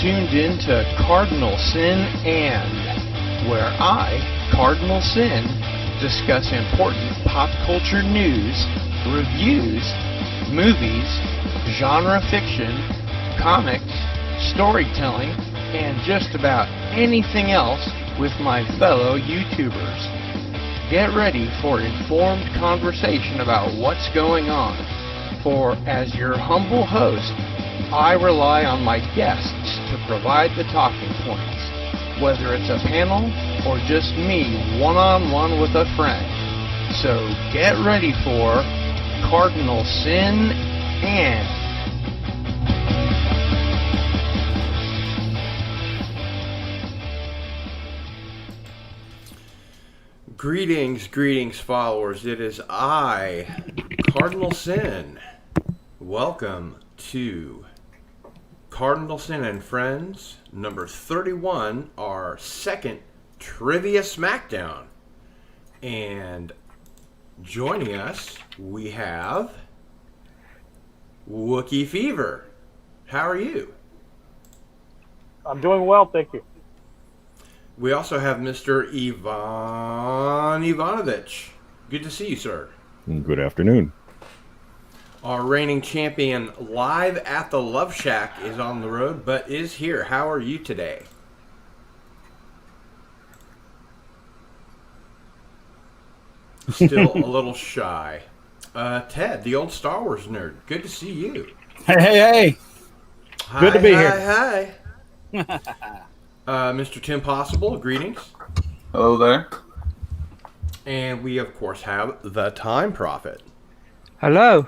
tuned in to Cardinal Sin And, where I, Cardinal Sin, discuss important pop culture news, reviews, movies, genre fiction, comics, storytelling, and just about anything else with my fellow YouTubers. Get ready for informed conversation about what's going on, for as your humble host, I rely on my guests to provide the talking points, whether it's a panel or just me one-on-one with a friend. So get ready for Cardinal Sin And. Greetings, followers. It is I, Cardinal Sin. Welcome to Cardinal Sin and Friends, number 31, our second Trivia Smackdown. And joining us, we have Wookiee Fever. How are you? I'm doing well, thank you. We also have Mr. Ivan Ivanovich. Good to see you, sir. Good afternoon. Our reigning champion live at the Love Shack is on the road, but is here. How are you today? Still a little shy. Ted, the old Star Wars nerd. Good to see you. Hey. Hi, Good to be here. Mr. Tim Possible, greetings. Hello there. And we, of course, have the Time Prophet. Hello.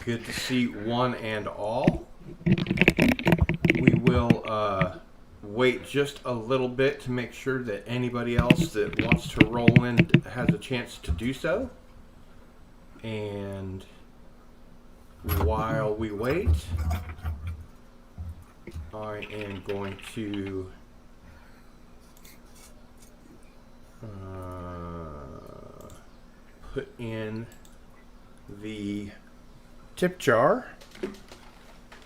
Good to see one and all. We will wait just a little bit to make sure that anybody else that wants to roll in has a chance to do so. And while we wait, I am going to put in the tip jar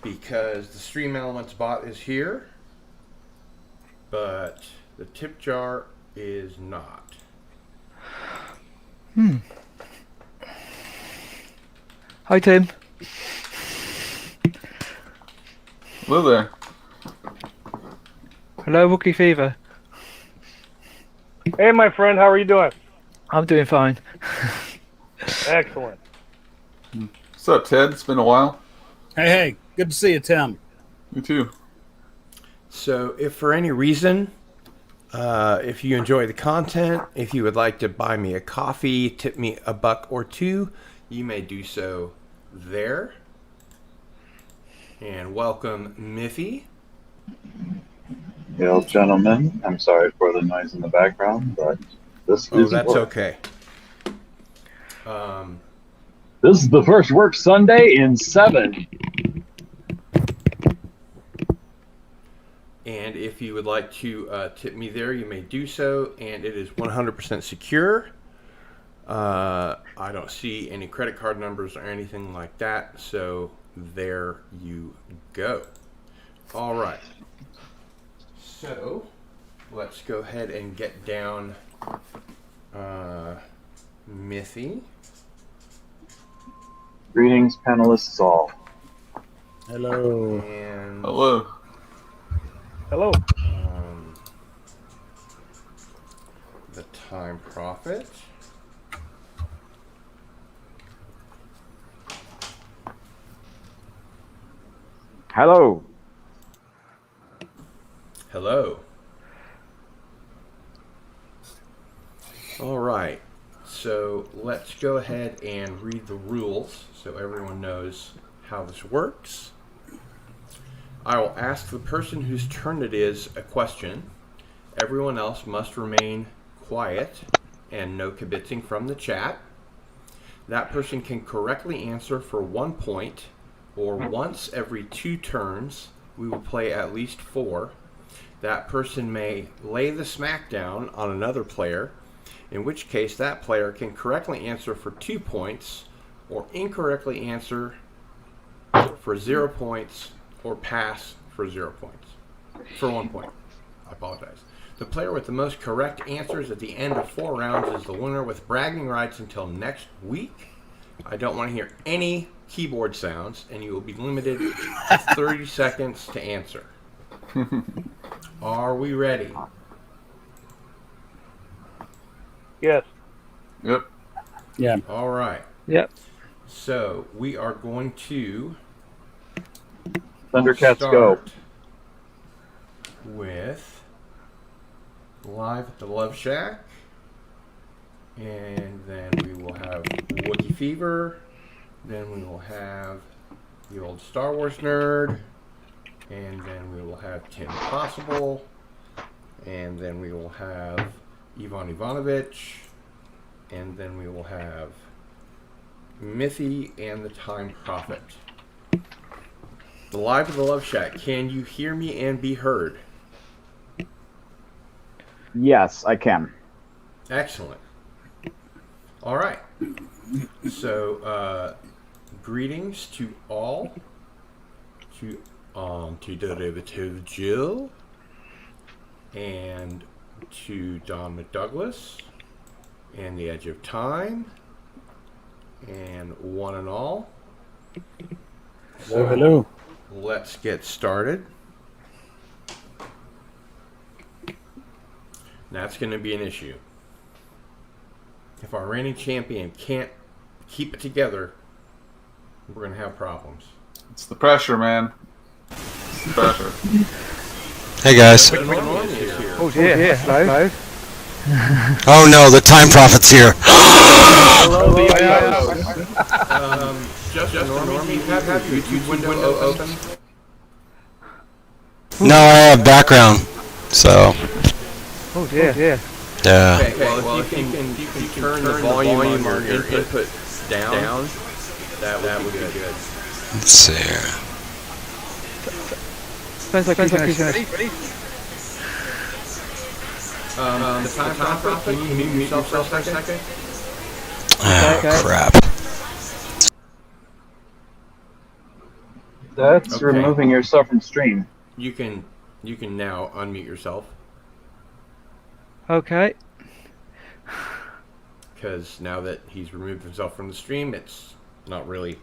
because the Stream Elements bot is here, but the tip jar is not. Hi, Tim. Hello there. Hello, Wookiee Fever. Hey, my friend, how are you doing? I'm doing fine. Excellent. What's up, Ted? It's been a while. Hey, good to see you, Tim. Me too. So if for any reason, if you enjoy the content, if you would like to buy me a coffee, tip me $1 or $2, you may do so there. And welcome, Miffy. Well, gentlemen, I'm sorry for the noise in the background, but this is that's work. okay. This is the first work Sunday in 7. And if you would like to tip me there, you may do so, and it is 100% secure. I don't see any credit card numbers or anything like that, so there you go. All right. So let's go ahead and get down Miffy. Greetings, panelists all. Hello. And Hello. Hello. the Time Prophet. Hello. Hello. All right. So let's go ahead and read the rules so everyone knows how this works. I will ask the person whose turn it is a question. Everyone else must remain quiet and no kibitzing from the chat. That person can correctly answer for 1 point, or once every 2 turns. We will play at least 4. That person may lay the smackdown on another player, in which case that player can correctly answer for 2 points, or incorrectly answer for 0 points, or pass for 0 points. For 1 point. I apologize. The player with the most correct answers at the end of 4 rounds is the winner with bragging rights until next week. I don't want to hear any keyboard sounds, and you will be limited to 30 seconds to answer. Are we ready? Yes. Yep. Yeah. All right. Yep. So we are going to Thundercats go. start with Live at the Love Shack, and then we will have Wookiee Fever, then we will have the old Star Wars nerd, and then we will have Tim Possible, and then we will have Ivan Ivanovich, and then we will have Mithy and the Time Prophet. The Live at the Love Shack. Can you hear me and be heard? Yes, I can. Excellent. All right. So, greetings to all. To Derivative Jill. And to Don McDouglas. And the Edge of Time. And one and all. Hello, hello. Let's get started. That's going to be an issue. If our reigning champion can't keep it together, we're going to have problems. It's the pressure, man. It's the pressure. Hey guys. Oh dear. Hello. Oh no, the Time Prophet's here. Just Normie, you have your YouTube window open? No, I have background. So, Oh dear. yeah. Okay, well, if you can turn the volume on your input down, that would be good. Let's see here. Sounds like he's ready. The Time Prophet, can you mute yourself for a second? Oh, Okay. crap. That's Okay. removing yourself from stream. You can now unmute yourself, Okay. because now that he's removed himself from the stream, it's not really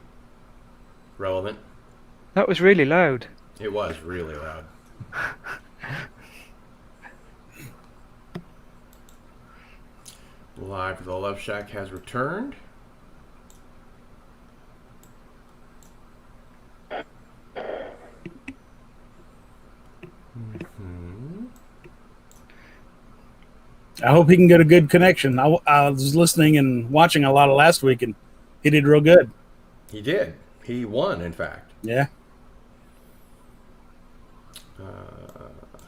relevant. That was really loud. It was really loud. Live the Love Shack has returned. I hope he can get a good connection. I was listening and watching a lot of last week, and he did real good. He did. He won, in fact. Yeah.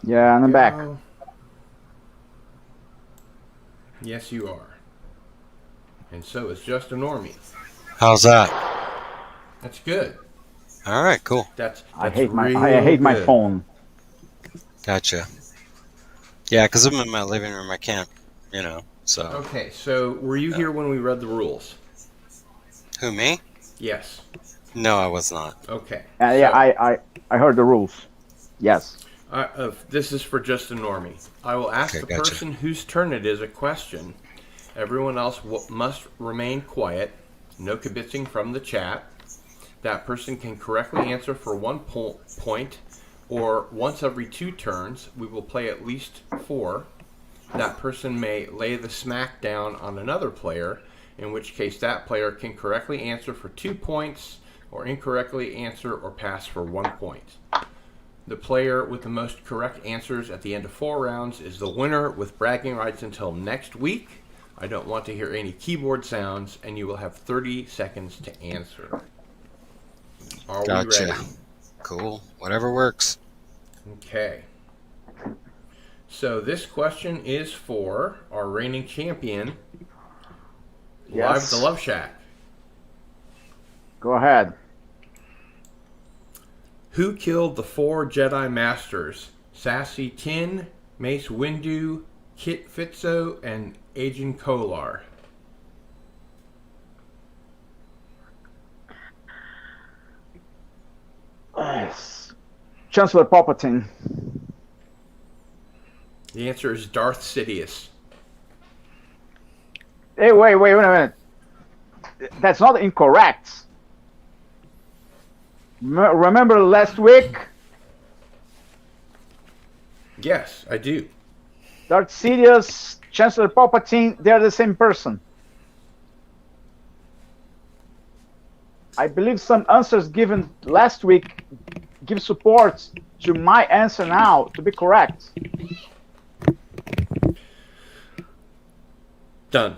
Yeah, and I'm back. Yes, you are. And so is Just a Normie. How's that? That's good. All right, cool. That's I hate my good. phone. Gotcha. Yeah, because I'm in my living room. I can't, so. Okay, so were you here when we read the rules? Who, me? Yes. No, I was not. Okay. Yeah, I heard the rules. Yes. This is for Just a Normie. I will ask Okay, the gotcha. person whose turn it is a question. Everyone else must remain quiet. No kibitzing from the chat. That person can correctly answer for 1 point, or once every 2 turns, we will play at least 4. That person may lay the smack down on another player, in which case that player can correctly answer for 2 points, or incorrectly answer or pass for 1 point. The player with the most correct answers at the end of 4 rounds is the winner with bragging rights until next week. I don't want to hear any keyboard sounds, and you will have 30 seconds to answer. Are we Gotcha. ready? Cool. Whatever works. Okay. So this question is for our reigning champion, Live at the Love Shack. Go ahead. Who killed the 4 Jedi Masters? Sassy Tin, Mace Windu, Kit Fisto, and Agent Kolar. Chancellor Palpatine. The answer is Darth Sidious. Hey, wait a minute. That's not incorrect. Remember last week? Yes, I do. Darth Sidious, Chancellor Palpatine, they're the same person. I believe some answers given last week give support to my answer now to be correct. Done.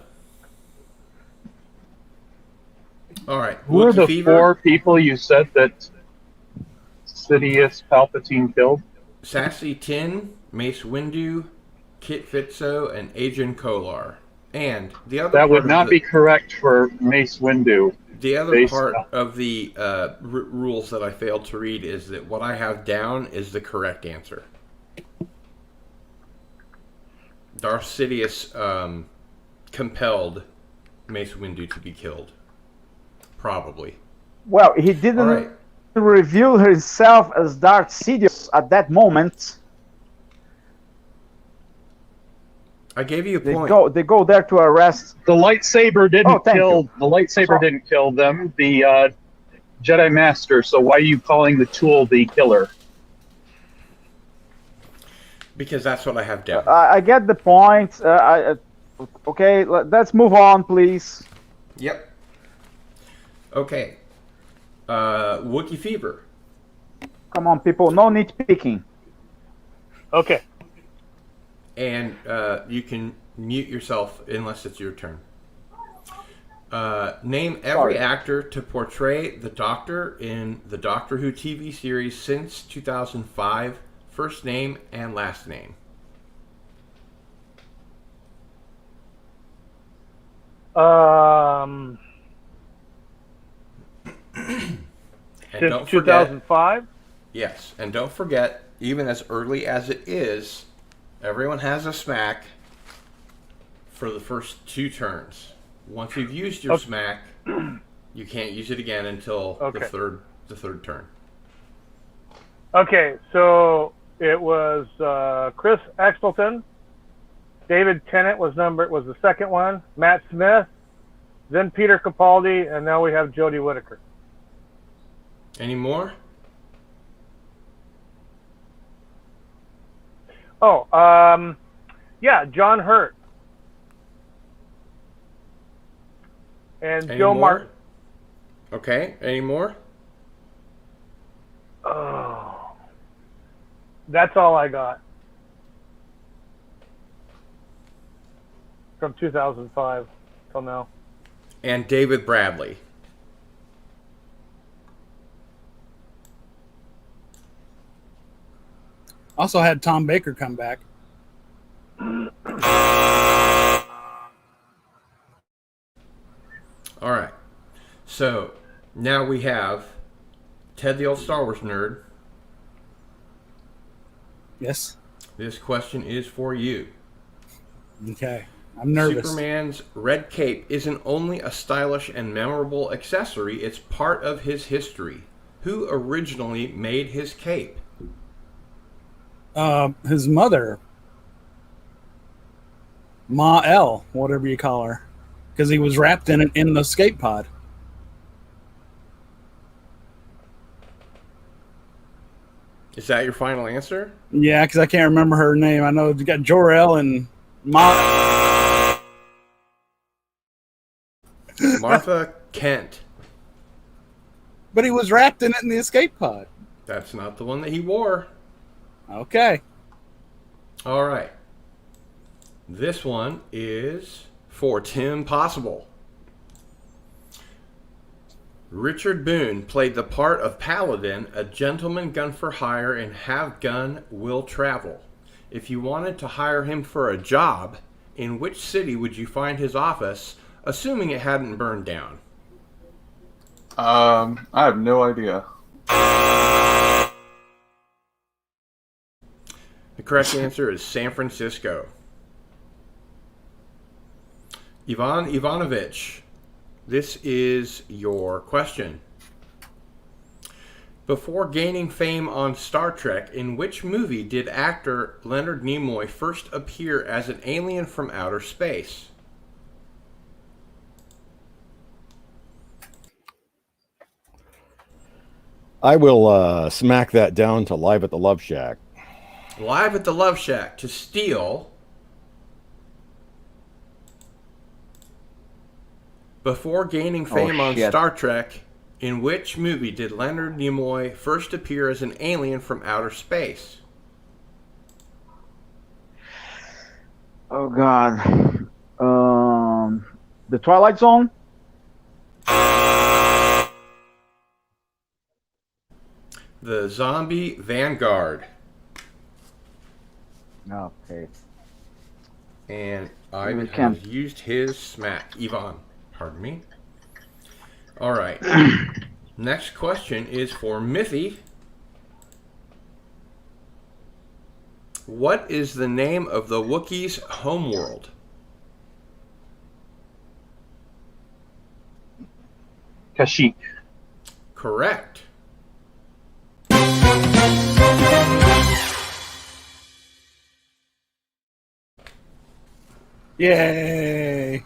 All right. Who are Wookiee the Fever, 4 people you said that Sidious Palpatine killed? Sassy Tin, Mace Windu, Kit Fisto, and Agent Kolar. And the other That part would of not the, be correct for Mace Windu. the other based part on- of the rules that I failed to read is that what I have down is the correct answer. Darth Sidious compelled Mace Windu to be killed. Probably. Well, he didn't All right. reveal himself as Darth Sidious at that moment. I gave you a They point. go there to arrest. The lightsaber Oh, didn't thank kill. you. The lightsaber So- didn't kill them. The Jedi Master. So why are you calling the tool the killer? Because that's what I have down. I get the point. Okay, let's move on, please. Yep. Okay. Wookiee Fever. Come on, people. No nitpicking. Okay. And you can mute yourself unless it's your turn. Name every Sorry. actor to portray the Doctor in the Doctor Who TV series since 2005. First name and last name. And Since don't forget, 2005. yes, and don't forget, even as early as it is, everyone has a smack for the first 2 turns. Once you've used your smack, you can't use it again until Okay. the third turn. Okay, so it was Chris Axelton, David Tennant was the second one, Matt Smith, then Peter Capaldi, and now we have Jodie Whittaker. Any more? Oh, yeah, John Hurt and Any Joe more? Martin. Okay, any more? Oh, that's all I got from 2005 till now. And David Bradley. Also had Tom Baker come back. All right. So now we have Ted the Old Star Wars Nerd. Yes. This question is for you. Okay. I'm nervous. Superman's red cape isn't only a stylish and memorable accessory, it's part of his history. Who originally made his cape? His mother, Ma El, whatever you call her, because he was wrapped in it in the escape pod. Is that your final answer? Yeah, because I can't remember her name. I know you got Jor-El and Ma. Martha Kent. But he was wrapped in it in the escape pod. That's not the one that he wore. Okay. All right. This one is for Tim Possible. Richard Boone played the part of Paladin, a gentleman gun for hire in Have Gun, Will Travel. If you wanted to hire him for a job, in which city would you find his office, assuming it hadn't burned down? I have no idea. The correct answer is San Francisco. Ivan Ivanovich, this is your question. Before gaining fame on Star Trek, in which movie did actor Leonard Nimoy first appear as an alien from outer space? I will smack that down to Live at the Love Shack. Live at the Love Shack to steal. Before gaining fame on Star Trek, in which movie did Leonard Nimoy first appear as an alien from outer space? Oh God. The Twilight Zone. The Zombie Vanguard. Okay. And Ivan has used his smack. Yvonne, pardon me. All right. Next question is for Mithy. What is the name of the Wookiees' homeworld? Kashyyyk. Correct. Yay!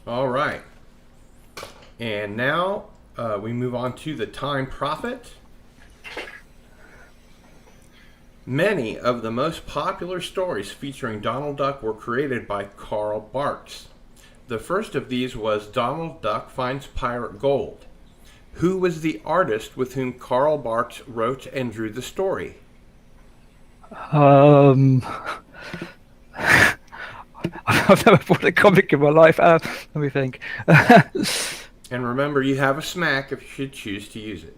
All right. And now we move on to the Time Prophet. Many of the most popular stories featuring Donald Duck were created by Carl Barks. The first of these was Donald Duck Finds Pirate Gold. Who was the artist with whom Carl Barks wrote and drew the story? I've never bought a comic in my life. Let me think. And remember, you have a smack if you should choose to use it.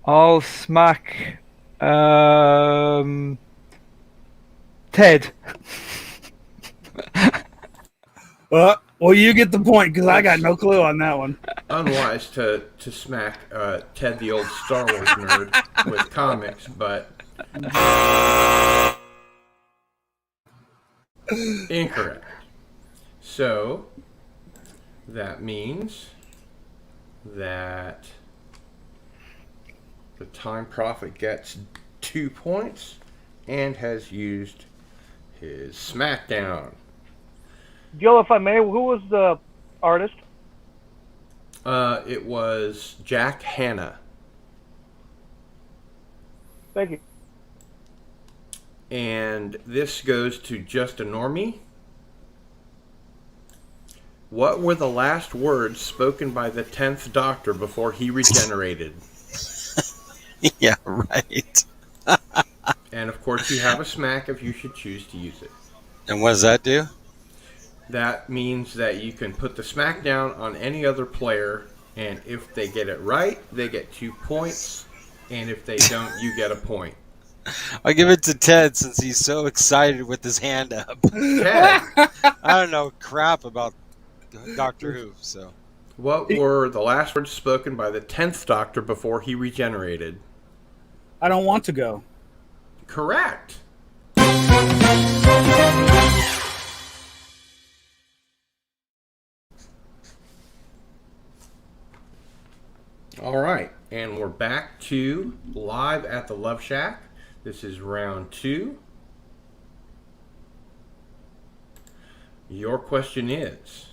I'll smack Ted. Well, you get the point because I got no clue on that one. Unwise to smack Ted the old Star Wars nerd with comics, but incorrect. So that means that the Time Prophet gets 2 points and has used his smackdown. Joe, if I may, who was the artist? It was Jack Hanna. Thank you. And this goes to Just a Normie. What were the last words spoken by the 10th Doctor before he regenerated? Yeah, right. And of course you have a smack if you should choose to use it. And what does that do? That means that you can put the smackdown on any other player, and if they get it right, they get 2 points, and if they don't, you get a point. I'll give it to Ted since he's so excited with his hand up. Ted! I don't know crap about Doctor Who, so. What were the last words spoken by the 10th Doctor before he regenerated? I don't want to go. Correct. All right, and we're back to Live at the Love Shack. This is round 2. Your question is,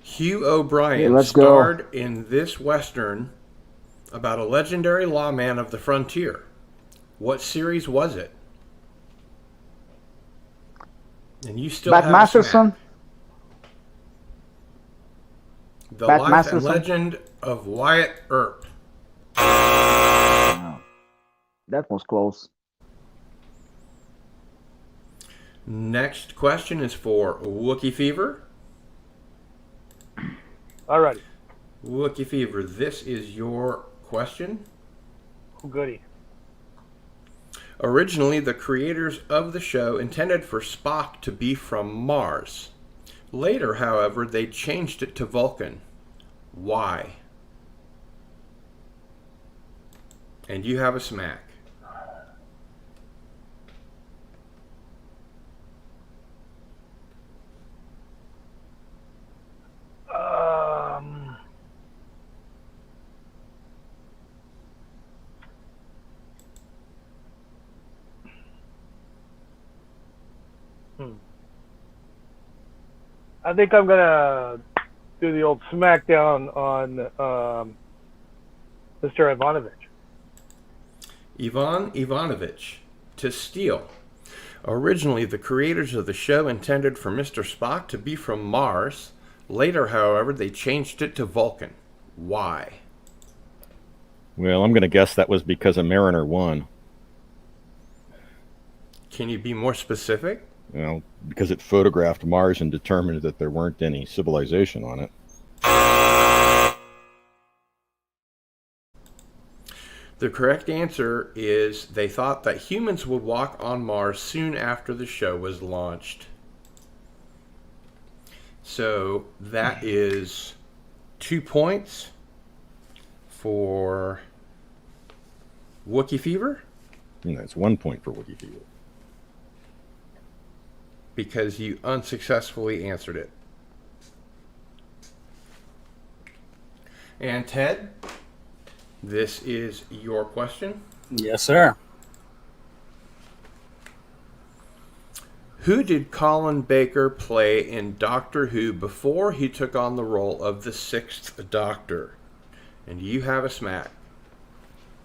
Hugh O'Brien starred in this Western about a legendary lawman of the frontier. What series was it? And you still have Masterson. The Life and Legend of Wyatt Earp. Wow. That was close. Next question is for Wookiee Fever. Alrighty. Wookiee Fever, this is your question. Goody. Originally, the creators of the show intended for Spock to be from Mars. Later, however, they changed it to Vulcan. Why? And you have a smack. I think I'm gonna do the old smackdown on Mr. Ivanovich. Ivan Ivanovich, to steal. Originally, the creators of the show intended for Mr. Spock to be from Mars. Later, however, they changed it to Vulcan. Why? Well, I'm going to guess that was because of Mariner 1. Can you be more specific? Well, because it photographed Mars and determined that there weren't any civilization on it. The correct answer is they thought that humans would walk on Mars soon after the show was launched. So that is 2 points for Wookiee Fever. And that's 1 point for Wookiee Fever. Because you unsuccessfully answered it. And Ted, this is your question. Yes, sir. Who did Colin Baker play in Doctor Who before he took on the role of the Sixth Doctor? And you have a smack.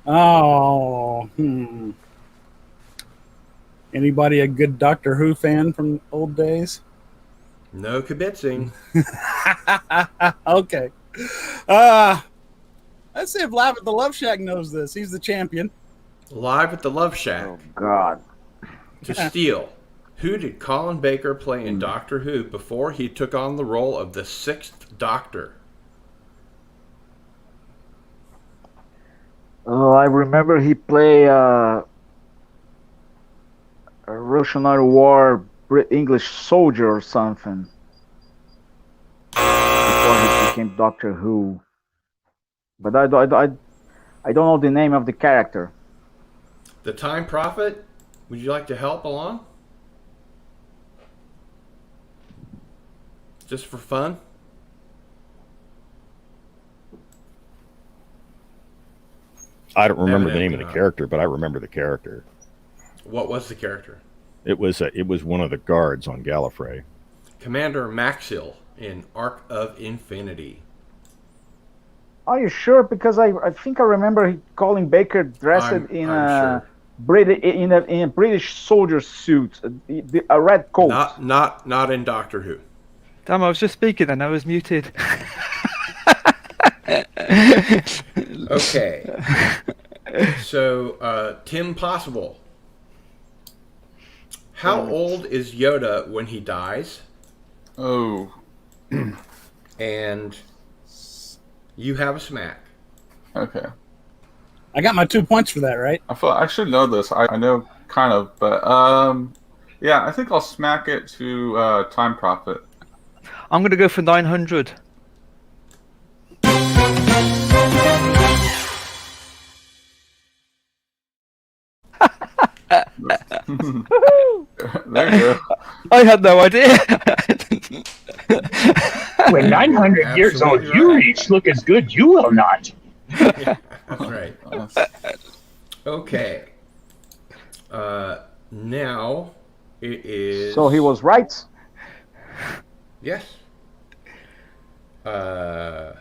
Oh, Anybody a good Doctor Who fan from old days? No kibitzing. Okay. Let's see if Live at the Love Shack knows this. He's the champion. Live at the Love Shack. Oh, God. To steal. Who did Colin Baker play in Doctor Who before he took on the role of the Sixth Doctor? Oh, I remember he played a Revolutionary War English soldier or something before he became Doctor Who. But I don't know the name of the character. The Time Prophet? Would you like to help along? Just for fun? I don't remember the name of the character, but I remember the character. What was the character? It was one of the guards on Gallifrey. Commander Maxill in Arc of Infinity. Are you sure? Because I think I remember Colin Baker dressed in a British soldier suit, a red coat. Not in Doctor Who. Damn, I was just speaking and I was muted. Okay. So, Tim Possible. How old is Yoda when he dies? Oh. And you have a smack. Okay. I got my 2 points for that, right? I should know this. I know kind of, but yeah, I think I'll smack it to Time Prophet. I'm going to go for 900. There you go. I had no idea. When 900 years old you reach, look as good you will not. Yeah, that's right. Okay. Now it is. So he was right? Yes. Ivan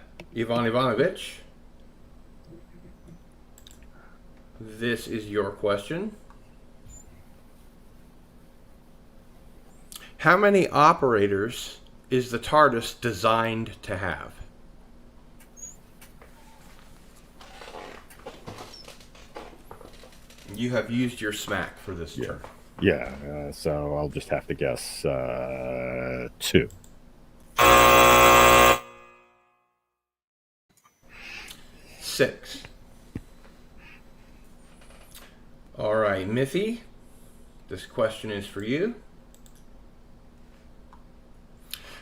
Ivanovich, this is your question. How many operators is the Tardis designed to have? You have used your smack for this turn. Yeah, so I'll just have to guess 2. Six. All right, Mithy, this question is for you.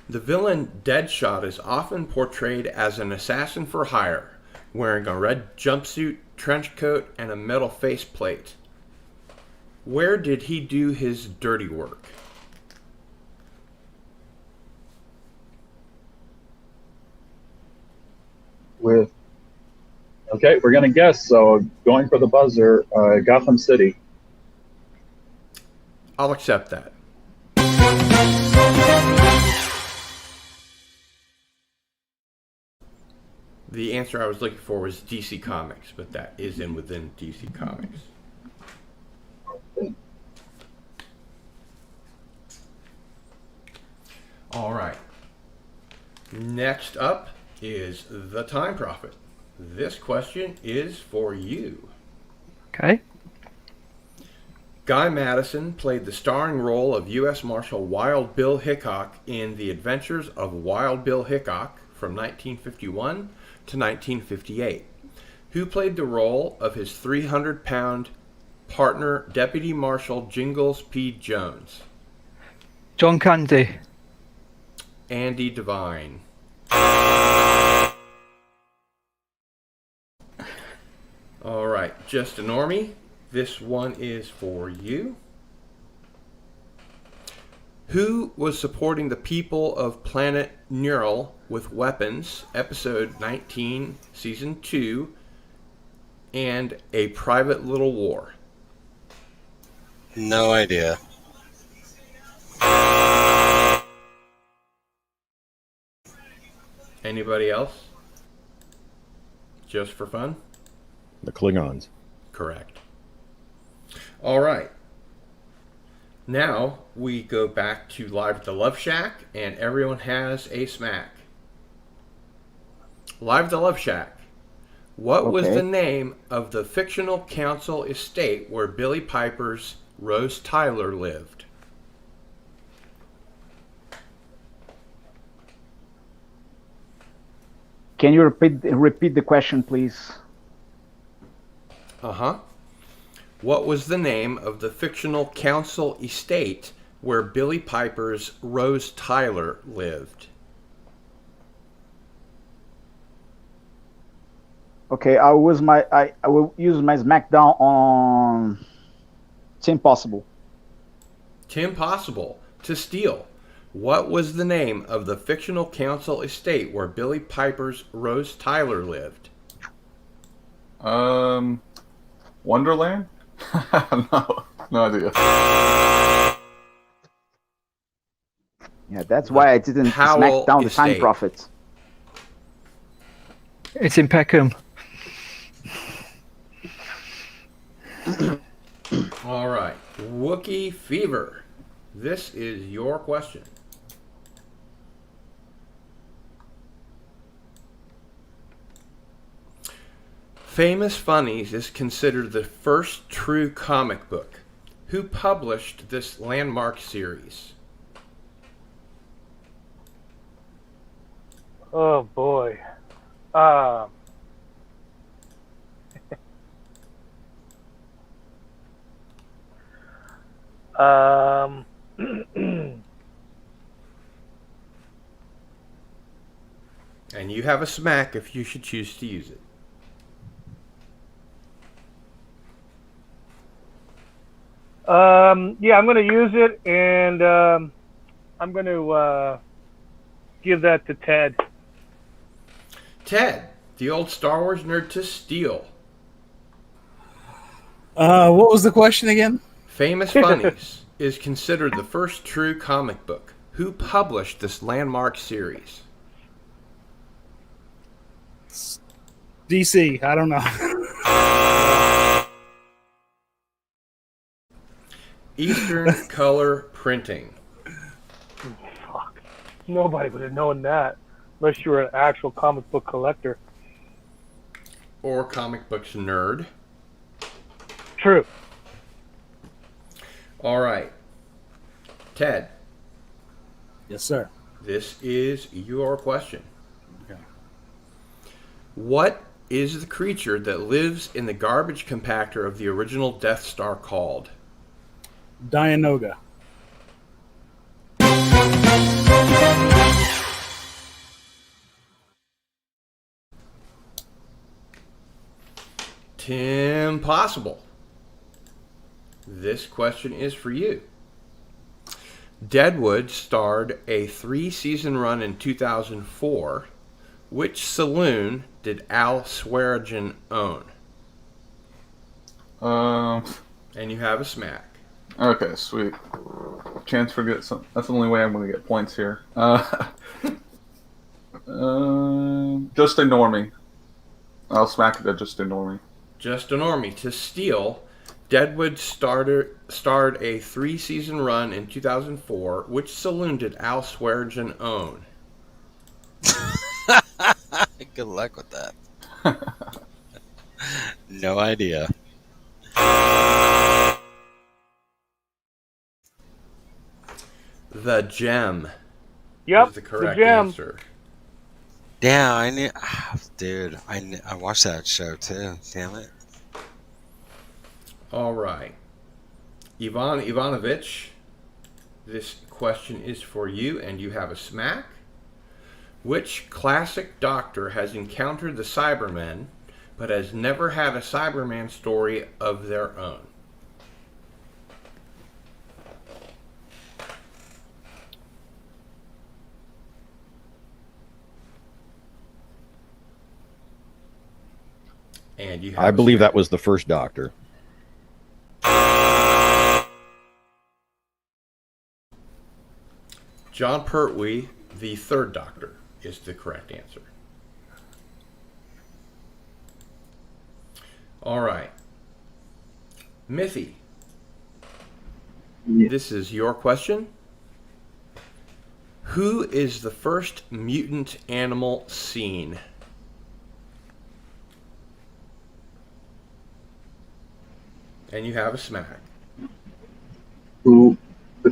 The villain Deadshot is often portrayed as an assassin for hire, wearing a red jumpsuit, trench coat, and a metal faceplate. Where did he do his dirty work? Okay, we're gonna guess. So going for the buzzer, Gotham City. I'll accept that. The answer I was looking for was DC Comics, but that is within DC Comics. All right. Next up is The Time Prophet. This question is for you. Okay. Guy Madison played the starring role of U.S. Marshal Wild Bill Hickok in The Adventures of Wild Bill Hickok from 1951 to 1958. Who played the role of his 300-pound partner, Deputy Marshal Jingles P. Jones? John Candy. Andy Devine. All right, Just a Normie. This one is for you. Who was supporting the people of planet Neural with weapons, episode 19, season 2, and A Private Little War? No idea. Anybody else? Just for fun? The Klingons. Correct. All right. Now we go back to Live at the Love Shack, and everyone has a smack. Live at the Love Shack. What was the name of the fictional council estate where Billy Piper's Rose Tyler lived? Can you repeat the question, please? Uh-huh. What was the name of the fictional council estate where Billy Piper's Rose Tyler lived? Okay, I will use my Smackdown on Tim Possible. Tim Possible. To steal. What was the name of the fictional council estate where Billy Piper's Rose Tyler lived? Wonderland? No idea. Yeah, that's why I didn't smack down the Time Prophet. It's in Peckham. All right. Wookiee Fever. This is your question. Famous Funnies is considered the first true comic book. Who published this landmark series? Oh boy. And you have a smack if you should choose to use it. Yeah, I'm going to use it, and I'm going to give that to Ted. Ted, the old Star Wars nerd to steal. What was the question again? Famous Funnies is considered the first true comic book. Who published this landmark series? DC. I don't know. Eastern Color Printing. Fuck. Nobody would have known that unless you were an actual comic book collector. Or comic books nerd. True. All right. Ted. Yes, sir. This is your question. Okay. What is the creature that lives in the garbage compactor of the original Death Star called? Dianoga. Tim Possible. This question is for you. Deadwood starred a 3-season run in 2004. Which saloon did Al Swearingen own? And you have a smack. Okay, sweet. Chance for get some. That's the only way I'm going to get points here. Just ignore me. I'll smack it at just ignore me. Just ignore me. To steal, Deadwood starred a 3-season run in 2004. Which saloon did Al Swearingen own? Good luck with that. No idea. The Gem. Yep, Is the correct the Gem. answer. Damn, I knew, dude. I watched that show too. Damn it. All right, Ivan Ivanovich. This question is for you, and you have a smack. Which classic Doctor has encountered the Cybermen, but has never had a Cyberman story of their own? And you have I believe that was the first Doctor. John Pertwee, the third Doctor, is the correct answer. All right. Mithy, this is your question. Who is the first mutant animal seen? And you have a smack. The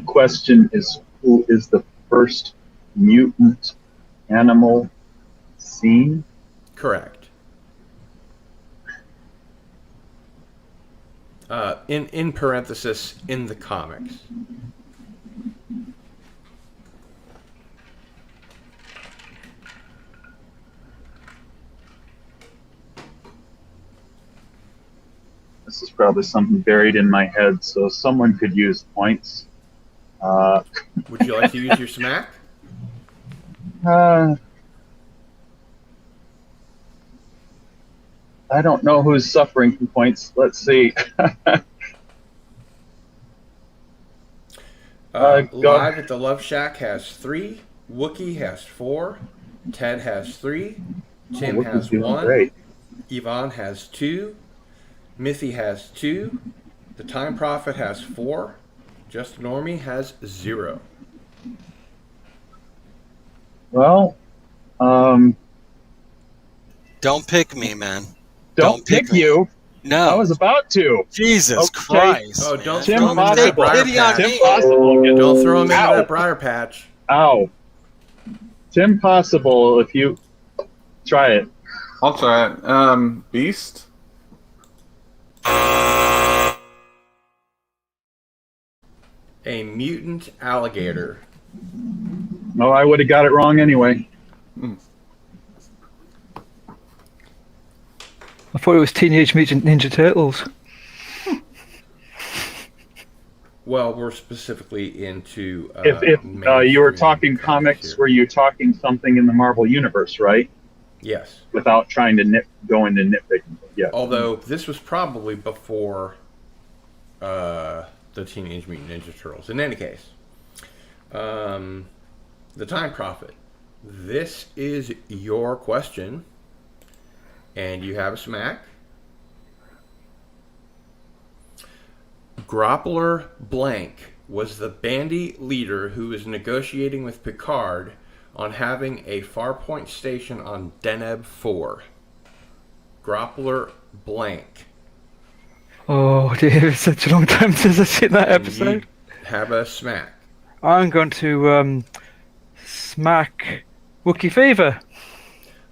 question is, who is the first mutant animal seen? Correct. In parenthesis, in the comics. This is probably something buried in my head, so someone could use points. Would you like to use your smack? I don't know who's suffering from points. Let's see. Live at the Love Shack has 3. Wookie has 4. Ted has 3. Tim has 1. Great. Yvonne has 2. Mithy has 2. The Time Prophet has 4. Just Normie has 0. Well, Don't pick me, man. don't pick me. you. No. I was about to. Jesus Okay. Christ. Oh, don't Tim throw him into that Possible. briar Pity on patch. me. Tim Possible. Don't throw him into Ow. that briar patch. Ow. Tim Possible, if you try it. I'll try it. Beast? A mutant alligator. No, I would have got it wrong anyway. I thought it was Teenage Mutant Ninja Turtles. Well, we're specifically into. If you were talking comics, here. were you talking something in the Marvel Universe, right? Yes. Without trying to go into nitpicking. Yeah. Although this was probably before the Teenage Mutant Ninja Turtles. In any case, the Time Prophet. This is your question, and you have a smack. Groppler Blank was the bandy leader who was negotiating with Picard on having a Farpoint station on Deneb 4. Groppler Blank. Oh dear, it's such a long time since I've seen that And episode. you have a smack. I'm going to smack Wookiee Fever.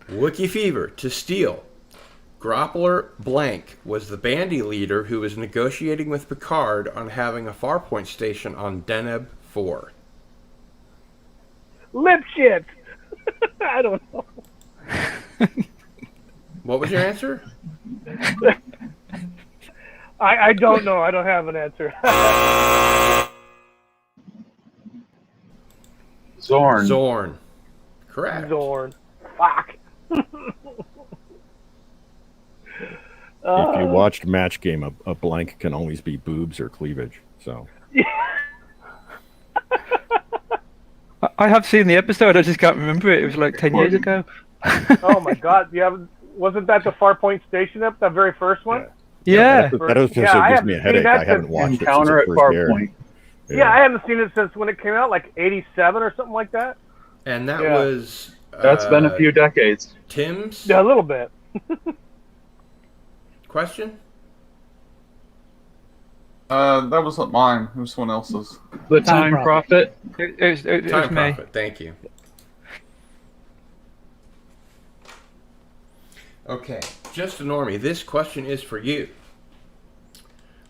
Wookiee Fever. To steal. Groppler Blank was the bandy leader who was negotiating with Picard on having a Farpoint station on Deneb 4. Lip shit. I don't know. What was your answer? I don't know. I don't have an answer. Zorn. Zorn. Correct. Zorn. Fuck. If you watched Match Game, a blank can always be boobs or cleavage. So I have seen the episode. I just can't remember it. It was like 10 years ago. Oh my God! Wasn't that the Farpoint Station up? The very first one? Yeah. That gives me a headache. I haven't watched it since it first aired. Yeah, I haven't seen it since when it came out, like '87 or something like that. And that was... That's been a few decades. Tim's? Yeah, a little bit. Question? That wasn't mine. It was someone else's. The Time Prophet. It was Time me. Prophet, thank you. Okay, just a normie. This question is for you.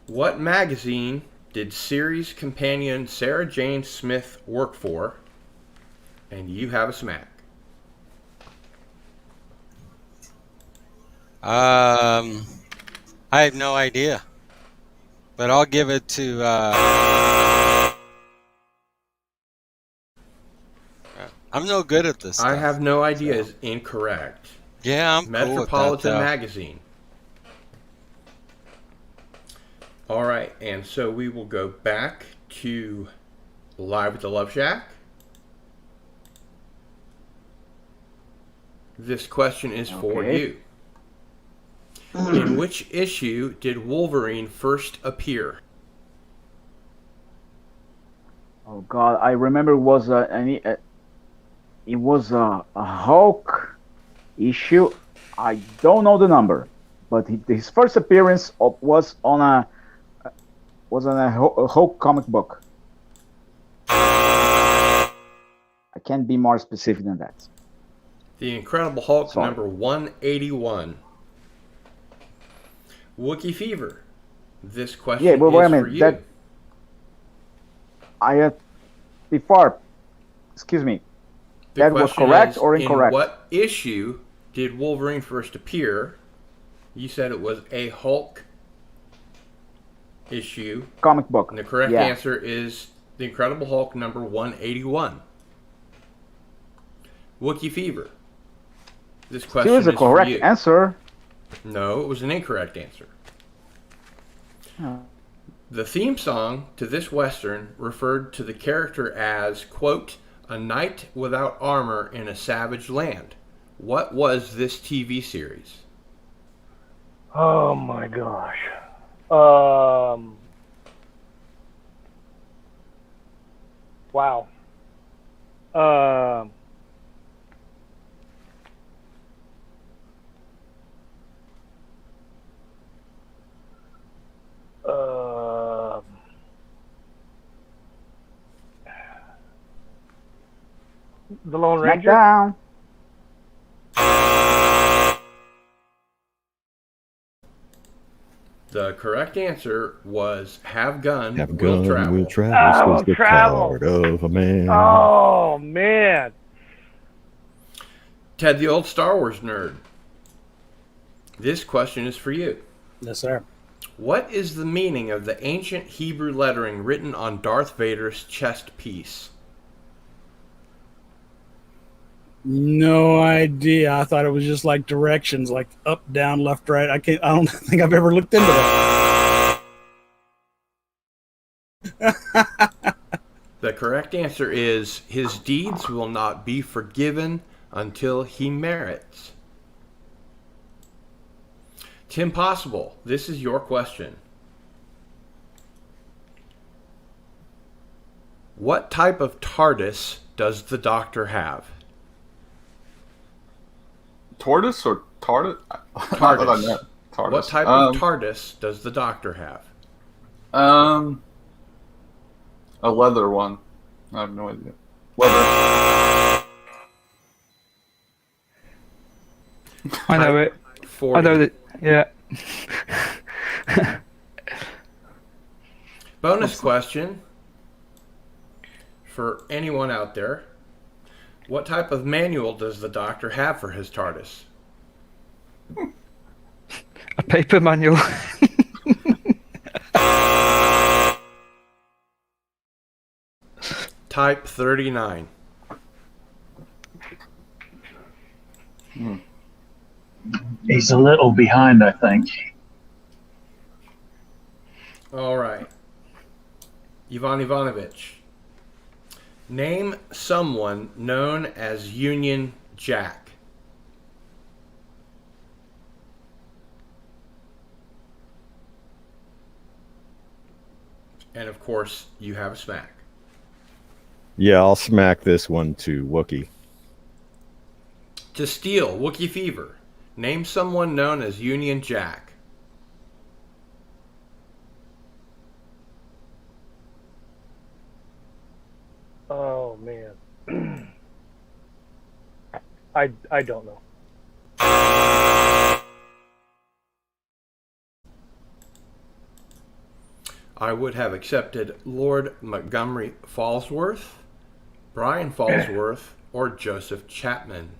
What magazine did series companion Sarah Jane Smith work for? And you have a smack. I have no idea, but I'll give it to. I'm no good at this stuff. I have no idea is incorrect. Yeah, I'm Metropolitan cool with that, Magazine. All right, and so we will go back to Live at the Love Shack. This question is for you. In which issue did Wolverine first appear? Oh God, I remember it was a Hulk issue. I don't know the number, but his first appearance was on a Hulk comic book. I can't be more specific than that. The Incredible Hulk number 181. Wookiee Fever. This question is wait a minute. for you. Excuse me. The that was question correct is, or incorrect? In what issue did Wolverine first appear? You said it was a Hulk issue. Comic book. And the correct answer is The Incredible Hulk number 181. Wookiee Fever. This question It was a is correct for you. answer. No, it was an incorrect answer. Oh. The theme song to this Western referred to the character as, quote, a knight without armor in a savage land. What was this TV series? Oh my gosh. Wow. The Lone Ranger? Smackdown. The correct answer was Have Gun, Have Will gun, Travel. will travel. Says the card of a man. Oh, man. Ted, the old Star Wars nerd. This question is for you. Yes, sir. What is the meaning of the ancient Hebrew lettering written on Darth Vader's chest piece? No idea. I thought it was just like directions, like up, down, left, right. I don't think I've ever looked into that. The correct answer is his deeds will not be forgiven until he merits. Tim Possible, this is your question. What type of Tardis does the Doctor have? Tortoise or Tardis? Tardis. Tardis. What type of TARDIS does the Doctor have? A leather one. I have no idea. Leather. I know it. 40. I know that. Yeah. Bonus question for anyone out there. What type of manual does the Doctor have for his TARDIS? A paper manual. Type 39. He's a little behind, I think. All right. Ivan Ivanovich. Name someone known as Union Jack. And of course, you have a smack. Yeah, I'll smack this one to Wookiee. To steal, Wookiee Fever. Name someone known as Union Jack. Oh man, I don't know. I would have accepted Lord Montgomery Falsworth, Brian Falsworth, or Joseph Chapman.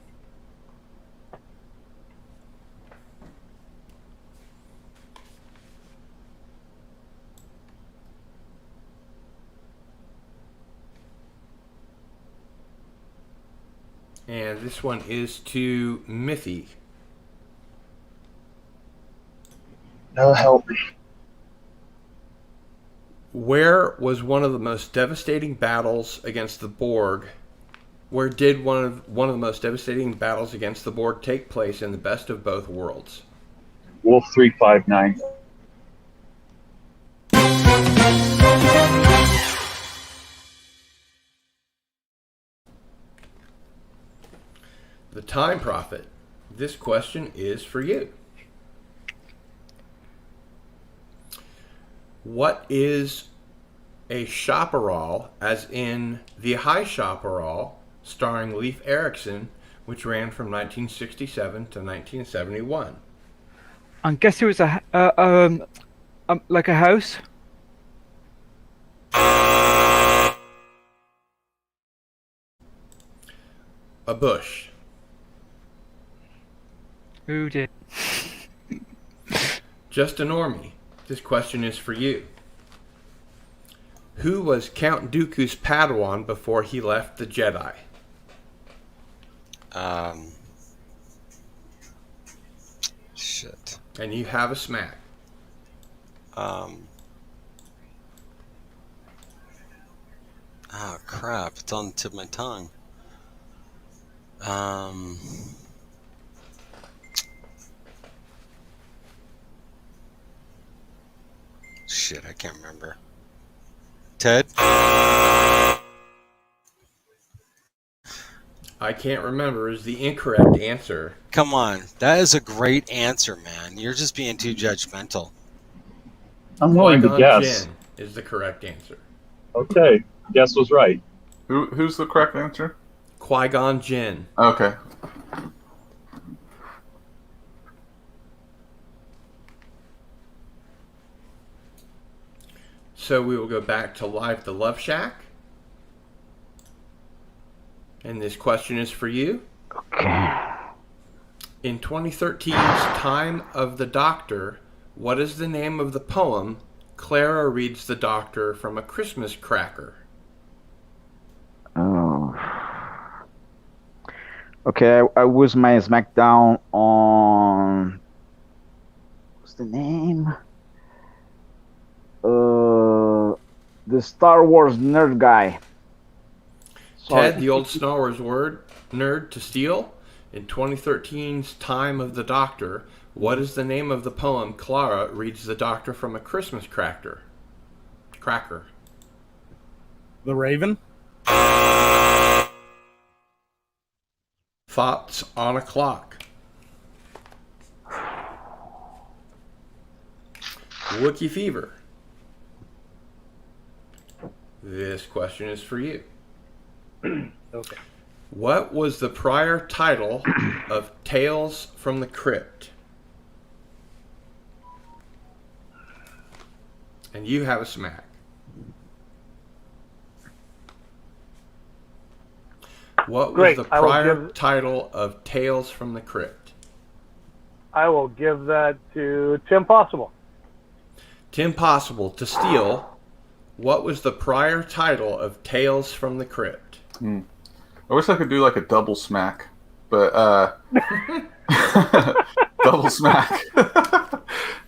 And this one is to Mithy. No, help me. Where was one of the most devastating battles against the Borg? Where did one of the most devastating battles against the Borg take place in the Best of Both Worlds? Wolf 359. The Time Prophet. This question is for you. What is a chaparral, as in The High Chaparral, starring Leif Erikson, which ran from 1967 to 1971? I guess it was like a house. A bush. Who did? Just a normie. This question is for you. Who was Count Dooku's Padawan before he left the Jedi? Shit. And you have a smack. Oh crap! It's on the tip of my tongue. Shit, I can't remember. Ted? I can't remember is the incorrect answer. Come on, that is a great answer, man. You're just being too judgmental. I'm willing to Qui-Gon guess. Jinn is the correct answer. Okay, guess was right. Who's the correct answer? Qui-Gon Jinn. Okay. So we will go back to Live at the Love Shack. And this question is for you. Okay. In 2013's Time of the Doctor, what is the name of the poem Clara reads the Doctor from a Christmas cracker? Oh. Okay, I was my Smackdown on. What's the name? The Star Wars nerd guy. Sorry. Ted, the old Star Wars nerd to steal. In 2013's Time of the Doctor, what is the name of the poem Clara reads the Doctor from a Christmas cracker? The Raven? Thoughts on a clock. Wookiee Fever. This question is for you. Okay. What was the prior title of Tales from the Crypt? And you have a smack. What was Great. the prior title of Tales from the Crypt? I will give that to Tim Possible. Tim Possible to steal. What was the prior title of Tales from the Crypt? I wish I could do like a double smack, but double smack.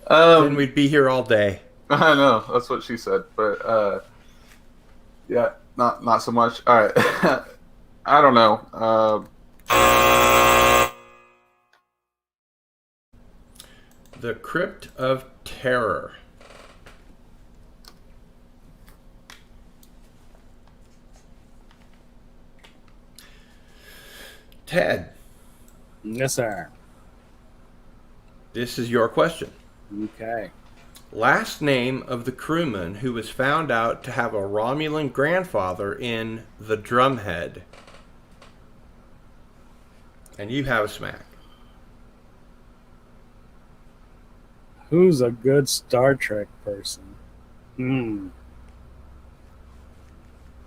Then we'd be here all day. I know, that's what she said, but yeah, not so much. All right, I don't know. The Crypt of Terror. Ted. Yes, sir. This is your question. Okay. Last name of the crewman who was found out to have a Romulan grandfather in The Drumhead. And you have a smack. Who's a good Star Trek person?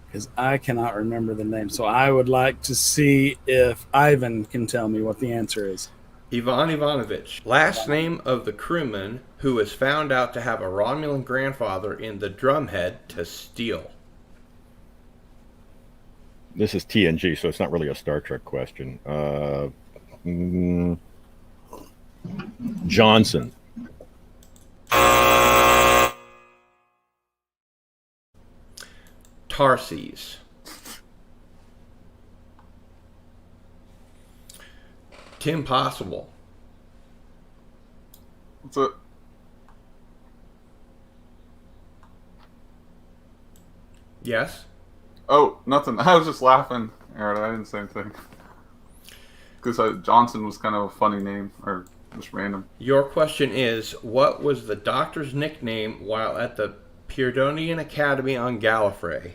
Because I cannot remember the name. So I would like to see if Ivan can tell me what the answer is. Ivan Ivanovich. Last name of the crewman who was found out to have a Romulan grandfather in The Drumhead to steal. This is TNG, so it's not really a Star Trek question. Johnson. Tarses. Tim Possible. What's it? Yes? Oh, nothing. I was just laughing, Aaron. I didn't say anything. Because Johnson was kind of a funny name, or just random. Your question is, what was the Doctor's nickname while at the Puredonian Academy on Gallifrey?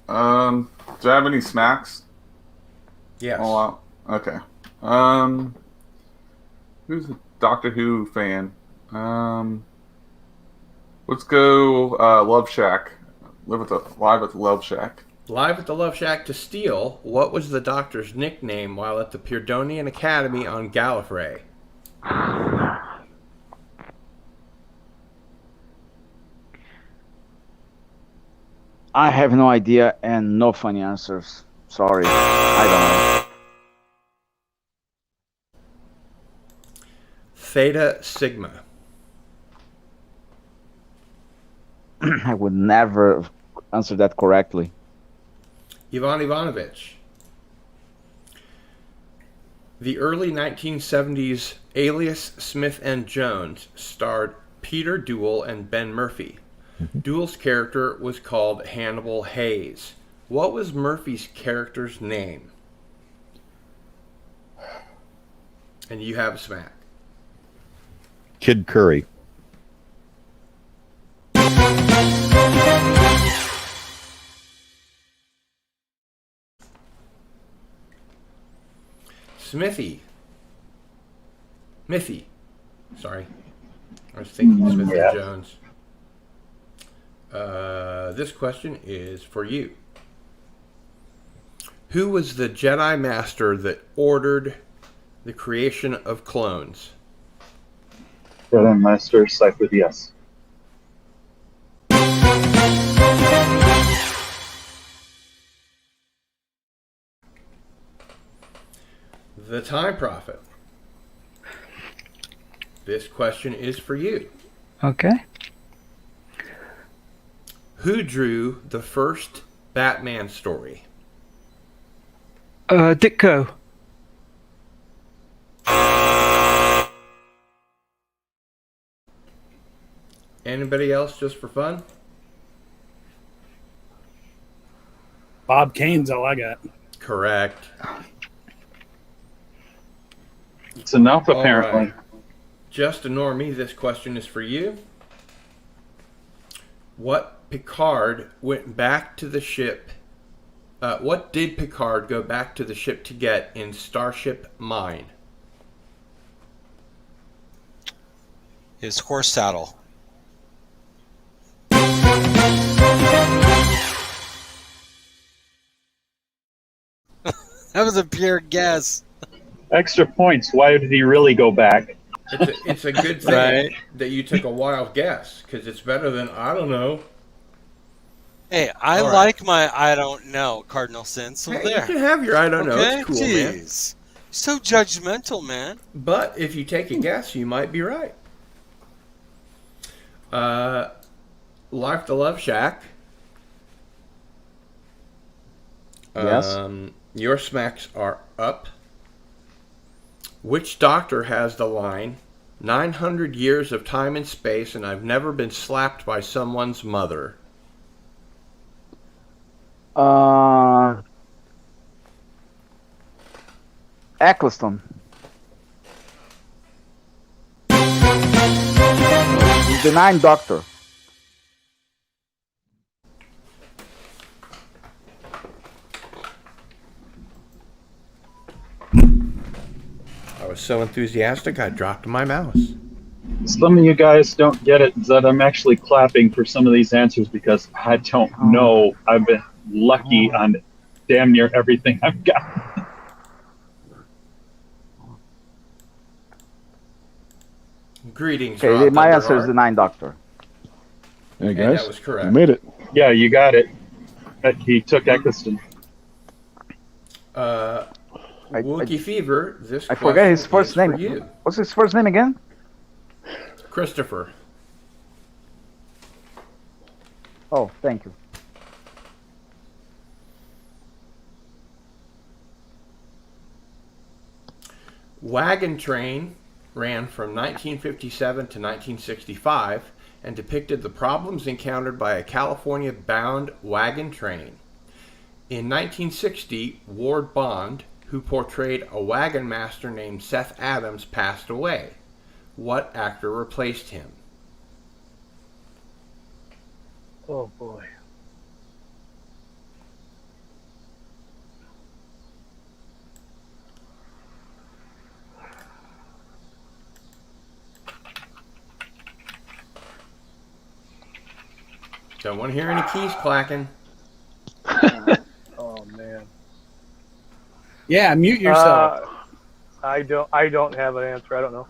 Do I have any smacks? Yes. Oh, wow. Okay. Who's a Doctor Who fan? Let's go Love Shack. Live at the Love Shack. Live at the Love Shack to steal. What was the Doctor's nickname while at the Puredonian Academy on Gallifrey? I have no idea and no funny answers. Sorry. I don't know. Theta Sigma. I would never answer that correctly. Ivan Ivanovich. The early 1970s Alias Smith and Jones starred Peter Duell and Ben Murphy. Duell's character was called Hannibal Hayes. What was Murphy's character's name? And you have a smack. Kid Curry. Mithy. Sorry. I was thinking Smith and Jones. This question is for you. Who was the Jedi Master that ordered the creation of clones? Jedi Master Cypher, yes. The Time Prophet. This question is for you. Okay. Who drew the first Batman story? Ditko. Anybody else just for fun? Bob Kane's all I got. Correct. It's enough, apparently. Right. Just ignore me. This question is for you. What Picard went back to the ship? What did Picard go back to the ship to get in Starship Mine? His horse saddle. That was a pure guess. Extra points. Why did he really go back? It's a good thing that you took a wild guess, because it's better than I don't know. Hey, I like my I don't know, Cardinal Sin. So hey, there. You can have your I don't know. It's cool, Jeez. Man. So judgmental, man. But if you take a guess, you might be right. Life to Love Shack. Yes. Your smacks are up. Which Doctor has the line, 900 years of time and space and I've never been slapped by someone's mother? Eccleston. He's the Ninth Doctor. I was so enthusiastic I dropped my mouse. Some of you guys don't get it, that I'm actually clapping for some of these answers because I don't know. I've been lucky on damn near everything I've got. Greetings, Okay, Rob my answer Thunderheart. is the Ninth Doctor. Hey And guys, that was correct. you made it. Yeah, you got it. He took Eccleston. Wookiee Fever, this I forget his question first is name. for you. What's his first name again? Christopher. Oh, thank you. Wagon Train ran from 1957 to 1965 and depicted the problems encountered by a California-bound wagon train. In 1960, Ward Bond, who portrayed a wagon master named Seth Adams, passed away. What actor replaced him? Oh boy. Don't want to hear any keys clacking. Oh man. Yeah, mute yourself. I don't have an answer. I don't know.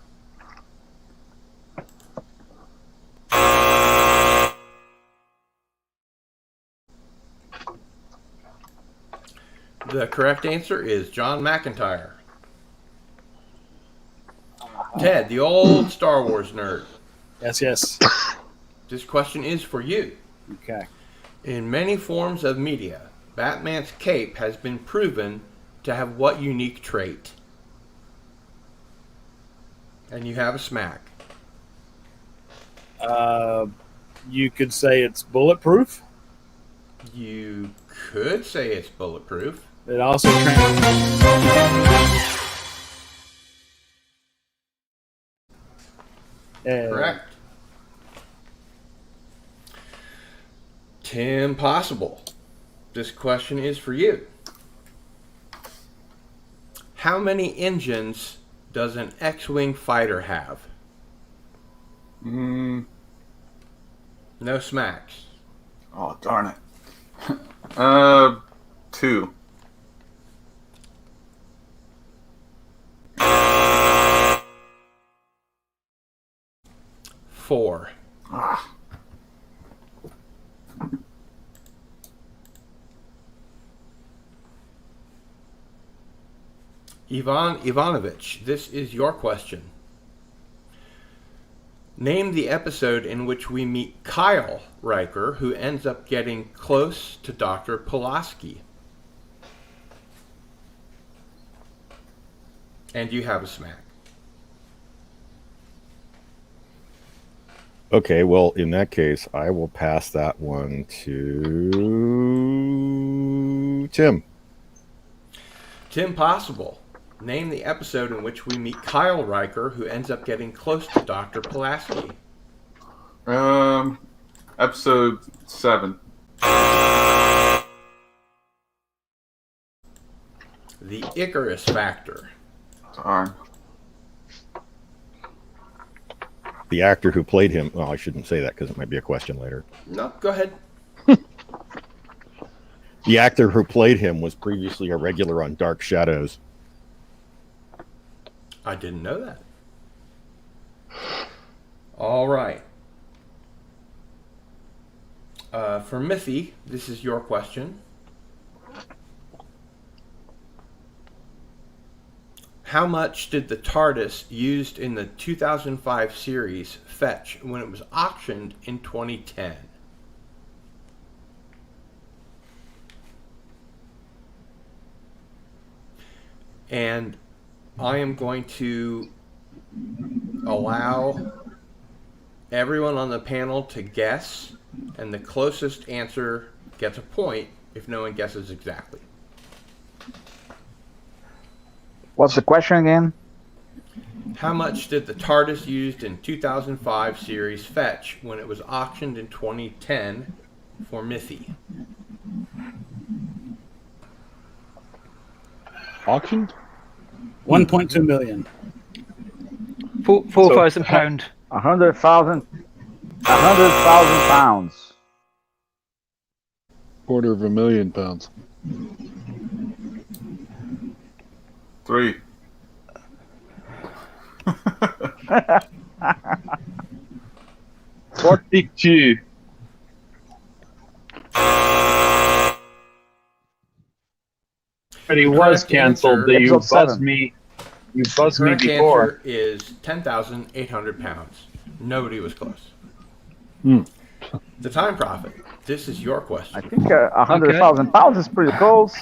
The correct answer is John McIntyre. Ted, the old Star Wars nerd. Yes. This question is for you. Okay. In many forms of media, Batman's cape has been proven to have what unique trait? And you have a smack. You could say it's bulletproof. You could say it's bulletproof. It also Correct. Tim Possible. This question is for you. How many engines does an X-Wing fighter have? No smacks. Oh, darn it. 2. Four. Ivan Ivanovich, this is your question. Name the episode in which we meet Kyle Riker, who ends up getting close to Dr. Pulaski. And you have a smack. Okay, well, in that case, I will pass that one to Tim. Tim Possible. Name the episode in which we meet Kyle Riker, who ends up getting close to Dr. Pulaski. Episode 7. The Icarus Factor. Darn. The actor who played him, well, I shouldn't say that because it might be a question later. No, go ahead. The actor who played him was previously a regular on Dark Shadows. I didn't know that. All right. For Mithy, this is your question. How much did the Tardis used in the 2005 series fetch when it was auctioned in 2010? And I am going to allow everyone on the panel to guess, and the closest answer gets a point if no one guesses exactly. What's the question again? How much did the Tardis used in 2005 series fetch when it was auctioned in 2010 for Mythy? Auctioned? 1.2 million. £4,000. 100,000 pounds. £250,000. 3. 42. But he was cancelled. You buzzed me. You buzzed me Correct before. answer is 10,800 pounds. Nobody was close. The Time Prophet. This is your question. I think 100,000 pounds is pretty close.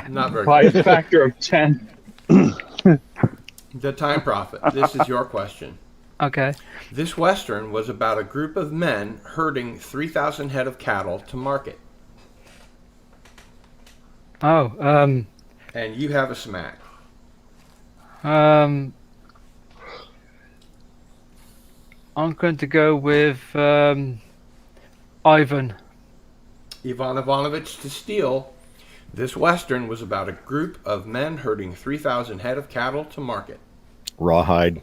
Not very By a close. factor of 10. The Time Prophet. This is your question. Okay. This Western was about a group of men herding 3,000 head of cattle to market. Oh, And you have a smack. I'm going to go with Ivan. Ivan Ivanovich to steal. This Western was about a group of men herding 3,000 head of cattle to market. Rawhide.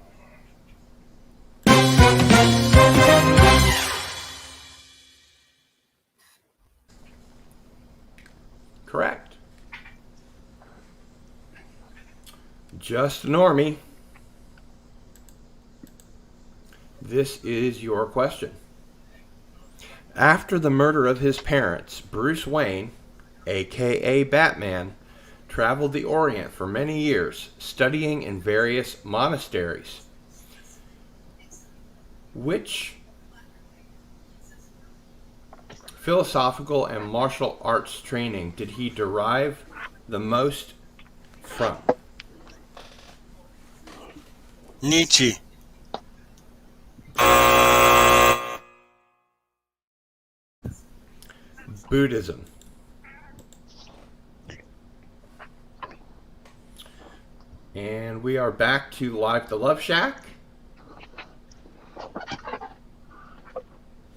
Correct. Just normie. This is your question. After the murder of his parents, Bruce Wayne, aka Batman, traveled the Orient for many years, studying in various monasteries. Which philosophical and martial arts training did he derive the most from? Nietzsche. Buddhism. And we are back to Live the Love Shack.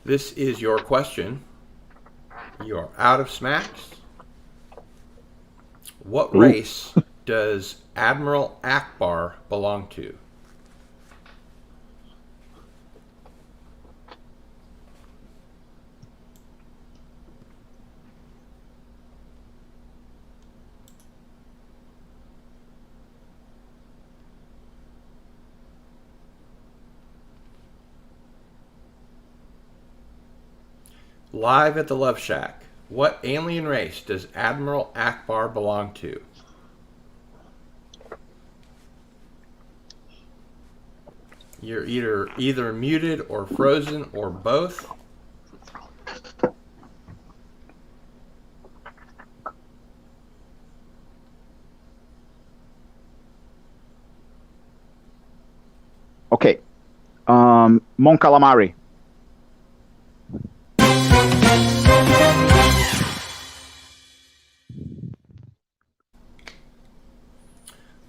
This is your question. You are out of smacks. What race does Admiral Akbar belong to? Live at the Love Shack. What alien race does Admiral Akbar belong to? You're either muted or frozen or both. Okay. Mon Calamari.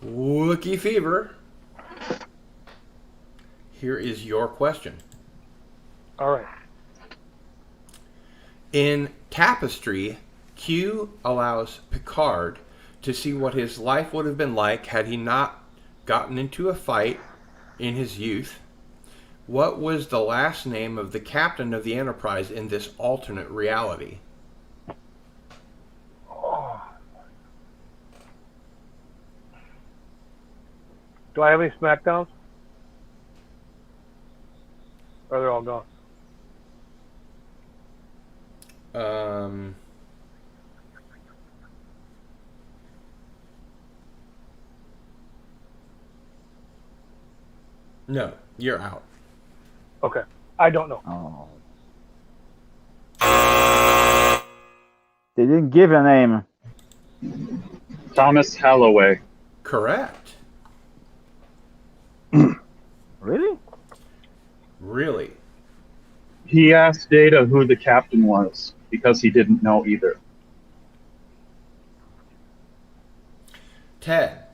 Wookiee Fever. Here is your question. All right. In Tapestry, Q allows Picard to see what his life would have been like had he not gotten into a fight in his youth. What was the last name of the captain of the Enterprise in this alternate reality? Do I have any Smackdowns? Or are they all gone? No, you're out. Okay. I don't know. Oh. They didn't give a name. Thomas Halloway. Correct. Really? Really? He asked Data who the captain was because he didn't know either. Ted,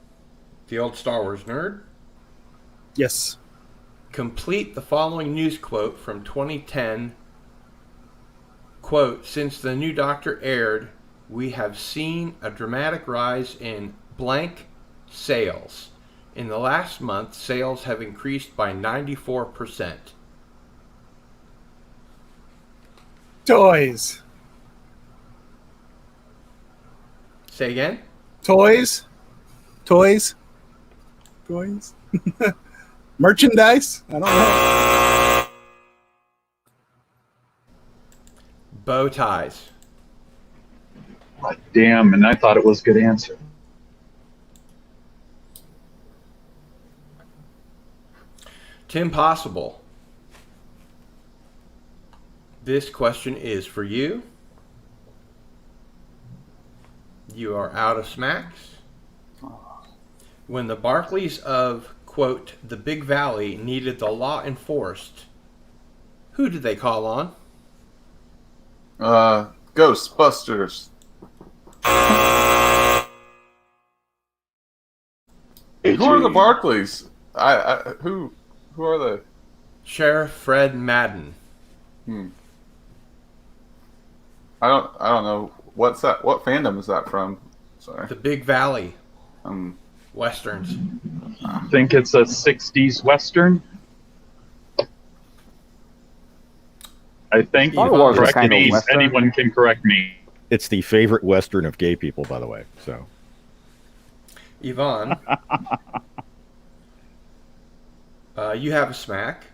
the old Star Wars nerd. Yes. Complete the following news quote from 2010. Quote, since the new Doctor aired, we have seen a dramatic rise in blank sales. In the last month, sales have increased by 94%. Toys. Say again? Toys. Merchandise? I don't know. Bow ties. Damn, and I thought it was a good answer. Tim Possible. This question is for you. You are out of smacks. When the Barclays of, quote, the Big Valley needed the law enforced, who did they call on? Ghostbusters. Who are the Barclays? Who are they? Sheriff Fred Madden. I don't know. What's that? What fandom is that from? Sorry. The Big Valley. Westerns. I think it's a 60s Western. I think. Correct me. Anyone can correct me. It's the favorite Western of gay people, by the way. So, Yvonne, you have a smack.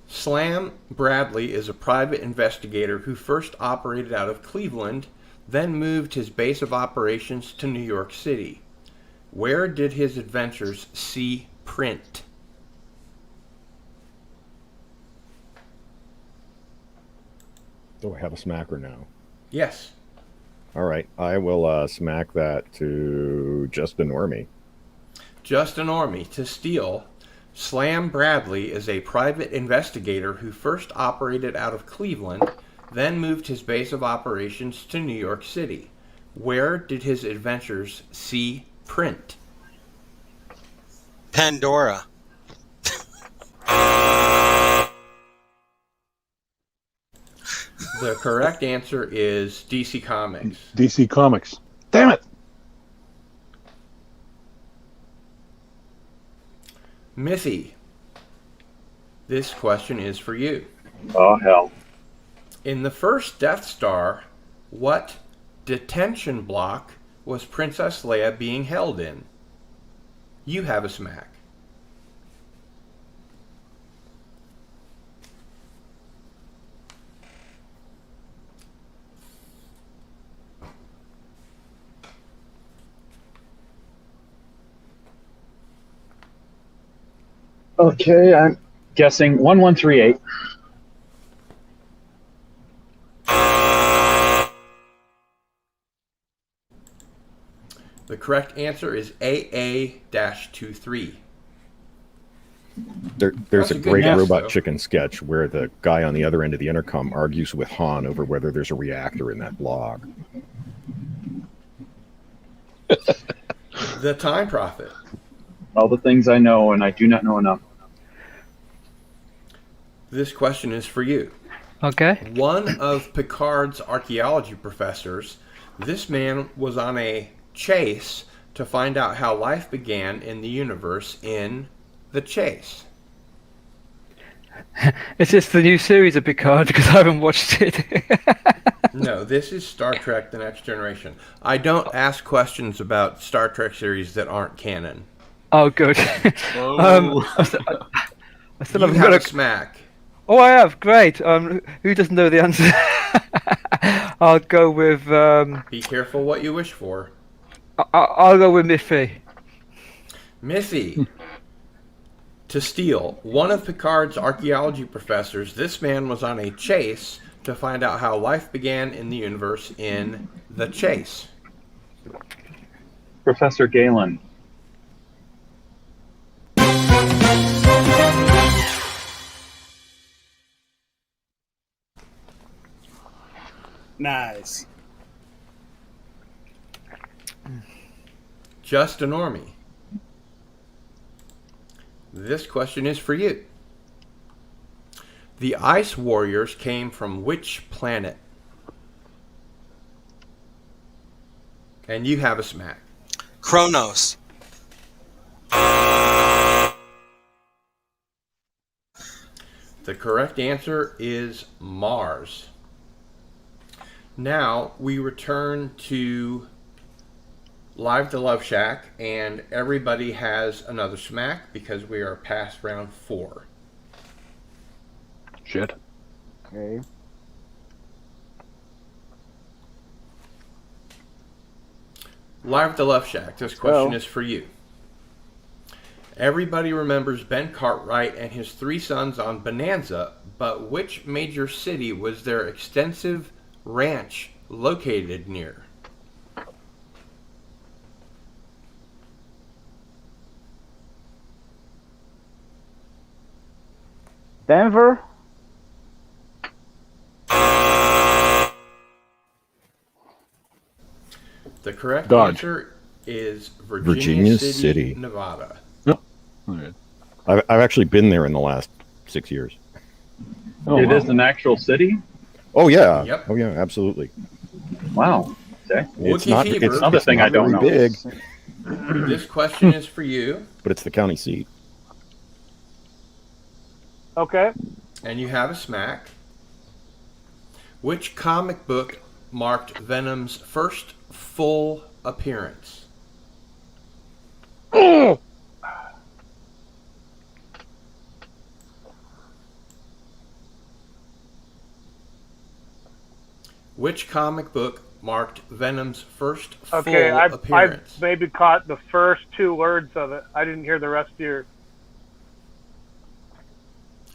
Slam Bradley is a private investigator who first operated out of Cleveland, then moved his base of operations to New York City. Where did his adventures see print? do I have a smacker now? Yes. All right. I will smack that to Justin Orme. Justin Orme to steal. Slam Bradley is a private investigator who first operated out of Cleveland, then moved his base of operations to New York City. Where did his adventures see print? Pandora. The correct answer is DC Comics. DC Comics. Damn it! Mithy, this question is for you. Oh, hell. In the first Death Star, what detention block was Princess Leia being held in? You have a smack. Okay, I'm guessing 1138. The correct answer is AA-23. There's a great Robot Chicken sketch where the guy on the other end of the intercom argues with Han over whether there's a reactor in that blog. The Time Prophet. All the things I know, and I do not know enough. This question is for you. Okay. One of Picard's archaeology professors, this man was on a chase to find out how life began in the universe in The Chase. Is this the new series of Picard? Because I haven't watched it. No, this is Star Trek The Next Generation. I don't ask questions about Star Trek series that aren't canon. Oh, good. Oh. I still You haven't have got a smack. Oh, I have. Great. Who doesn't know the answer? I'll go with. Be careful what you wish for. I'll go with Miffy. Missy. To steal. One of Picard's archaeology professors, this man was on a chase to find out how life began in the universe in The Chase. Professor Galen. Nice. Just a normie. This question is for you. The Ice Warriors came from which planet? And you have a smack. Kronos. The correct answer is Mars. Now we return to Live to Love Shack, and everybody has another smack because we are past round 4. Shit. Okay. Live to Love Shack, this question is for you. Everybody remembers Ben Cartwright and his 3 sons on Bonanza, but which major city was their extensive ranch located near? Denver? The correct Dodge. answer is Virginia City. Nevada. Yep. Okay. I've actually been there in the last 6 years. Oh, It wow. is an actual city? Oh yeah. Yep. Oh yeah, absolutely. Wow. Okay. It's Wookiee not. fever. It's Another thing not I don't very know. big, This question is for you, but it's the county seat. Okay. and you have a smack. Which comic book marked Venom's first full appearance? Which comic book marked Venom's first full Okay, I appearance? maybe caught the first 2 words of it. I didn't hear the rest of your...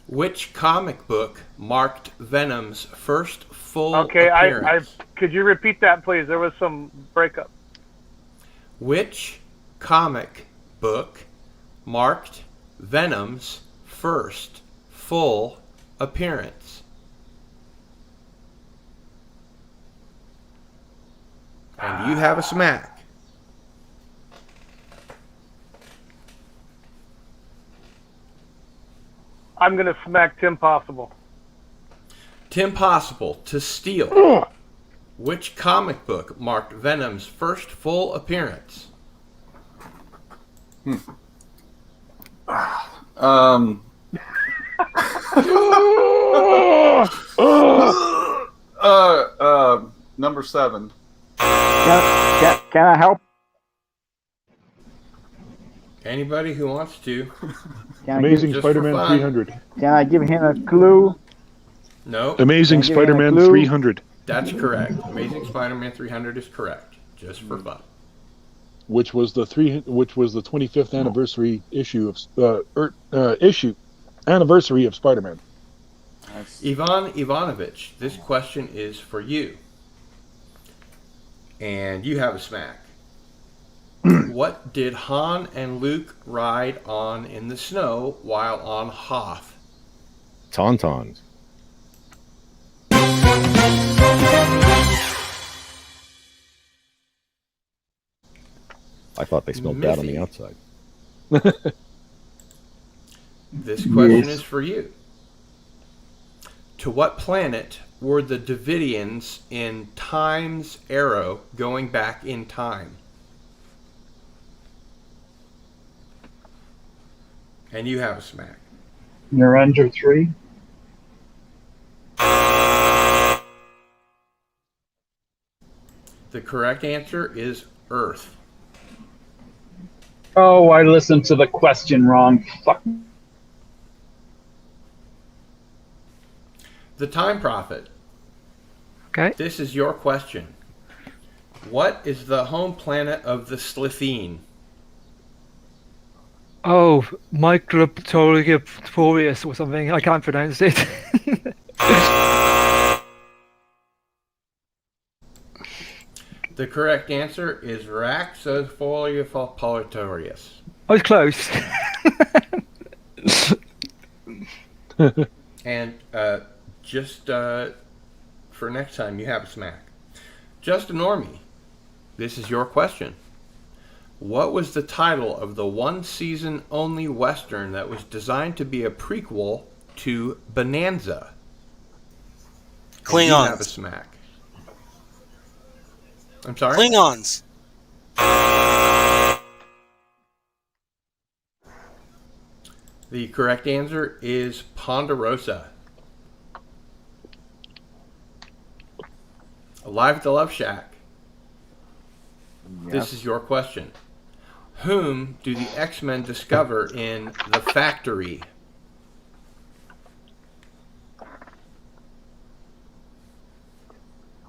Which comic book marked Venom's first full Okay, appearance? could you repeat that, please? There was some breakup. Which comic book marked Venom's first full appearance? And you have a smack. I'm going to smack Tim Possible. Tim Possible, to steal. Which comic book marked Venom's first full appearance? Number 7. Can I help? Anybody who wants to. Can I Amazing Just for Spider-Man fun. 300. Can I give him a clue? No, Amazing Can I give him a Spider-Man clue? 300, that's correct. Amazing Spider-Man 300 is correct. Just for fun. which was the 25th anniversary issue of anniversary of Spider-Man. Ivan Ivanovich, this question is for you. And you have a smack. What did Han and Luke ride on in the snow while on Hoth? Tauntauns. I thought they smelled bad on the outside. This question is for you. To what planet were the Davidians in Time's Arrow going back in time? And you have a smack. Narendra 3? The correct answer is Earth. Oh, I listened to the question wrong. Fuck. The Time Prophet. Okay. This is your question. What is the home planet of the Slitheen? Oh, Microtorius or something. I can't pronounce it. The correct answer is Raxofoliopolitorius. I was close. And just for next time, you have a smack. Just a normie. This is your question. What was the title of the one-season-only Western that was designed to be a prequel to Bonanza? Klingons. You have a smack. I'm sorry? Klingons. The correct answer is Ponderosa. Alive at the Love Shack. Yes. This is your question. Whom do the X-Men discover in The Factory?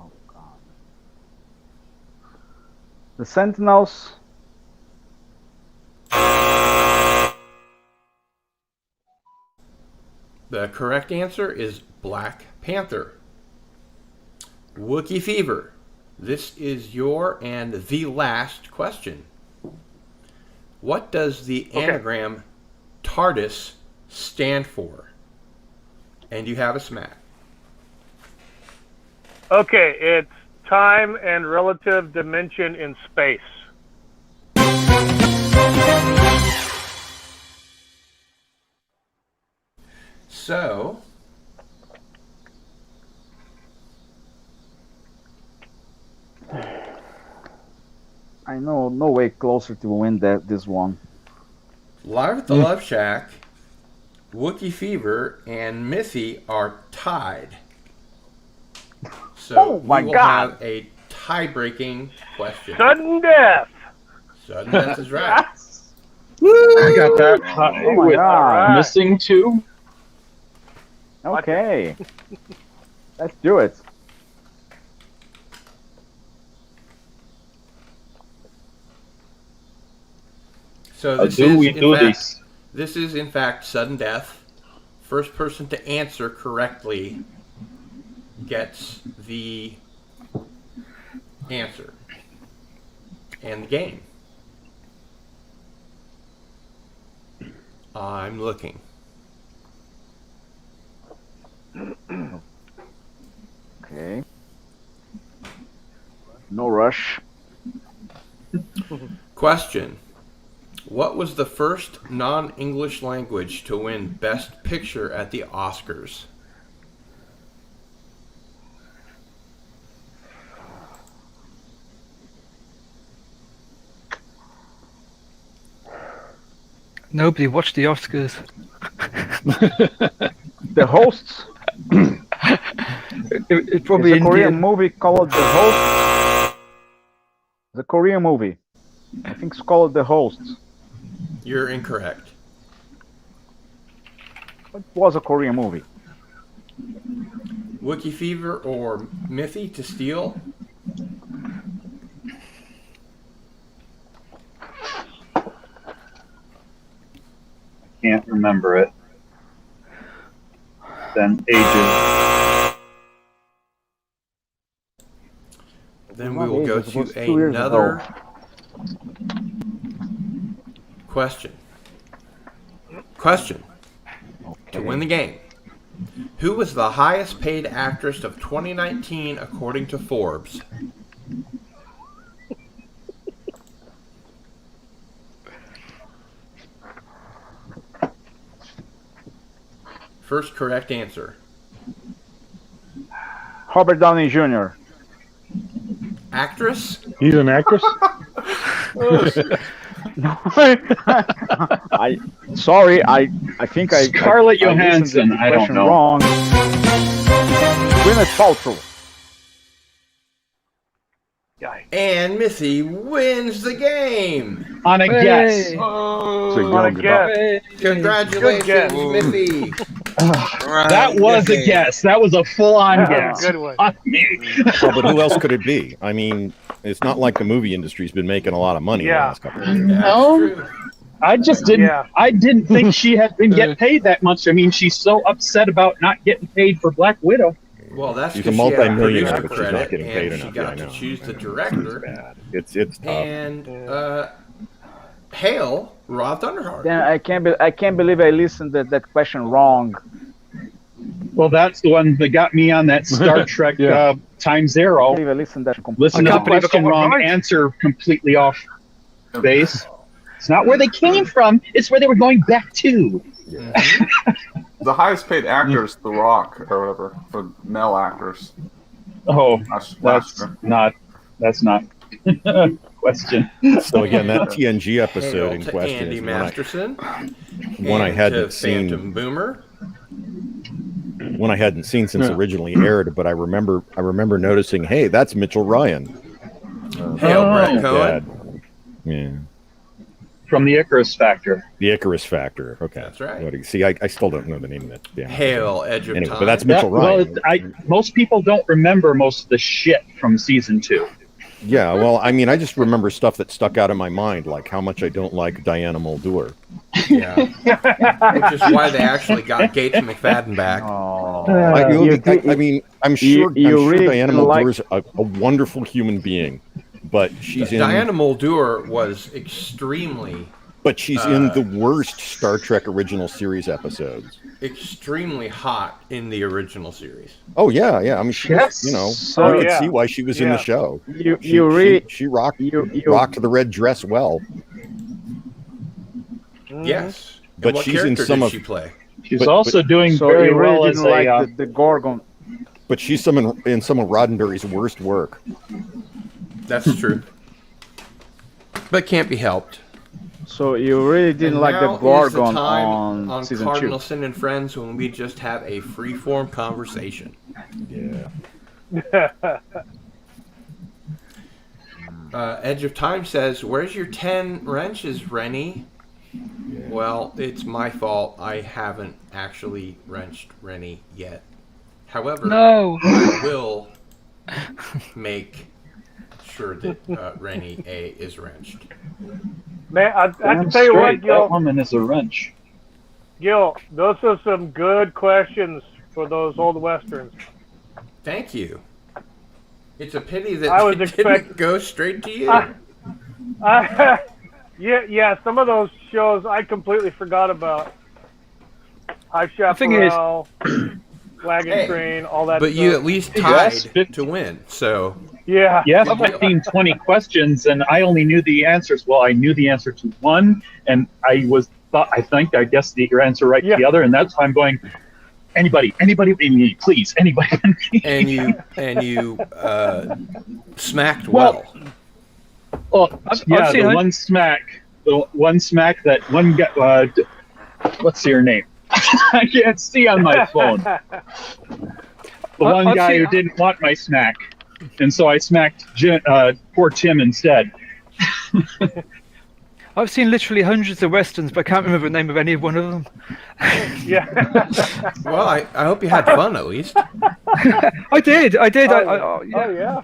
Oh, God. The Sentinels. The correct answer is Black Panther. Wookiee Fever. This is your and the last question. What does the anagram Tardis stand for? And you have a smack. Okay, it's time and relative dimension in space. So, I know no way closer to win this one. Live at the Love Shack, Wookiee Fever, and Missy are tied. So Oh my we will God. have a tie-breaking question. Sudden death. Sudden death is right. I got that high Oh my with God. missing two. Okay. Let's do it. So How this do is, we in do fact, this? This is, in fact, sudden death. First person to answer correctly gets the answer and the game. I'm looking. Okay. No rush. Question. What was the first non-English language to win Best Picture at the Oscars? Nobody watched the Oscars. The Hosts. It's probably It's a Korean Indian. movie called The Hosts. The Korean movie. I think it's called The Hosts. You're incorrect. It was a Korean movie. Wookiee Fever or Mithy to steal? Can't remember it. Then ages. Then we will go It was 2 years to another ago. question. Question. To win the game. Who was the highest paid actress of 2019 according to Forbes? First correct answer. Robert Downey Jr. Actress? He's an actress? I sorry, I think I Scarlett I listened to Johansson, the I don't question know. Wrong. Gwyneth Paltrow. And Missy wins the game. On a guess. On a guess. Congratulations, Good guess. Missy. That was a guess. That was a full-on guess. Good one. On me. Well, but who else could it be? I mean, it's not like the movie industry's been making a lot of money in the Yeah. last couple of years. No. True. I just didn't. Yeah. I didn't think she had been get paid that much. I mean, she's so upset about not getting paid for Black Widow. Well, that's She's a because she had multi-millionaire, producer but she's not credit, getting paid and she enough. got Yeah, I to know. choose the director. Bad. It's tough. And hail Rod Thunderheart. Then I can't believe I listened to that question wrong. Well, that's the one that got me on that Star Trek Yeah. Time I Zero. can't believe I listened to that completely. Listen to the can't believe I question got one wrong, right. answer completely off base. It's not where they came from; it's where they were going back to. The highest paid actor is The Rock, or whatever, for male actors. Oh, Last that's year. not. That's not a question. So again, that TNG episode Hail in to question Andy is Masterson. one I and hadn't to seen. Phantom Boomer. One I hadn't seen since Yeah. originally aired, but I remember noticing, hey, that's Mitchell Ryan. Hail Brett Cohen. Dad. Yeah. From the Icarus Factor. The Icarus Factor. Okay. That's right. What do you- See, I still don't know the name of it. Yeah. Hail Edge of Anyway, Time. but that's Mitchell Ryan. Well, most people don't remember most of the shit from season 2. Yeah, well, I mean, I just remember stuff that stuck out in my mind, like how much I don't like Diana Muldaur. Yeah. Which is why they actually got Gates McFadden back. I mean, I'm sure really Diana like- Muldaur's a wonderful human being, but she's in. Diana Muldaur was extremely But she's in the worst Star Trek original series episodes. extremely hot in the original series. Oh yeah, yeah. I mean, she was, So, you could yeah. see why she was in the show. You rocked the red dress well. Yes. But and what she's in character some did of. she play? She's also doing So very you really well as didn't like a. the Gorgon. But she's in some of Roddenberry's worst work. That's true. But can't be helped. So you really didn't And like the now is Gorgon time on season Cardinal 2. Sin and Friends when we just have a free-form conversation. Yeah. Edge of Time says, "Where's your 10 wrenches, Rennie?" Yeah. Well, it's my fault. I haven't actually wrenched Rennie yet. However, No. I will make sure that Rennie A is wrenched. Man, I Damn can tell you what, straight, that Gil. woman is a wrench. Gil, those are some good questions for those old westerns. Thank you. It's a pity that I was they didn't go straight to you. Yeah, some of those shows I completely forgot about. High Chaparral, Wagon Train, all that But stuff. you at least tied to win, so... Yeah. Yeah, 15, 20 questions, and I only knew the answers. Well, I knew the answer to one, and I guessed the answer right to the other, and that's why I'm going, anybody, please, anybody. and you smacked well. Oh, yeah, the one smack that one guy, what's your name? I can't see on my phone. The one guy who didn't want my smack. And so I smacked poor Tim instead. I've seen literally hundreds of westerns, but I can't remember the name of any one of them. Yeah. Well, I hope you had fun at least. I did. Oh, yeah.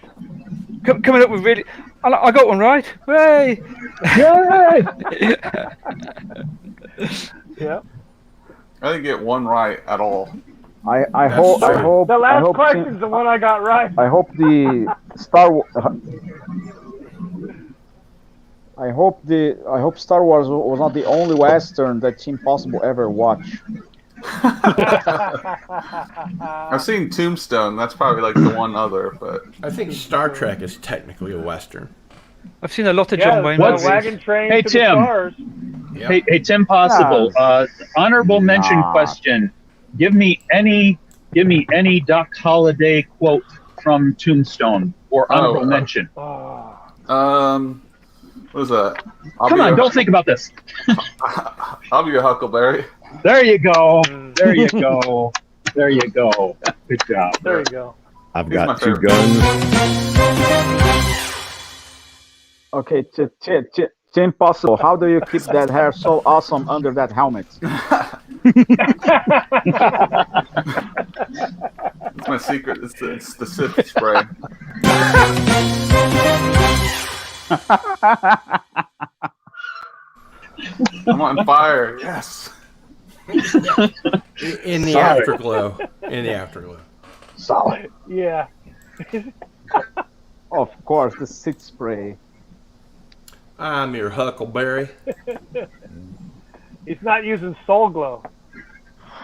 Coming up with really, I got one right. Hooray! Yay! Yeah. I didn't get one right at all. I hope The last I question's the one I got right. I hope the Star Star Wars was not the only Western that Team Possible ever watched. I've seen Tombstone. That's probably like the one other, but I think Star Trek is technically a Western. I've seen a lot of John Wayne movies. Wagon Train Hey, to Tim. the stars. Yep. Hey, Tim Possible. Honorable mention question. Give me any Doc Holliday quote from Tombstone or honorable mention. What is that? Come on, don't think about this. I'll be a Huckleberry. There you go. There you go. There you go. Good job. There you go. I've got 2 guns. Okay, Tim Possible, how do you keep that hair so awesome under that helmet? It's my secret. It's the Sith spray. I'm on fire. Yes. In the afterglow. In the afterglow. Solid. Yeah. Of course, the Sith spray. I'm your Huckleberry. He's not using Soul Glow.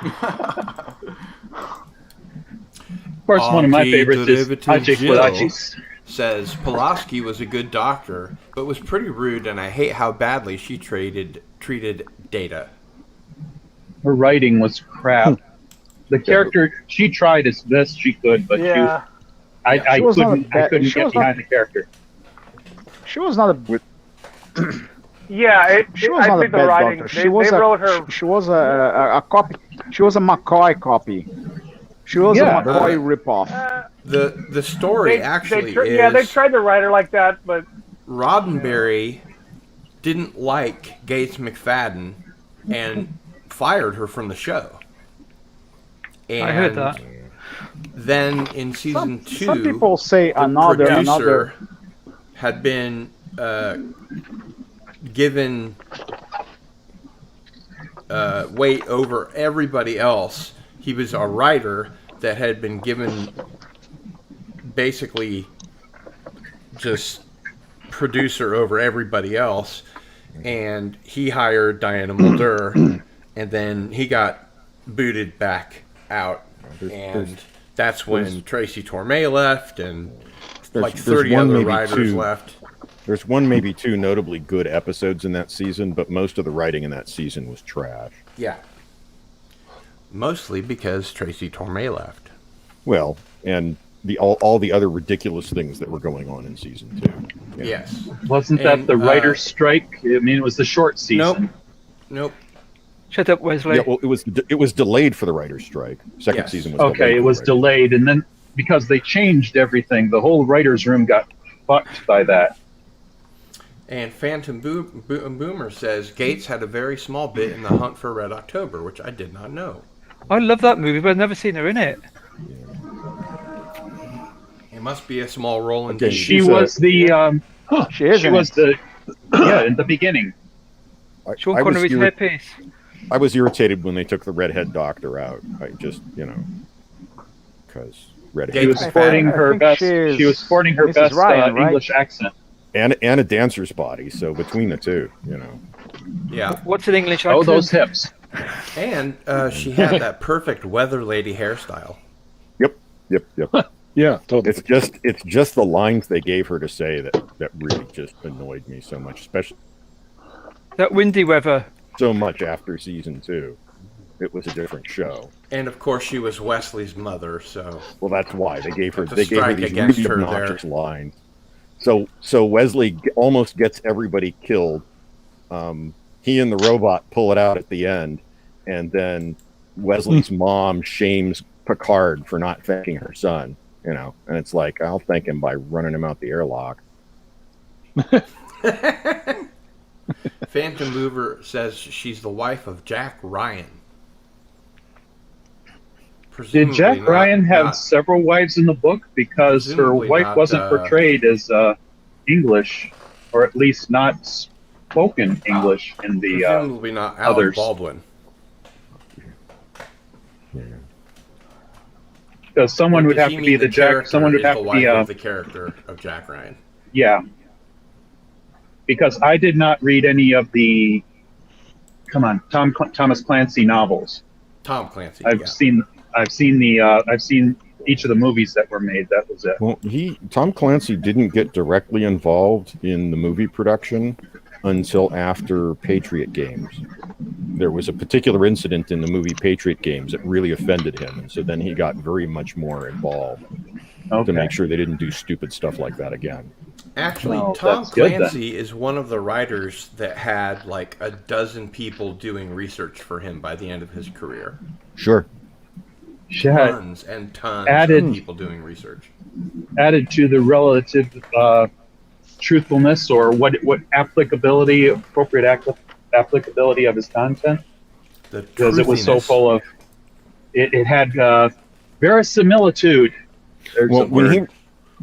Of course, one of my favorites is Ajik Wadachis. Says Pulaski was a good doctor, but was pretty rude, and I hate how badly she treated Data. Her writing was crap. The character, she tried as best she could, but Yeah. I couldn't get behind the character. She was not a. Yeah, She was not a bad doctor. She was a copy. She was a McCoy copy. She was a McCoy ripoff. The story they is tried to write her like that, but Roddenberry didn't like Gates McFadden and fired her from the show. And I heard that. Then in season 2, some people say the producer had been given weight over everybody else. He was a writer that had been given basically just producer over everybody else, and he hired Diana Muldaur, and then he got booted back out, and that's when Tracy Torme left, and like 30 other writers left. There's one, maybe two notably good episodes in that season, but most of the writing in that season was trash. Yeah. Mostly because Tracy Torme left. Well, and all the other ridiculous things that were going on in season 2. Yeah. Yes. Wasn't that the writer's strike? I mean, it was the short season. Nope. Shut up, Wesley. Yeah, well, it was delayed for the writer's strike. Second season was delayed. Okay, it was delayed, and then because they changed everything, the whole writer's room got fucked by that. And Phantom Boomer says Gates had a very small bit in The Hunt for Red October, which I did not know. I love that movie, but I've never seen her in it. It must be a small role indeed. She was the in the beginning. Sean Connery's hairpiece. I was irritated when they took the redhead doctor out. I just, because redhead. She was sporting her best. She was sporting her best English accent. And a dancer's body, so between the two, Yeah. What's an English accent? Oh, those hips. And she had that perfect weather lady hairstyle. Yep. Yeah, totally. It's just the lines they gave her to say that really just annoyed me so much, especially that windy weather. So much after season 2. It was a different show. And of course she was Wesley's mother, so well, that's why they gave her these really obnoxious lines. So Wesley almost gets everybody killed. He and the robot pull it out at the end, and then Wesley's mom shames Picard for not thanking her son. And it's like, I'll thank him by running him out the airlock. Phantom Mover says she's the wife of Jack Ryan. Did Jack Ryan have several wives in the book? Because her wife wasn't portrayed as English, or at least not spoken English in the presumably not Alec others. Baldwin. Because someone would have to be the Jack. Someone would have to be the character of Jack Ryan. Yeah. Because I did not read any of the Thomas Clancy novels. Tom Clancy. I've seen each of the movies that were made. That was it. Well, Tom Clancy didn't get directly involved in the movie production until after Patriot Games. There was a particular incident in the movie Patriot Games that really offended him, and so then he got very much more involved to make sure they didn't do stupid stuff like that again. Actually, Tom Clancy is one of the writers that had like a dozen people doing research for him by the end of his career. Sure. Tons and tons of people doing research. Added to the relative truthfulness or appropriate applicability of his content. Because it was so full of... It had verisimilitude. There's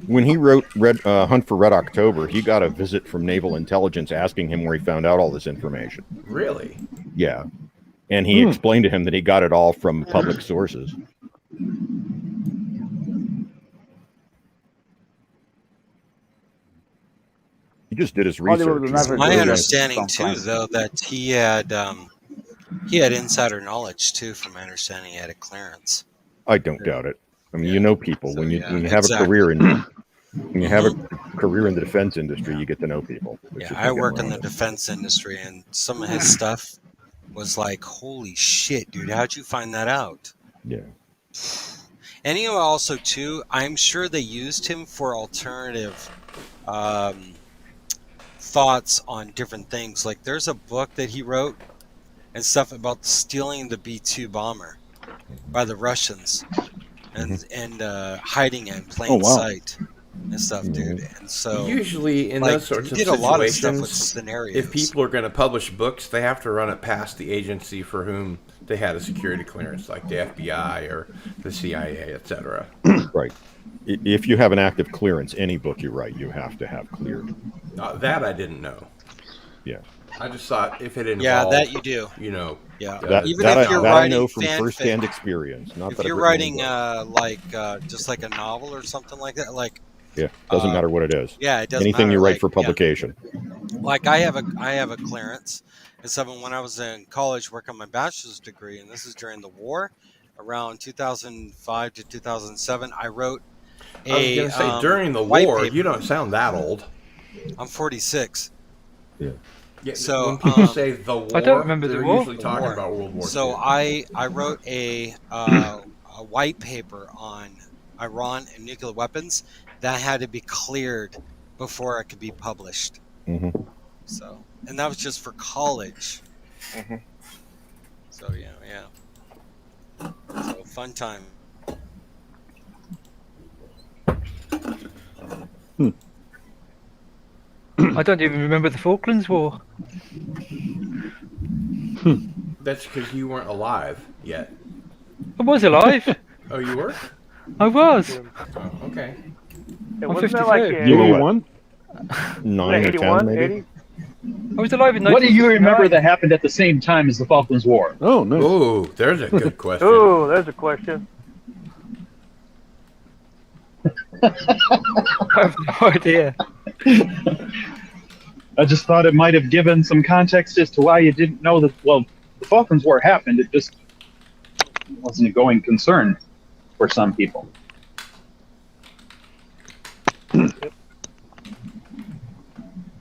When he wrote Hunt for Red October, he got a visit from Naval Intelligence asking him where he found out all this information. Really? Yeah. And he explained to him that he got it all from public sources. He just did his research. My understanding too, though, that he had insider knowledge too. From my understanding, he had a clearance. I don't doubt it. I mean, you know people when you have a career in when you have a career in the defense industry, you get to know people. Yeah, I work in the defense industry, and some of his stuff was like, "Holy shit, dude! How'd you find that out?" Yeah. And you know, also too, I'm sure they used him for alternative thoughts on different things. Like, there's a book that he wrote and stuff about stealing the B-2 bomber by the Russians and hiding it in plain sight and stuff, dude. And so usually in those sorts of did a lot of stuff situations, with scenarios. if people are going to publish books, they have to run it past the agency for whom they had a security clearance, like the FBI or the CIA, etc. Right. If you have an active clearance, any book you write, you have to have cleared. That I didn't know. Yeah. I just thought if it involved... Yeah, that you do. You know... Yeah. Even if you're writing I know from first-hand experience. Not if that you're writing just like a novel or something like that, like... Yeah, doesn't matter what it is. Yeah, it doesn't Anything matter, you write like, for publication. Yeah. Like, I have a clearance. And so when I was in college working on my bachelor's degree, and this is during the war, around 2005 to 2007, I wrote I was going to say, during the war, paper. You don't sound that old. I'm 46. Yeah. So when people say the war, I don't remember they're the war. usually talking about World War II. So I wrote a white paper on Iran and nuclear weapons that had to be cleared before it could be published. Mm-hmm. So, and that was just for college. Mm-hmm. So yeah. So fun time. I don't even remember the Falklands War. That's because you weren't alive yet. I was alive. Oh, you were? I was. Oh, okay. I'm 52. You were one? 9 or 10, maybe? 80? I was alive in What do you remember that happened at the same time as the Falklands War? Oh, no. Oh, there's a good question. Oh, there's a question. I have no idea. I just thought it might have given some context as to why you didn't know that, well, the Falklands War happened. It just wasn't a going concern for some people.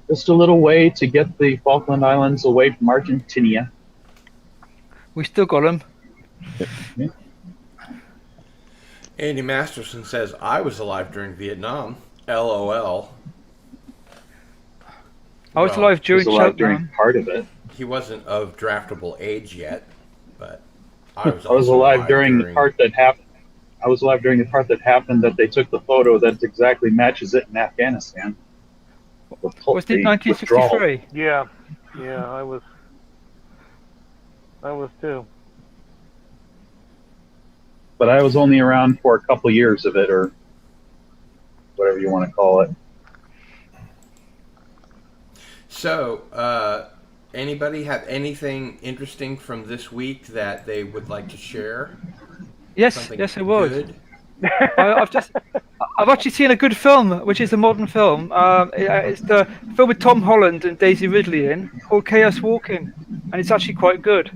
Just a little way to get the Falkland Islands away from Argentina. We still got them. Yeah. Andy Masterson says, I was alive during Vietnam. LOL. I was alive during part of it. He wasn't of draftable age yet, but I was alive during the part that happened. I was alive during the part that happened that they took the photo that exactly matches it in Afghanistan. Was it 1963? Yeah, I was too. But I was only around for a couple years of it, or whatever you want to call it. So, anybody have anything interesting from this week that they would like to share? Yes, I would. I've actually seen a good film, which is a modern film. It's the film with Tom Holland and Daisy Ridley in, called Chaos Walking, and it's actually quite good.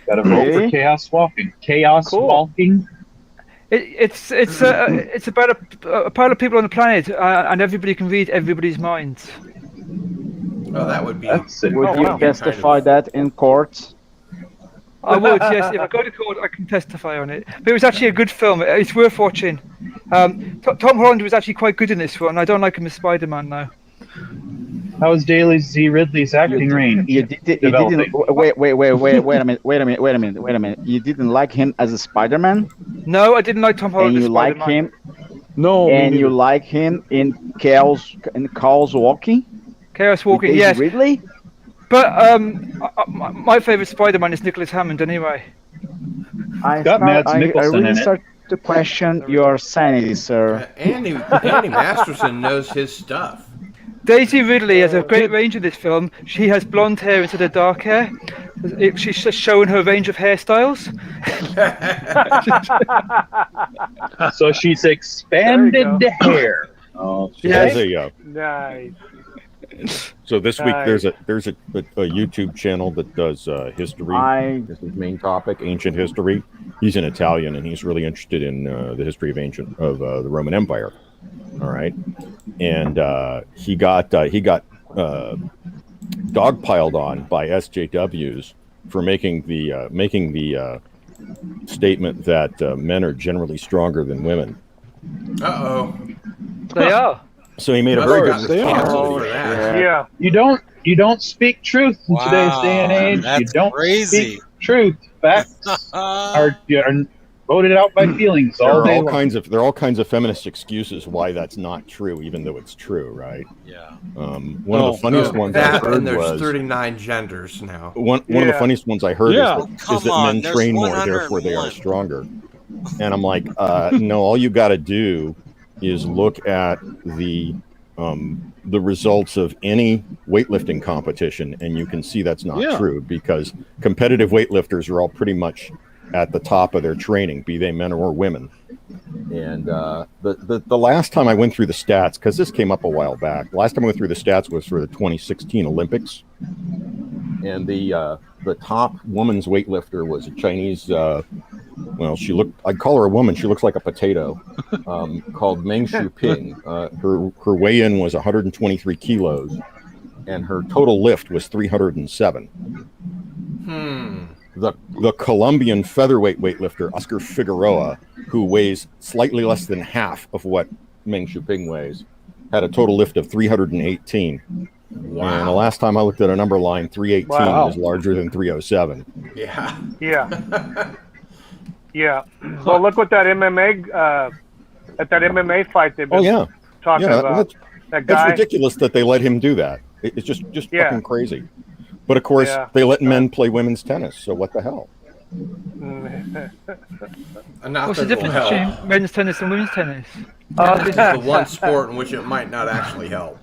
Got a vote for Chaos Walking. Chaos Walking. It's about a pile of people on the planet, and everybody can read everybody's minds. Oh, that would be. Would you testify that in court? I would, yes. If I go to court, I can testify on it. But it was actually a good film. It's worth watching. Tom Holland was actually quite good in this one. I don't like him as Spider-Man now. How was Daisy Ridley's acting range? You didn't. Wait a minute. You didn't like him as a Spider-Man? No, I didn't like Tom Holland. And you as like Spider-Man. him? No. And you like him in Chaos Walking? Chaos Walking, Daisy yes. Ridley? But my favorite Spider-Man is Nicholas Hammond, anyway. I really to question your sanity, sir. Andy Masterson knows his stuff. Daisy Ridley has a great range in this film. She has blonde hair instead of dark hair. She's just showing her range of hairstyles. So she's expanded the hair. Oh, Yes. there you go. Nice. So this week Nice. there's a YouTube channel that does history. This is his main topic, ancient history. He's an Italian and he's really interested in the history of the Roman Empire. All right, and he got dogpiled on by SJWs for making the statement that men are generally stronger than women. Uh-oh. They are. So he made a very good response. Yeah. You don't speak truth in today's day and age. That's You don't crazy. speak truth. Facts are voted out by feelings There all are day all long. kinds of feminist excuses why that's not true, even though it's true, right? Yeah. One of the funniest ones I That heard and there's was 39 genders now. one of the funniest ones I heard is that on, men there's train more, 101. therefore they are stronger. And I'm like, no, all you got to do is look at the results of any weightlifting competition, and you can see that's not true, because competitive weightlifters are all pretty much at the top of their training, be they men or women. And the last time I went through the stats, because this came up a while back, the last time I went through the stats was for the 2016 Olympics, and the top woman's weightlifter was a Chinese. Well, I'd call her a woman. She looks like a potato. Called Meng Ping. Her weigh-in was 123 kilos, and her total lift was 307. The Colombian featherweight weightlifter Oscar Figueroa, who weighs slightly less than half of what Meng Ping weighs, had a total lift of 318. Wow. And the last time I looked at a number line, 318 was larger than 307. Yeah. Yeah. Yeah. Well, look what that MMA at that MMA fight they've been talking about. That guy. It's ridiculous that they let him do that. It's just fucking crazy. But of course, they let men play women's tennis. So what the hell? What's the difference between men's tennis and women's tennis? This is the one sport in which it might not actually help.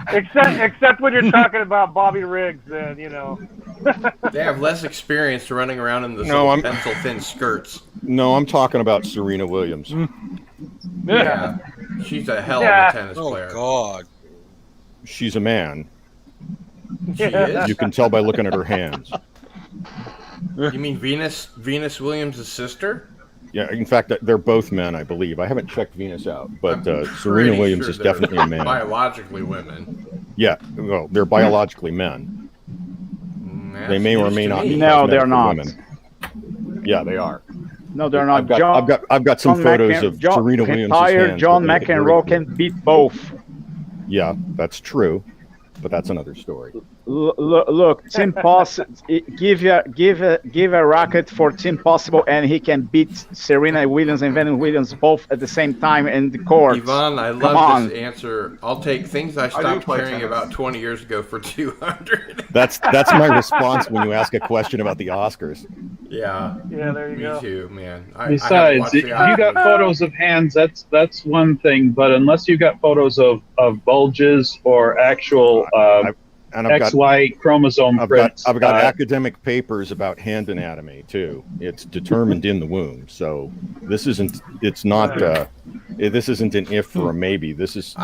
Except when you're talking about Bobby Riggs, then They have less experience running around in the pencil thin skirts. No, I'm talking about Serena Williams. Yeah. She's a hell of a tennis player. Oh God. She's a man. She is? You can tell by looking at her hands. You mean Venus Williams' sister? Yeah, in fact, they're both men, I believe. I haven't checked Venus out, but Serena Williams is definitely a man. Biologically women. Yeah, well, they're biologically men. They may or may not be. No, they're not. Women. Yeah, they are. No, they're not. I've got some photos of Serena Williams' hands. John McEnroe can beat both. Yeah, that's true, but that's another story. Look, Tim Possible. Give a racket for Tim Possible, and he can beat Serena Williams and Venus Williams both at the same time in the court. Yvonne, I love this answer. I'll take things I stopped caring about 20 years ago for 200. That's my response when you ask a question about the Oscars. Yeah. Yeah, there you go. Me too, man. Besides, if you got photos of hands, that's one thing. But unless you got photos of bulges or actual XY chromosome prints, I've got academic papers about hand anatomy too. It's determined in the womb. So this isn't an if or a maybe. This is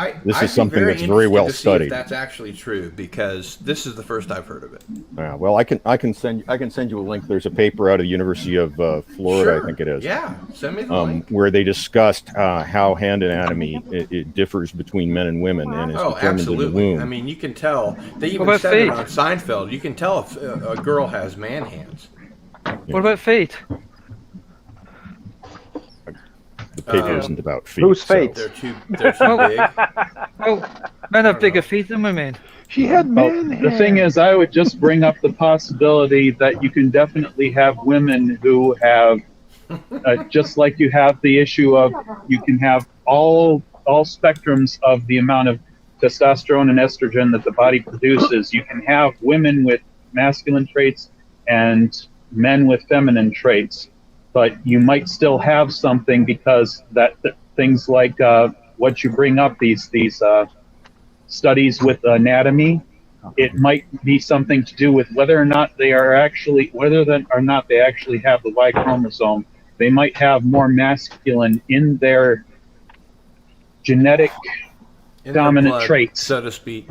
something that's very well studied. If that's actually true, because this is the first I've heard of it. Yeah, well, I can send you a link. There's a paper out of the University of Florida, I think it is. Yeah, send me the link. Where they discussed how hand anatomy it differs between men and women, and is determined in the womb. I mean, you can tell. They even said it on Seinfeld. You can tell if a girl has man hands. What about feet? The paper isn't about feet. Whose feet? They're too big. Oh, men have bigger feet than women. She had man hands. The thing is, I would just bring up the possibility that you can definitely have women who have, just like you have the issue of, you can have all spectrums of the amount of testosterone and estrogen that the body produces. You can have women with masculine traits and men with feminine traits. but you might still have something because things like what you bring up, these studies with anatomy, it might be something to do with whether or not they actually have the Y chromosome. They might have more masculine in their genetic dominant blood, traits, so to speak.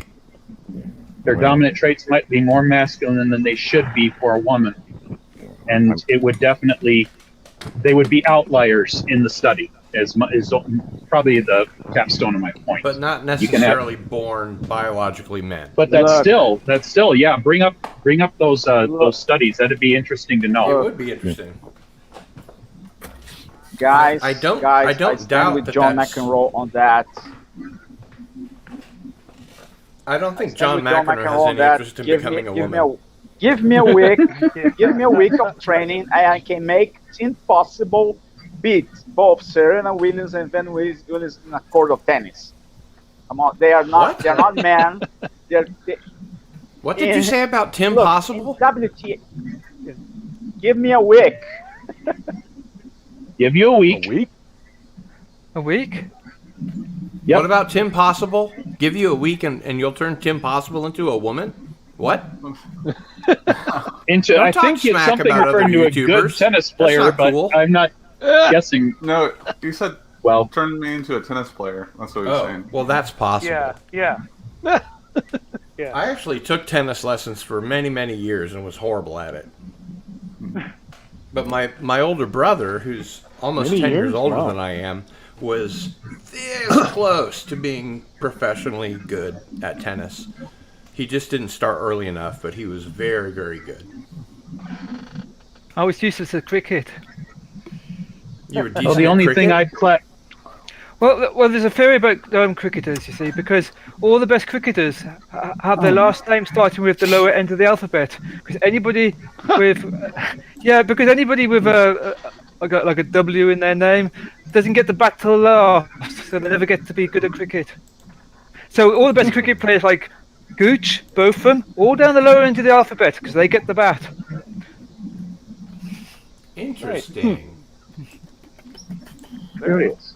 Their dominant traits might be more masculine than they should be for a woman, and it would definitely, they would be outliers in the study. Is probably the capstone of my point. But not necessarily born biologically men. But that's still, yeah. Bring up those studies. That'd be interesting to know. It would be interesting. Guys, I don't stand doubt with that John that's- McEnroe on that. I don't think John McEnroe has any interest in becoming a woman. Give me a week. Give me a week of training, and I can make it impossible beat both Serena Williams and Venus Williams in a court of tennis. Come on, they are not. What? They're not men. What did you say about Tim Possible? WTA. Give me a week. Give you a week. A week? What about Tim Possible? Give you a week and you'll turn Tim Possible into a woman? What? I think it's something referring to a good tennis player, but cool. I'm not guessing. No, you said, turn me into a tennis player. That's what you're saying. Well, that's possible. Yeah. I actually took tennis lessons for many, many years and was horrible at it. But my older brother, who's almost 10 years older than I am, was this close to being professionally good at tennis. He just didn't start early enough, but he was very, very good. I was useless at cricket. You were decent the at only cricket? thing I'd Well, there's a theory about cricketers, you see, because all the best cricketers have their last name starting with the lower end of the alphabet. Because anybody with, anybody with like a W in their name doesn't get the bat till last, so they never get to be good at cricket. So all the best cricket players, like Gooch, both of them, all down the lower end of the alphabet because they get the bat. Interesting. There it is.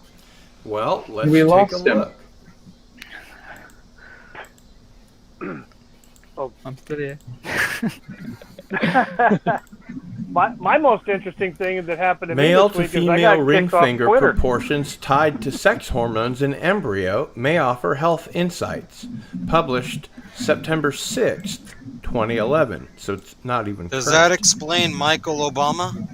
Well, let's We take lost a him. look. Oh, I'm still here. my most interesting thing that happened to Male me to this week is I female got ring kicked off finger Twitter. proportions tied to sex hormones in embryo may offer health insights. Published September 6th, 2011. So it's not even Does current. that explain Michael Obama?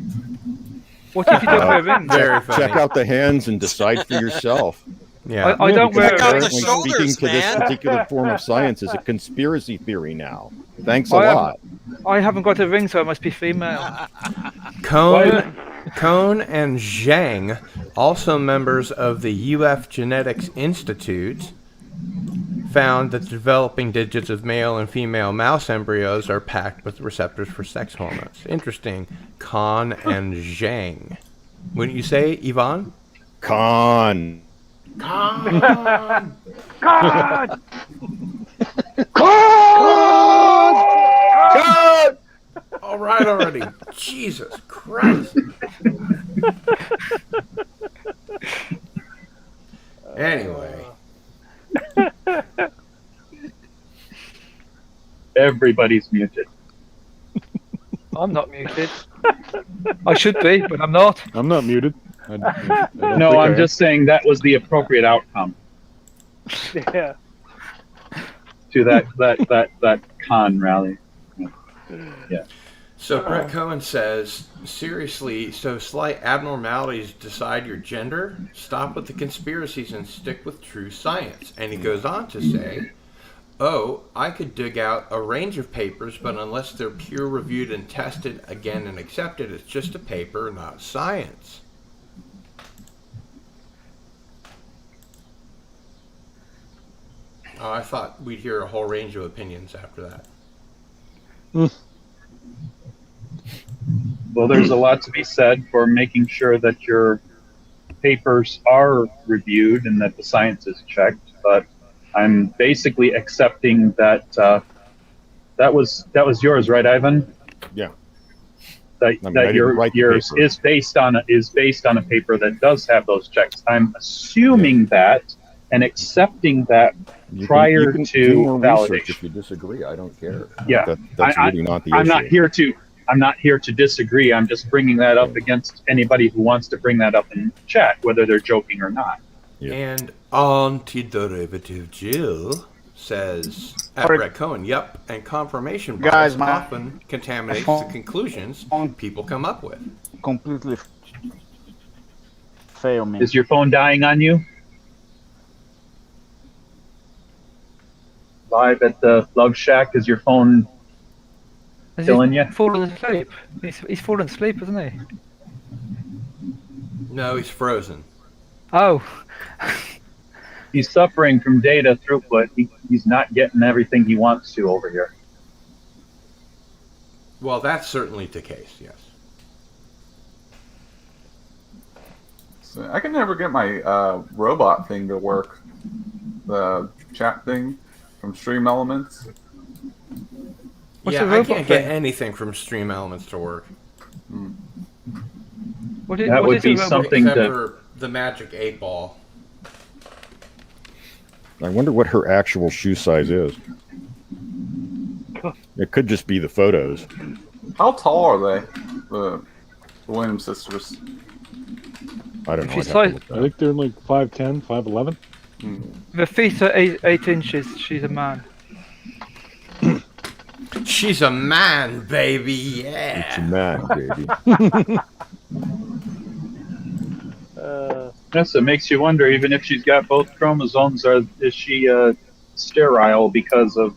What if you don't wear rings? Very funny. Check out the hands and decide for yourself. Yeah. I don't wear Because rings. apparently shoulders, speaking to this man. particular form of science is a conspiracy theory now. Thanks a I lot. I haven't got a ring, so I must be female. Cohn and Zhang, also members of the UF Genetics Institute, found that the developing digits of male and female mouse embryos are packed with receptors for sex hormones. Interesting. Cohn and Zhang. Wouldn't you say, Yvonne? Con. Cohn! God! God! All right already. Jesus Christ. Anyway. Everybody's muted. I'm not muted. I should be, but I'm not. I'm not muted. I don't No, think I'm I just saying that was the appropriate outcome Yeah. to that con rally. Yeah. So Brett Cohen says, seriously, so slight abnormalities decide your gender? Stop with the conspiracies and stick with true science. And he goes on to say, oh, I could dig out a range of papers, but unless they're peer-reviewed and tested again and accepted, it's just a paper, not science. Oh, I thought we'd hear a whole range of opinions after that. Well, there's a lot to be said for making sure that your papers are reviewed and that the science is checked. But I'm basically accepting that that was yours, right, Ivan? Yeah. yours is based on a paper that does have those checks. I'm assuming that and accepting that prior you can to do more research validation. if you disagree. I don't care. Yeah, That's really not the issue. I'm not here to disagree. I'm just bringing that up against anybody who wants to bring that up in chat, whether they're joking or not. Yeah. And Antiderivative Jill says at Brett Cohen, yep, and confirmation bias often contaminates the conclusions people come up with. Completely fail me. Is your phone dying on you? Live at the Love Shack, is your phone killing you? Fallen asleep. He's fallen asleep, isn't he? No, he's frozen. Oh. He's suffering from data throughput. He's not getting everything he wants to over here. Well, that's certainly the case, yes. So I can never get my robot thing to work. The chat thing from Stream Elements. Yeah, I can't get anything from Stream Elements to work. That would be something except for the magic 8-ball. I wonder what her actual shoe size is. It could just be the photos. How tall are they, the Williams sisters? I don't know. I think they're like 5'10", 5'11". The feet are 8 inches. She's a man. She's a man, baby. Yeah. It's a man, baby. Yes, it makes you wonder, even if she's got both chromosomes, is she sterile because of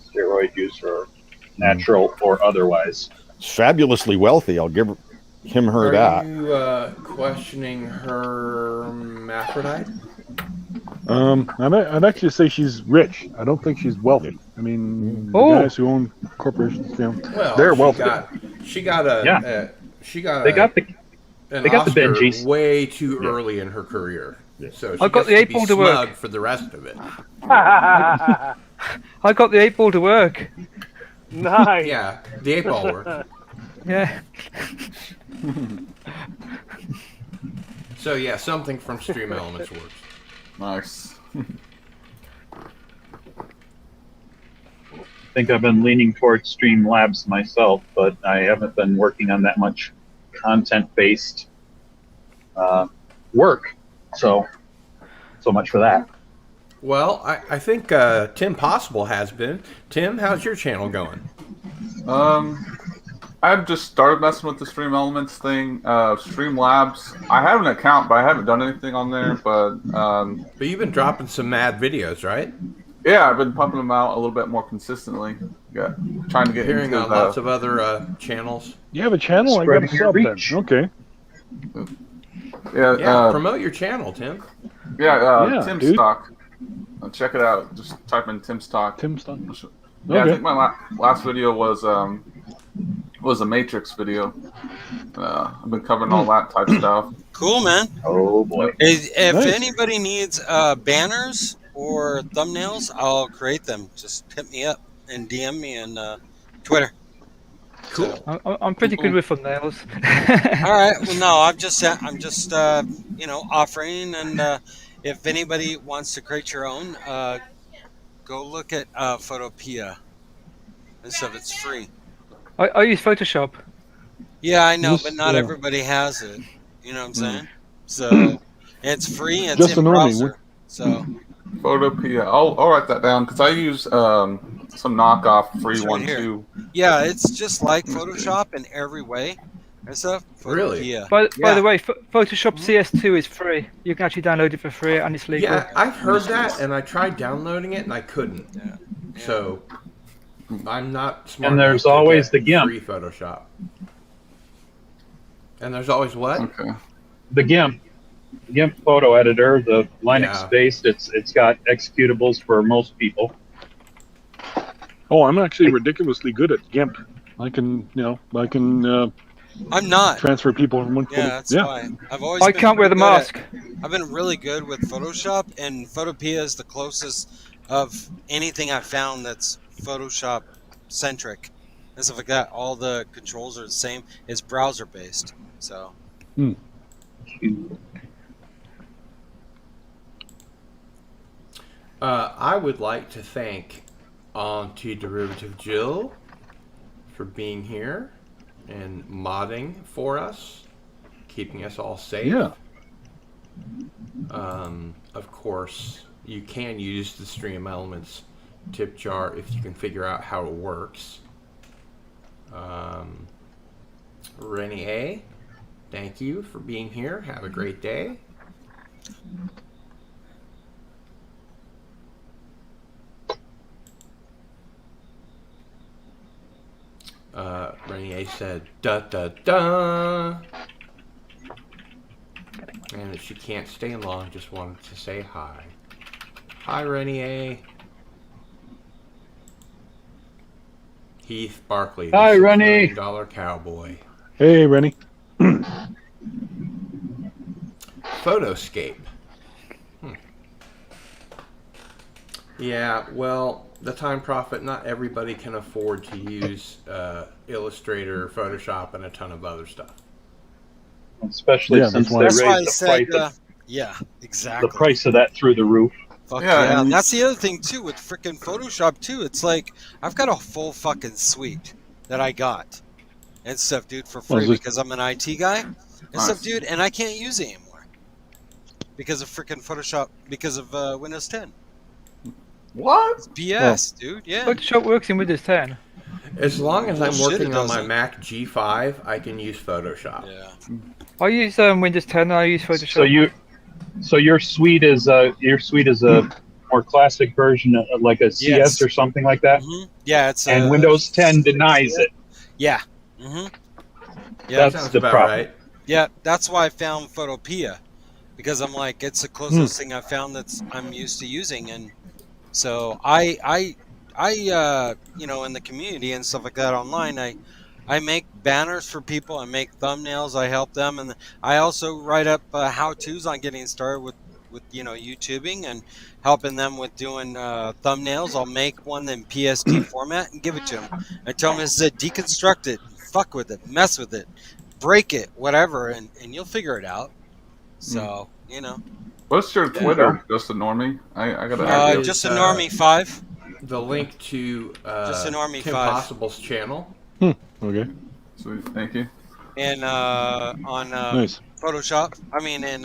steroid use or natural or otherwise? Fabulously wealthy, I'll give her that. Are you questioning her hermaphrodite? I'd actually say she's rich. I don't think she's wealthy. I mean, the guys who own corporations, well, they're wealthy. She got the Benjis way too early in her career. Yeah. So she I got the 8-ball to work for the rest of it. I got the 8-ball to work. Nice. Yeah, the 8-ball worked. Yeah. So yeah, something from Stream Elements works. Nice. I think I've been leaning towards Streamlabs myself, but I haven't been working on that much content-based work. So much for that. Well, I think Tim Possible has been. Tim, how's your channel going? I've just started messing with the Stream Elements thing. Streamlabs, I have an account, but I haven't done anything on there. But you've been dropping some mad videos, right? Yeah, I've been pumping them out a little bit more consistently. Yeah, trying to get hearing into lots of other channels. You have a channel? I got a sub then. Okay. Yeah, promote your channel, Tim. Yeah, Tim Stock. Check it out. Just type in Tim Stock. Tim Stock. Yeah, Okay. I think my last video was a Matrix video. I've been covering all that type stuff. Cool, man. Oh boy. If Nice. anybody needs banners or thumbnails, I'll create them. Just hit me up and DM me on Twitter. Cool. I'm pretty good with thumbnails. All right. Well, no, I'm just offering, and if anybody wants to create your own, go look at Photopea and stuff. It's free. I use Photoshop. Yeah, I know, Just, but not yeah. everybody has it. You know what I'm saying? So it's free. And Just it's in an army. browser. So Photopea. I'll write that down because I use some knockoff free It's right one here. too. yeah, it's just like Photoshop in every way and stuff. Really? Photopea. By the way, Photoshop CS2 is free. You can actually download it for free, and it's legal. Yeah, I've heard that, and I tried downloading it, and I couldn't. Yeah. So I'm not smart. And there's enough to always get the GIMP. free Photoshop. And there's always what? Okay. The GIMP photo editor, the Linux-based. It's got executables for most people. Oh, I'm actually ridiculously good at GIMP. I can I'm not. transfer people from one. Yeah, that's why. I've always. I been can't wear the pretty good mask. I've been really good with Photoshop, and Photopea is the closest of anything I've found that's Photoshop centric. and stuff like that. All the controls are the same. It's browser based. So. I would like to thank Antiderivative Jill for being here and modding for us, keeping us all safe. Yeah. Of course, you can use the Stream Elements tip jar if you can figure out how it works. Rennie A, thank you for being here. Have a great day. Renier said, da da da. And if she can't stay long, just wanted to say hi. Hi, Renier. Heath Barkley. Hi, Rennie. $6 cowboy. Hey, Rennie. Photoscape. Yeah, well, the Time Prophet, not everybody can afford to use Illustrator, Photoshop, and a ton of other stuff. Especially since they raised the price. Yeah, exactly. The price of that through the roof. Fuck yeah, and that's the other thing too with freaking Photoshop too. It's like I've got a full fucking suite that I got and stuff, dude, for free because I'm an IT guy and stuff, dude, and I can't use it anymore because of freaking Photoshop because of Windows 10. What? It's BS, dude. Yeah. Photoshop works in Windows 10. As long as I'm working on my Mac G5, I can use Photoshop. Yeah. I use Windows 10 and I use Photoshop. So your suite is a more classic version of like a CS or something like that. Mm-hmm. Yeah, it's and Windows 10 denies it. Yeah. Mm-hmm. Yeah, that's the problem. Right. Yeah, that's why I found Photopea because I'm like it's the closest thing I found that's I'm used to using, and so I you know, in the community and stuff like that online, I make banners for people. I make thumbnails. I help them, and I also write up how-tos on getting started with you know YouTubing and helping them with doing thumbnails. I'll make one in PSD format and give it to them. I tell them it's deconstruct it, fuck with it, mess with it, break it, whatever, and you'll figure it out. So you know. What's your Twitter? Just a normie. I gotta. Just a normie 5. The link to just a normie Kim 5. Possible's channel. Okay. Sweet, thank you. And on nice. Photoshop. I mean, and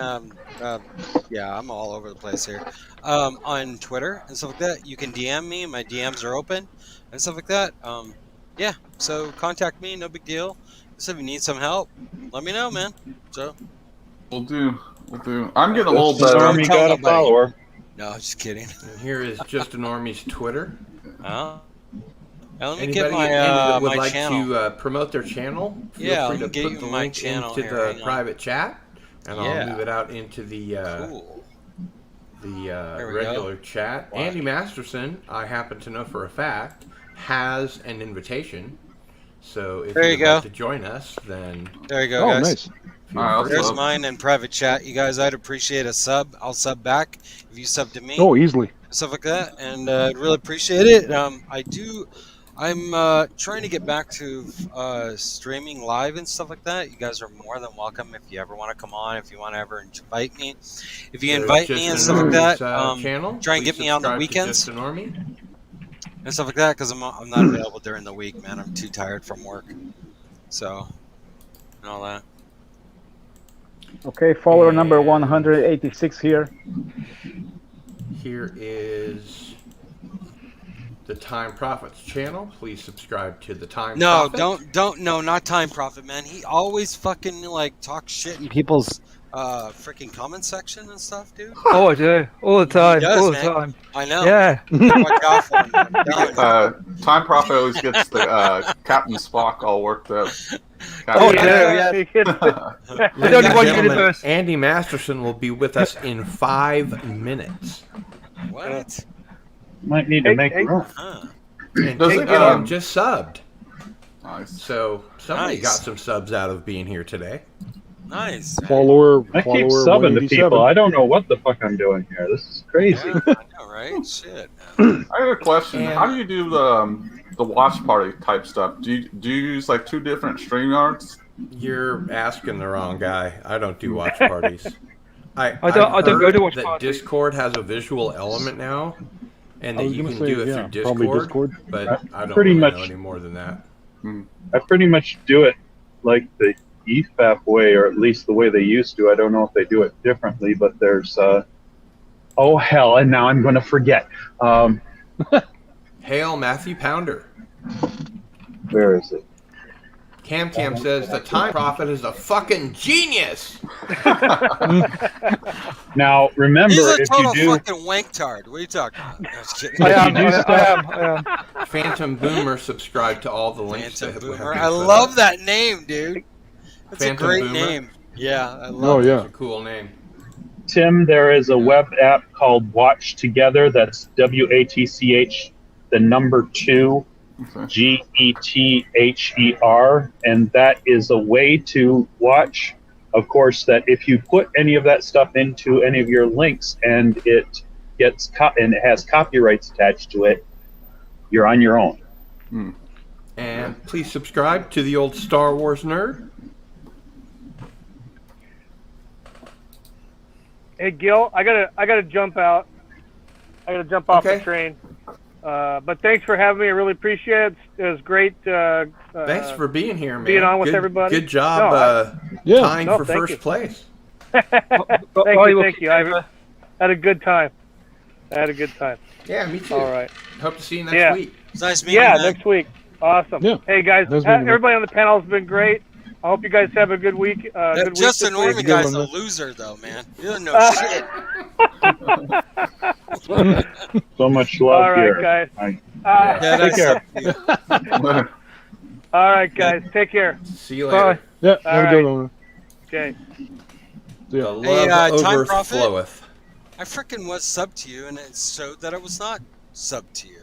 yeah, I'm all over the place here. On Twitter and stuff like that, you can DM me. My DMs are open and stuff like that. Yeah, so contact me. No big deal. So if you need some help, let me know, man. So we'll do. I'm getting a little better. Normie got a follower. No, just kidding. And here is Just a Normie's Twitter. Oh. Now let me Anybody get my that would my like channel. to promote their channel, feel free to put the link into the private chat, and I'll move it out into the regular chat. Wow. Andy Masterson, I happen to know for a fact, has an invitation. So if you'd like to join us, then there you go, guys. Nice. There's mine in private chat. You guys, I'd appreciate a sub. I'll sub back if you sub to me. Oh, easily. Stuff like that, and I'd really appreciate it. I'm trying to get back to streaming live and stuff like that. You guys are more than welcome if you ever want to come on. If you want to ever invite me, if you invite me and stuff like that, try and get me on the weekends and stuff like that because I'm not available during the week, man. I'm too tired from work, so and all that. Okay, follower number 186 here. Here is the Time Prophet's channel. Please subscribe to the Time Prophet. Not Time Prophet, man. He always fucking like talks shit in people's freaking comment section and stuff, dude. Oh, I do all the time. He does, all the man. time. I know. Yeah. Watch out for him, man. Time Prophet always gets the Captain Spock all worked up. Ladies and gentlemen, Andy Masterson will be with us in 5 minutes. What? Might need to make room. And just subbed. Nice. So somebody got some subs out of being here today. Nice. Follower I keep subbing to people. I don't know what the fuck I'm doing here. This is crazy. Yeah, I know, right? Shit. I have a question. How do you do the the watch party type stuff, do you use like 2 different StreamYards? You're asking the wrong guy. I don't do watch parties. I don't go to watch that parties. Discord has a visual element now, and that you can do it through probably Discord. But I don't pretty really much know any more than that. I pretty much do it like the EFAP way, or at least the way they used to. I don't know if they do it differently, but there's oh hell, and now I'm going to forget. Hail Matthew Pounder. Where is it? Cam says the Time Prophet is a fucking genius. Now remember, He's a if total you do, fucking wanktard. What are you talking about? No, just kidding. I am. Phantom Boomer subscribed to all the links. Phantom that have Boomer. been I put love up. that name, dude. That's Phantom a great Boomer? name. Yeah, I love Oh yeah. It's a cool name. Tim, there is a web app called Watch Together. That's WATCH, the number 2, GETHER, and that is a way to watch. Of course, that if you put any of that stuff into any of your links and it gets and it has copyrights attached to it, you're on your own. And please subscribe to the old Star Wars nerd. Hey Gil, I gotta jump out. I gotta jump off the train. But thanks for having me. I really appreciate it. It was great. Thanks for being here, man. Being on with everybody. Good job tying for thank first you. place. Thank you. I had a good time. Yeah, me too. All right. Hope to see you next week. It's nice meeting you. Yeah, man. next week. Awesome. Yeah. Hey guys, Nice meeting you. everybody on the panel has been great. I hope you guys have a good week. Good Just week an this week. Norman guy's a loser, though, man. You don't know shit. So much love All right, here. guys. Take care. All right, guys. Take care. See you later. Bye. Yeah, All have a right. good one. Okay. The Yeah. love Time Prophet. overfloweth. I freaking was sub to you, and it showed that I was not sub to you.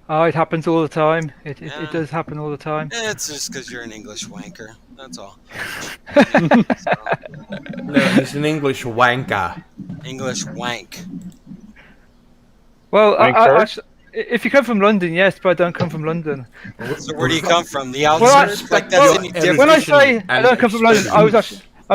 Oh, it happens all the time. It Yeah. does happen all the time. It's just because you're an English wanker. That's all. No, he's an English wanker. English wank. Well, Wanker? actually, if you come from London, yes, but I don't come from London. So where do you come from? The Well, outskirts? Like that's any different? When I say I and don't come from London, I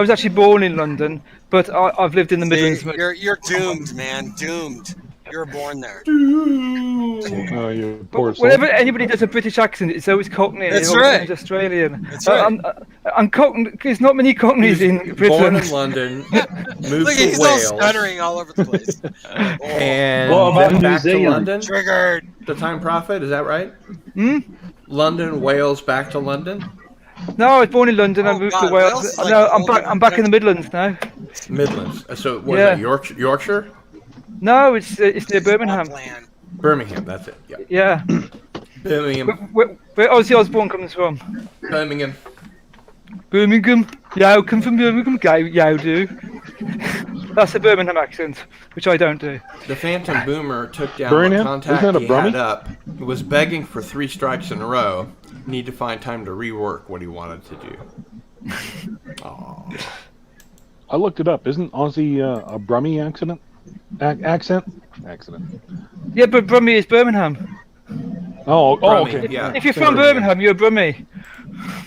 was actually born in London, but I've lived in the Midlands. See, you're doomed, man. Doomed. You were born there. Oh, you poor soul. Whenever anybody does a British accent, it's always Cockney. That's It always right. sounds Australian. That's right. I'm Cockney. There's not many Cockneys in Britain. Born in London, moved Look, to he's all Wales, stuttering all over the place. and Well, about then New back to Zealand. London. Triggered. The Time Prophet, is that right? Hmm? London, Wales, back to London. No, I was born in London. I Oh, moved God, to Wales. Wales is like No, the only I'm back in the Midlands now. Midlands. So what Yeah. is that, Yorkshire? No, it's near Birmingham. Land. Birmingham, that's it. Yeah. Yeah. Birmingham. Where Ozzy Osbourne comes from. Birmingham. Birmingham. Yeah, I come from Birmingham. Yeah, do. That's a Birmingham accent, which I don't do. The Phantom Boomer took down Birmingham? what contact Isn't that a he Brummie? had up. He was begging for 3 strikes in a row. Need to find time to rework what he wanted to do. Aww. I looked it up. Isn't Aussie a Brummie accent? Accent? Yeah, but Brummie is Birmingham. Oh, Brummie, okay. yeah. If you're from Birmingham, you're a Brummie.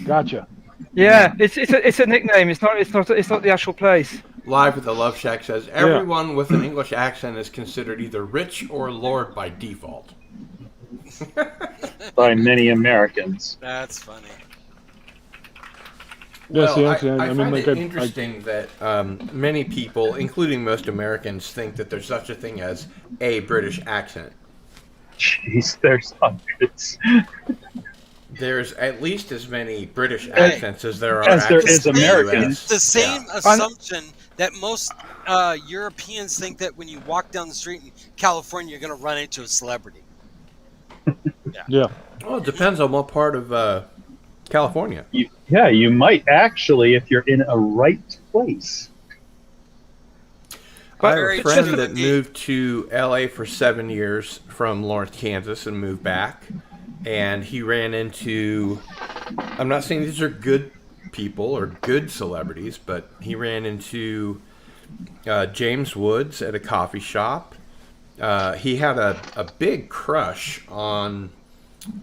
Gotcha. Yeah, it's a nickname. It's not the actual place. Live with the Love Shack says, everyone with an English accent is considered either rich or lord by default. By many Americans. That's funny. Yeah, Well, see, I actually, I mean, find like, it interesting that many people, including most Americans, think that there's such a thing as a British accent. Jeez, there's hundreds. There's at least as many British accents as there are As there accents is in the Americans. US. The same assumption that most Europeans think that when you walk down the street in California, you're going to run into a celebrity. Yeah. Well, it depends on what part of California. You might actually if you're in a right place. I have Very a friend true. that moved to LA for 7 years from Lawrence, Kansas, and moved back. And he ran into, I'm not saying these are good people or good celebrities, but he ran into James Woods at a coffee shop. He had a big crush on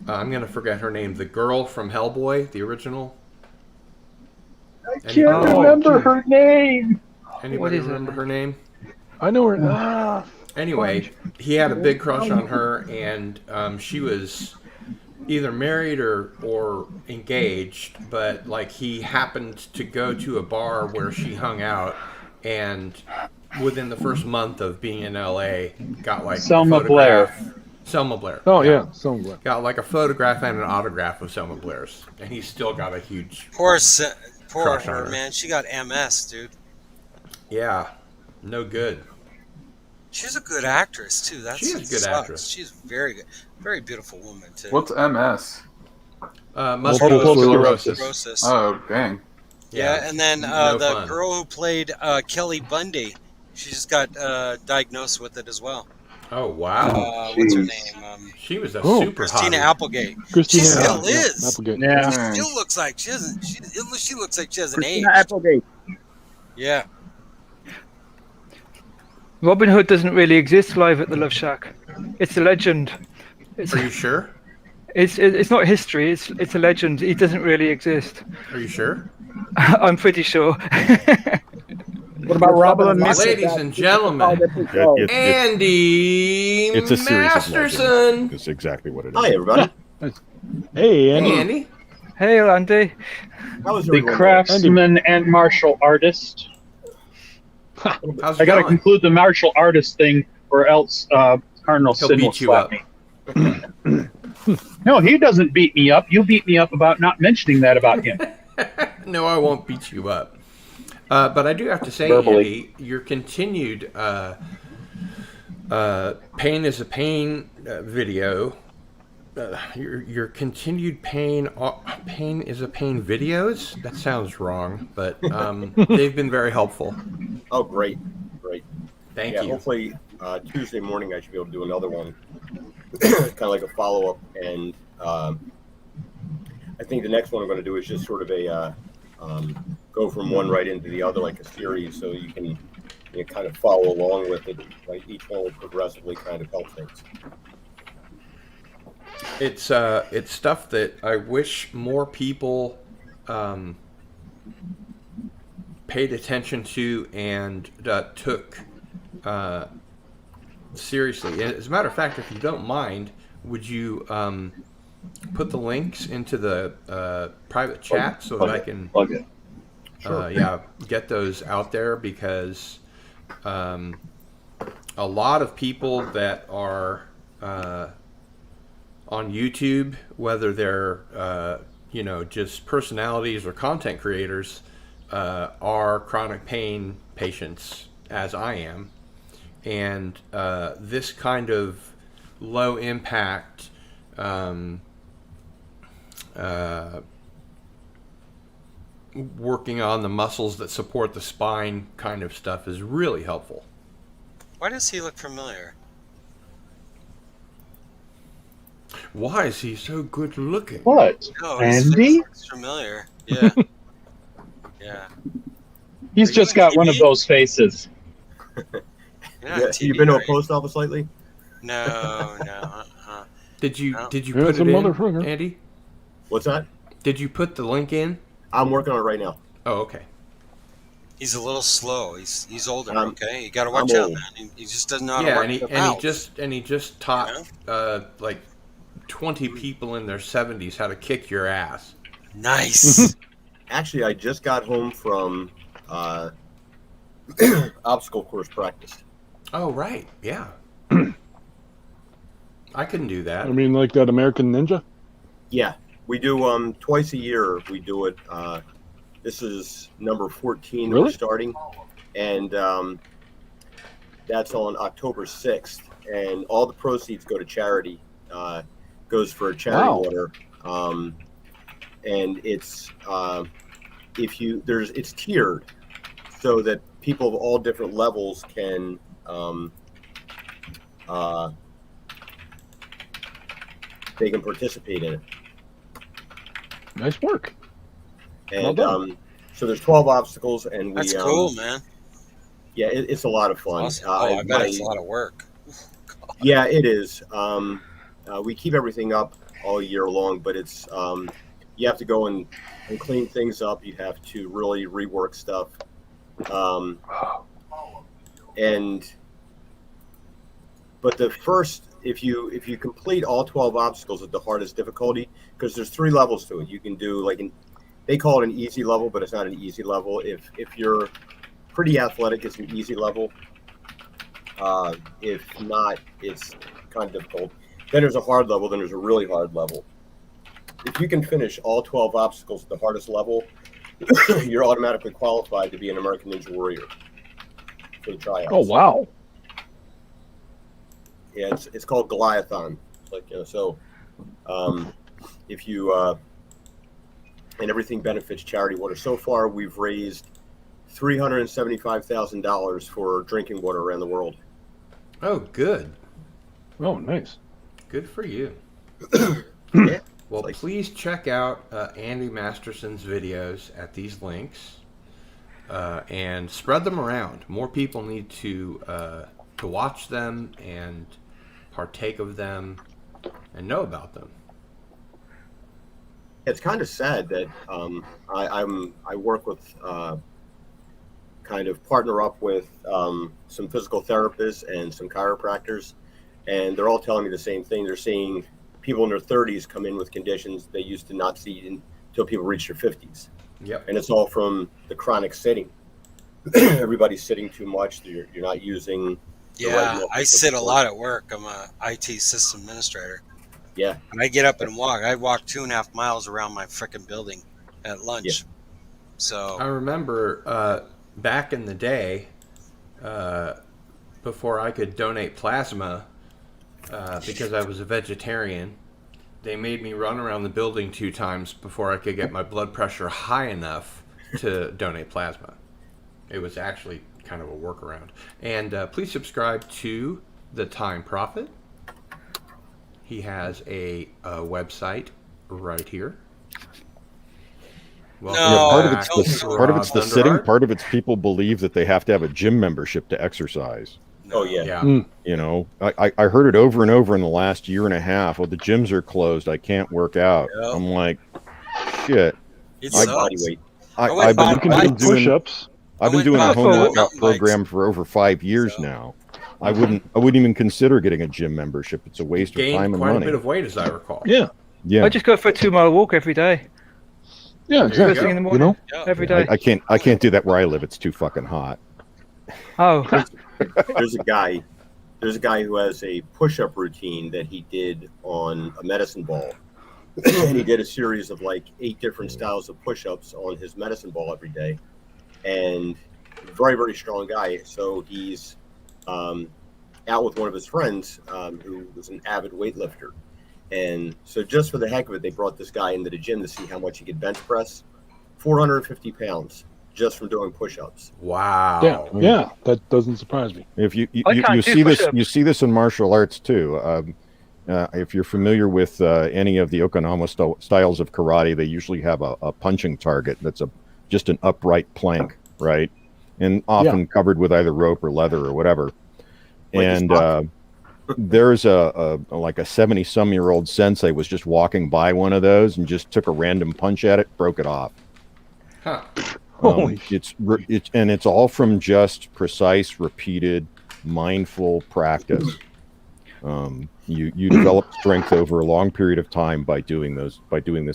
I'm gonna forget her name. The girl from Hellboy, the original. I can't remember her name. Anybody remember her name? I know her. Anyway, he had a big crush on her, and she was either married or engaged, but like he happened to go to a bar where she hung out, and within the first month of being in LA, got like Selma Blair. Selma Blair. Oh yeah, Selma Blair. Got like a photograph and an autograph of Selma Blair's, and he's still got a huge Poor crush on her, her. man. She got MS, dude. Yeah, no good. She's a good actress too. That's She is a good actress. She's very good, very beautiful woman too. What's MS? Multiple sclerosis. Oh, dang. Yeah, and then the girl who played Kelly Bundy, she just got diagnosed with it as well. Oh wow! What's her name? She was a super Christina hottie. Applegate. Christina She still is. Applegate. Yeah. She still looks like she doesn't. She looks like she hasn't Christina aged. Applegate. Yeah. Robin Hood doesn't really exist live at the Love Shack. It's a legend. Are you sure? It's not history. It's a legend. He doesn't really exist. Are you sure? I'm pretty sure. What about Robin and Ladies and gentlemen, Andy It's a series of Masterson. legends. That's exactly what it is. Hi, everybody. Hey, Andy. Hey, Andy. Hey, Andy. How is The everyone? craftsman and martial artist. How's I it got to going? conclude the martial artist thing, or else Cardinal He'll Sin will beat you slap up. me. No, he doesn't beat me up. You beat me up about not mentioning that about him. No, I won't beat you up. But I do have to say, Verbally. Andy, your continued Pain is a Pain video, your continued Pain is a Pain videos, that sounds wrong, but they've been very helpful. Oh, great. Thank Yeah, you. hopefully Tuesday morning I should be able to do another one, kind of like a follow-up. And I think the next one I'm going to do is just sort of a go from one right into the other, like a series, so you can kind of follow along with it. Like each one will progressively kind of help things. It's stuff that I wish more people paid attention to and took seriously. And as a matter of fact, if you don't mind, would you put the links into the private chat so that I can get those out there, because a lot of people that are on YouTube, whether they're just personalities or content creators, are chronic pain patients, as I am, and this kind of low impact working on the muscles that support the spine kind of stuff is really helpful. Why does he look familiar? Why is he so good looking? What? No, Andy? looks familiar. Yeah. Yeah. He's just got one of those faces. Yeah, you been to a post office lately? No. Did you put it in, Andy? What's that? Did you put the link in? I'm working on it right now. Oh, okay. He's a little slow. He's older. I'm- Okay, you got to watch I'm out, old. man. He just doesn't know how to Yeah, work and he, the and he mouse. just taught like 20 people in their 70s how to kick your ass. Nice. Actually, I just got home from obstacle course practice. Oh, right. Yeah. I couldn't do that. I mean, like that American Ninja? Yeah, we do twice a year. We do it. This is number 14 Really? we're starting, and that's on October 6th. And all the proceeds go to charity. Goes for a charity Wow. order. And it's it's tiered, so that people of all different levels can they can participate in it. Nice work. And Well done. so there's 12 obstacles, and we That's cool, man. Yeah, it's a lot of fun. Awesome. I bet it's a lot of work. Yeah, it is. We keep everything up all year long, but it's you have to go and clean things up. You have to really rework stuff, but the first, if you complete all 12 obstacles at the hardest difficulty, because there's 3 levels to it. You can do they call it an easy level, but it's not an easy level. If you're pretty athletic, it's an easy level. If not, it's kind of difficult. Then there's a hard level, then there's a really hard level. If you can finish all 12 obstacles at the hardest level, you're automatically qualified to be an American Ninja Warrior for the tryouts. Oh, wow. Yeah, it's called Goliathon. So if you and everything benefits charity water. So far, we've raised $375,000 for drinking water around the world. Oh, good. Oh, nice. Good for you. Yeah. Well, please check out Andy Masterson's videos at these links and spread them around. More people need to watch them and partake of them and know about them. It's kind of sad that I work with kind of partner up with some physical therapists and some chiropractors, and they're all telling me the same thing. They're seeing people in their 30s come in with conditions they used to not see until people reach their 50s. Yep. And it's all from the chronic sitting. Everybody's sitting too much. You're not using. Yeah, I sit a lot at work. I'm a IT system administrator. Yeah. And I get up and walk. I walk 2.5 miles around my frickin' building at lunch. Yeah. So I remember back in the day, before I could donate plasma, because I was a vegetarian, they made me run around the building 2 times before I could get my blood pressure high enough to donate plasma. It was actually kind of a workaround. And please subscribe to The Time Prophet. He has a website right here. Well, part of it's the sitting. Part of it's people believe that they have to have a gym membership to exercise. Oh yeah. You know, I heard it over and over in the last year and a half. Well, the gyms are closed. I can't work out. Yep. I'm like, shit. I've been doing push-ups. I've been doing a home workout program for over 5 years now. I wouldn't even consider getting a gym membership. It's a waste of time and money. Quite a bit of weight, as I recall. Yeah. I just go for a 2-mile walk every day. Yeah, exactly. First thing in the morning, every day. I can't do that where I live. It's too fucking hot. Oh. There's a guy who has a push-up routine that he did on a medicine ball. And he did a series of 8 different styles of push-ups on his medicine ball every day. And very, very strong guy. So he's out with one of his friends who was an avid weightlifter. And so just for the heck of it, they brought this guy into the gym to see how much he could bench press. 450 pounds just from doing push-ups. Wow. Yeah, that doesn't surprise me. If you see this in martial arts too. If you're familiar with any of the Okinawa styles of karate, they usually have a punching target that's just an upright plank, right? And often covered with either rope or leather or whatever. And there's a 70-some-year-old sensei was just walking by one of those and just took a random punch at it, broke it off. Huh. It's all from just precise, repeated, mindful practice. You develop strength over a long period of time by doing this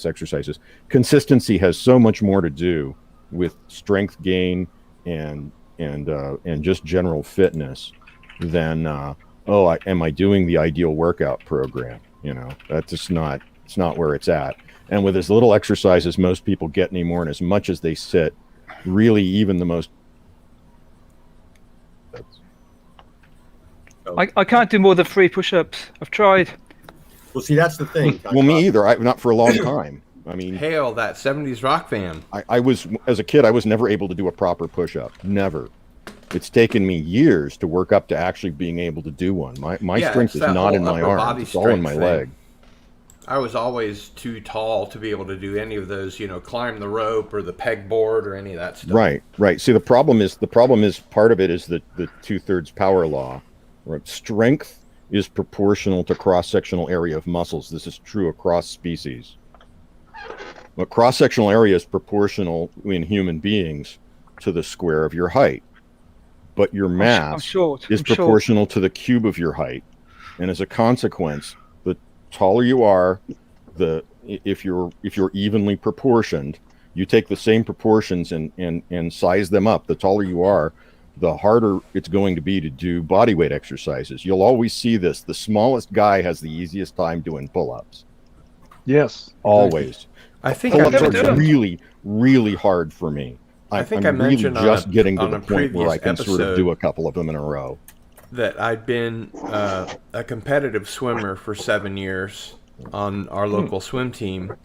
exercises. Consistency has so much more to do with strength gain and just general fitness than am I doing the ideal workout program? You know, that's just not. It's not where it's at. And with as little exercise as most people get anymore, and as much as they sit, really even the most. I can't do more than 3 push-ups. I've tried. Well, see, that's the thing. Well, me either. Not for a long time. I mean, hail that 70s rock band. I was, as a kid, I was never able to do a proper push-up. Never. It's taken me years to work up to actually being able to do one. My strength is not in my arm. It's all in my leg. I was always too tall to be able to do any of those, climb the rope or the pegboard or any of that stuff. Right. See, the problem is part of it is the 2/3 power law. Right? Strength is proportional to cross-sectional area of muscles. This is true across species. But cross-sectional area is proportional in human beings to the square of your height. But your mass is proportional to the cube of your height. And as a consequence, the taller you are, if you're evenly proportioned, you take the same proportions and size them up. The taller you are, the harder it's going to be to do body weight exercises. You'll always see this. The smallest guy has the easiest time doing pull-ups. Yes. Always. I think pull-ups are really, really hard for me. I think I'm I mentioned really just getting to on the a point where I can sort of episode do a couple of them in a row. that I'd been a competitive swimmer for 7 years on our local swim team.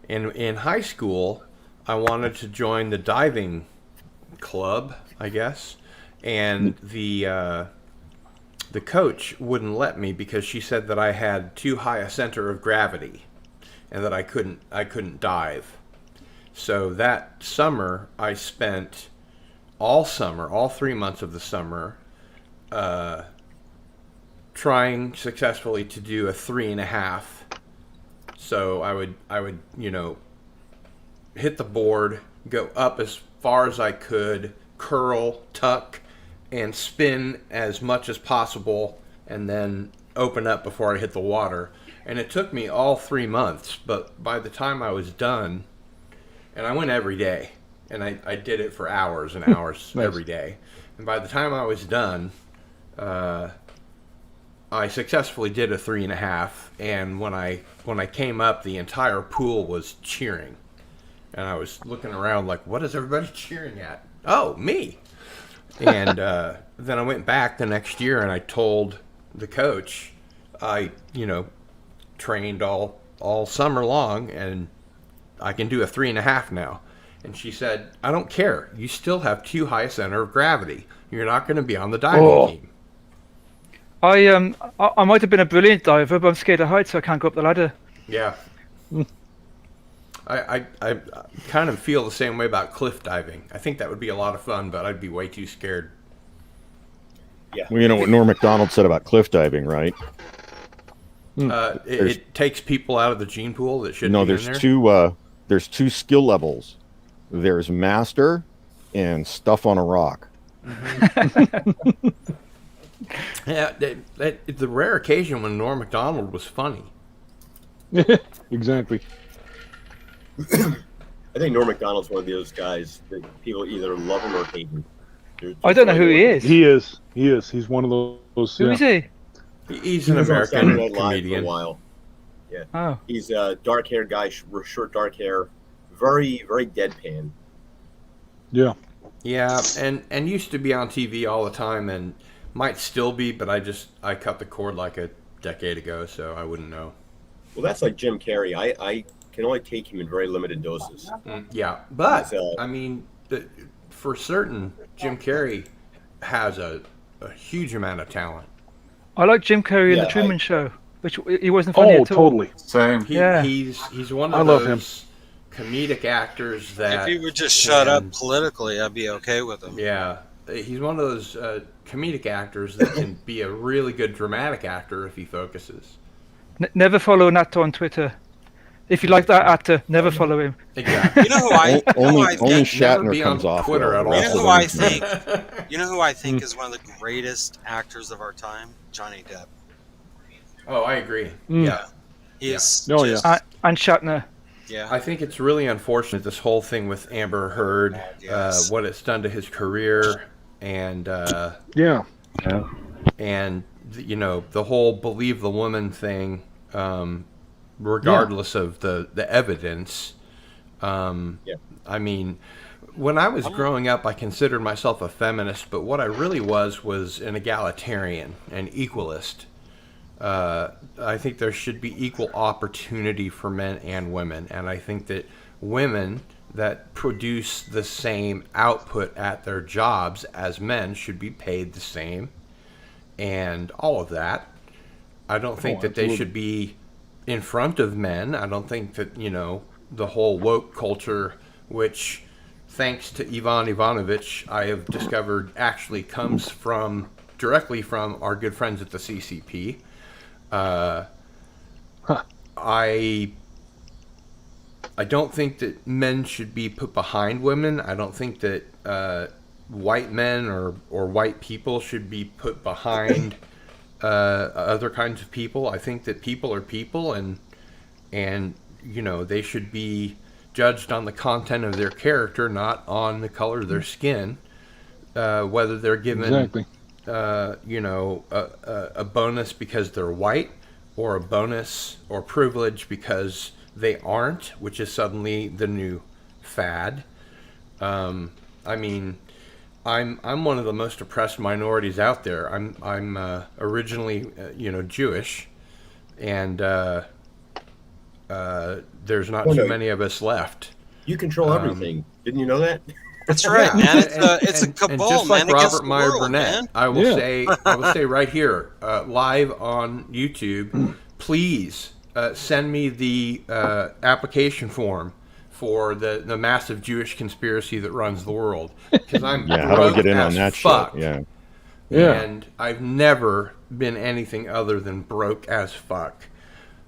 And in high school, I wanted to join the diving club, I guess. And the coach wouldn't let me because she said that I had too high a center of gravity and that I couldn't dive. So that summer, I spent all 3 months of the summer, trying successfully to do a 3.5. So I would, hit the board, go up as far as I could, curl, tuck, and spin as much as possible, and then open up before I hit the water. And it took me all 3 months, but by the time I was done, and I went every day, and I did it for hours and hours every day. And by the time I was done, I successfully did a 3.5, and when I came up, the entire pool was cheering. And I was looking around like, what is everybody cheering at? Oh, me! And then I went back the next year and I told the coach I, trained all summer long and I can do a 3.5 now. And she said, I don't care. You still have too high a center of gravity. You're not going to be on the diving team. I might have been a brilliant diver, but I'm scared of heights, so I can't go up the ladder. Yeah. I kind of feel the same way about cliff diving. I think that would be a lot of fun, but I'd be way too scared. Yeah. Well, you know what Norm Macdonald said about cliff diving, right? It takes people out of the gene pool that should no, be there's in there. there's two skill levels. There's master and stuff on a rock. Yeah, the rare occasion when Norm Macdonald was funny. Exactly. I think Norm Macdonald's one of those guys that people either love him or hate him. I don't know who he is. He is. He's one of those. Who is he? He's an American comedian. For a while. Yeah. Oh. He's a dark-haired guy, short dark hair, very, very deadpan. Yeah. Yeah, and used to be on TV all the time, and might still be, but I cut the cord like a decade ago, so I wouldn't know. Well, that's like Jim Carrey. I can only take him in very limited doses. Yeah, but I mean, for certain, Jim Carrey has a huge amount of talent. I like Jim Carrey in The Truman Show, which he wasn't funny at all. Totally. Same. He's one of those comedic actors that... If he would just shut up politically, I'd be okay with him. Yeah. He's one of those comedic actors that can be a really good dramatic actor if he focuses. Never follow an actor on Twitter. If you like that actor, never follow him. Exactly. You know who I only think Shatner comes off Twitter at all. You know who I think? You know who I think is one of the greatest actors of our time? Johnny Depp. Oh, I agree. Yeah. He's and Shatner. Yeah. I think it's really unfortunate, this whole thing with Amber Heard, what it's done to his career, and and the whole believe the woman thing, regardless of the evidence. I mean, when I was growing up, I considered myself a feminist, but what I really was an egalitarian, an equalist. I think there should be equal opportunity for men and women, and I think that women that produce the same output at their jobs as men should be paid the same, and all of that. I don't think that they should be in front of men. I don't think that, the whole woke culture, which, thanks to Ivan Ivanovich, I have discovered actually comes directly from our good friends at the CCP. I don't think that men should be put behind women. I don't think that white men or white people should be put behind other kinds of people. I think that people are people, and they should be judged on the content of their character, not on the color of their skin. Whether they're given a bonus because they're white, or a bonus or privilege because they aren't, which is suddenly the new fad. I mean, I'm one of the most oppressed minorities out there. I'm originally Jewish, and there's not too many of us left. You control everything. Didn't you know that? That's right, man. It's a cabal, and just like man, Robert Meyer world, Burnett, man. I will say right here, live on YouTube, please send me the application form for the massive Jewish conspiracy that runs the world, because I'm how do I get in on that fuck. shit? And I've never been anything other than broke as fuck.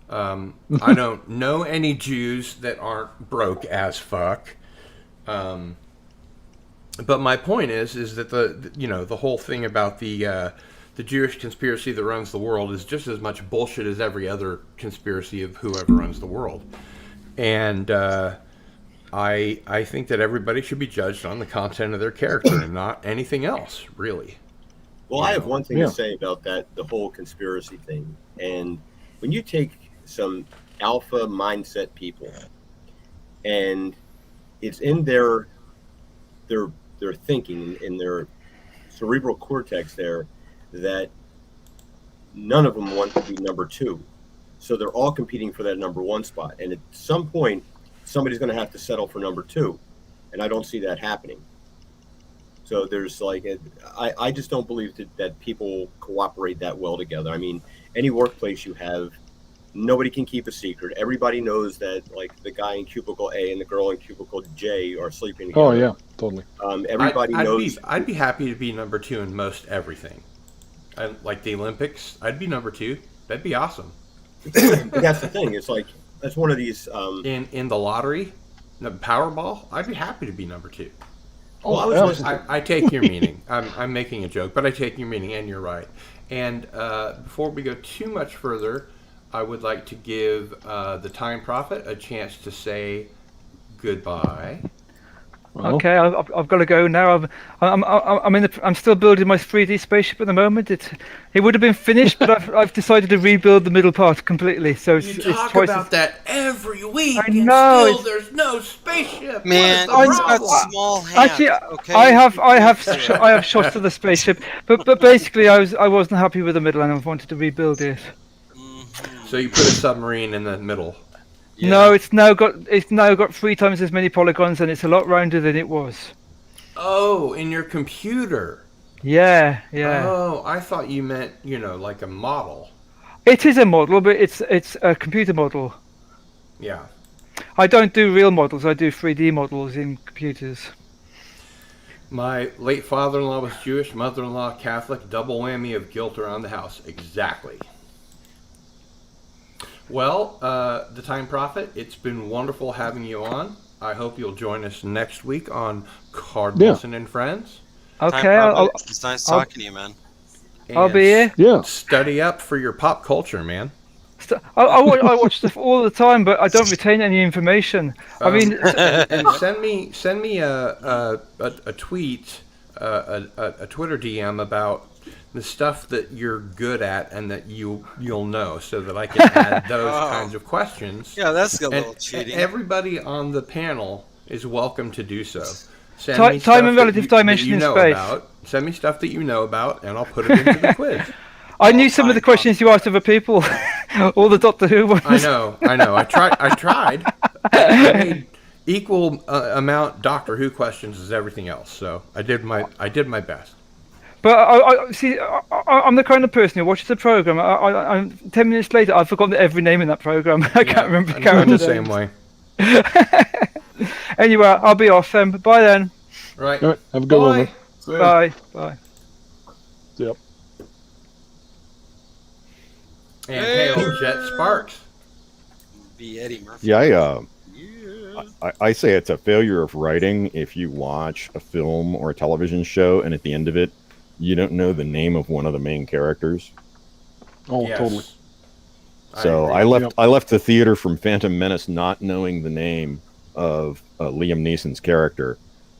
I don't know any Jews that aren't broke as fuck. But my point is that the whole thing about the Jewish conspiracy that runs the world is just as much bullshit as every other conspiracy of whoever runs the world. And I think that everybody should be judged on the content of their character and not anything else, really. Well, I have one thing to say about that, the whole conspiracy thing. And when you take some alpha mindset people, and it's in their thinking, in their cerebral cortex there, that none of them want to be number two. So they're all competing for that number one spot. And at some point, somebody's going to have to settle for number two. And I don't see that happening. So there's I just don't believe that people cooperate that well together. I mean, any workplace you have, nobody can keep a secret. Everybody knows that, like, the guy in cubicle A and the girl in cubicle J are sleeping together. Oh yeah, totally. Everybody knows. I'd be happy to be number two in most everything. Like the Olympics, I'd be number two. That'd be awesome. But that's the thing. It's like, that's one of these. In the lottery, the Powerball, I'd be happy to be number two. I take your meaning. I'm making a joke, but I take your meaning, and you're right. And before we go too much further, I would like to give the Time Prophet a chance to say goodbye. Well. Okay, I've got to go now. I'm still building my 3D spaceship at the moment. It would have been finished, but I've decided to rebuild the middle part completely. So you talk about that every week. I know. And still there's no spaceship. Man, it's got small hands. Actually, okay? I have shots of the spaceship, but basically I wasn't happy with the middle and I wanted to rebuild it. So you put a submarine in the middle. Yeah. No, it's now got 3 times as many polygons, and it's a lot rounder than it was. Oh, in your computer. Yeah. Oh, I thought you meant, like a model. It is a model, but it's a computer model. Yeah. I don't do real models. I do 3D models in computers. My late father-in-law was Jewish, mother-in-law Catholic, double whammy of guilt around the house. Exactly. Well, the Time Prophet, it's been wonderful having you on. I hope you'll join us next week on Cardinal Sin And Friends. Okay, it's nice talking to you, man. And I'll be here. Yeah. Study up for your pop culture, man. I watch stuff all the time, but I don't retain any information. And send me a tweet, a Twitter DM about the stuff that you're good at and that you'll know, so that I can add those kinds of questions. Yeah, that's a little cheating. Everybody on the panel is welcome to do so. Time and relative dimension in space. Send me stuff that you know about, and I'll put it into the quiz. I knew some of the questions you asked other people. All the Doctor Who ones. I know. I tried. I made equal amount Doctor Who questions as everything else, so I did my best. But I'm the kind of person who watches the program. I'm 10 minutes later, I've forgotten every name in that program. I can't remember the character. I'm the same way. Anyway, I'll be off then. Bye then. Right. All right. Have a good one. Bye. Bye. Yep. And hail Jet Sparks. Be Eddie Murphy. Yeah, I say it's a failure of writing if you watch a film or a television show and at the end of it, you don't know the name of one of the main characters. Oh, totally. So I left the theater from Phantom Menace not knowing the name of Liam Neeson's character.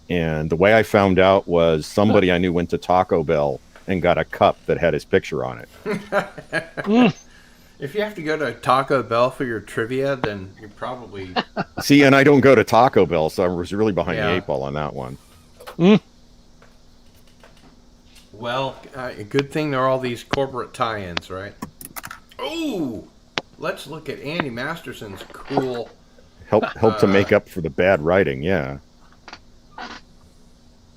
And the way I found out was somebody I knew went to Taco Bell and got a cup that had his picture on it. If you have to go to Taco Bell for your trivia, then you're probably... See, and I don't go to Taco Bell, so I was really behind the 8 ball on that one. Well, good thing there are all these corporate tie-ins, right? Ooh! Let's look at Andy Masterson's cool... Help to make up for the bad writing, yeah.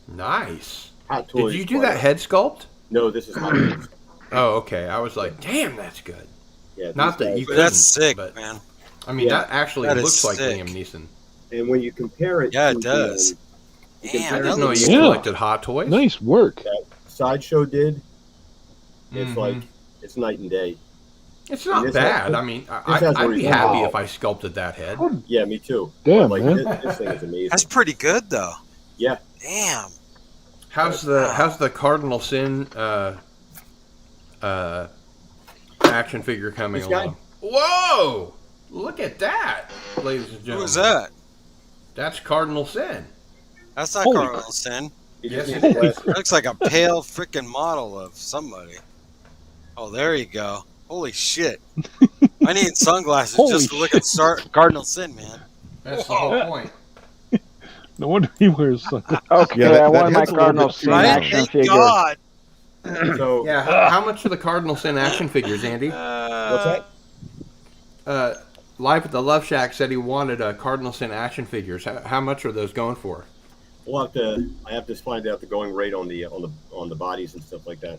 Nice. Did you do that head sculpt? No, this is not head sculpt. Oh, okay. I was like, damn, that's good. Yeah, not that you couldn't, that's sick, but, man. I mean, that actually that looks like sick. Liam Neeson. And when you compare it Yeah, to it does. Damn, no, you collected Hot Toys? Nice work. That Sideshow did, it's like, it's night and day. It's not bad. I mean, I'd be happy if I sculpted that head. Yeah, me too. Damn, like, man. This thing is amazing. That's pretty good, though. Yeah. Damn. How's the Cardinal Sin action figure coming along? Whoa! Look at that, ladies and gentlemen. Who is that? That's Cardinal Sin. That's not Cardinal Sin. Yes, it It looks like a pale freaking model of somebody. Oh, there you go. Holy shit. I need sunglasses just to look at Cardinal Sin, man. That's the whole point. No wonder he wears sunglasses. Okay, I want my Cardinal Sin action figure. God. So yeah, how much are the Cardinal Sin action figures, Andy? What's that? Live at the Love Shack said he wanted Cardinal Sin action figures. How much are those going for? We'll I have to find out the going rate on the bodies and stuff like that.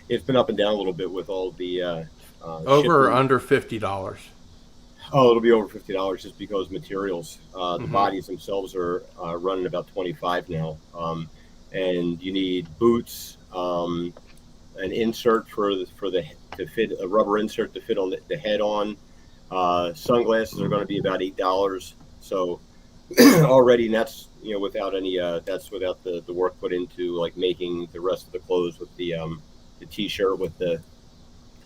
It's been up and down a little bit with all the over or under $50. Oh, it'll be over $50 just because materials. The bodies themselves are running about $25 now, and you need boots, an insert to fit a rubber insert to fit on the head on. Sunglasses are going to be about $8. So already, and that's without any that's without the work put into like making the rest of the clothes with the T-shirt with the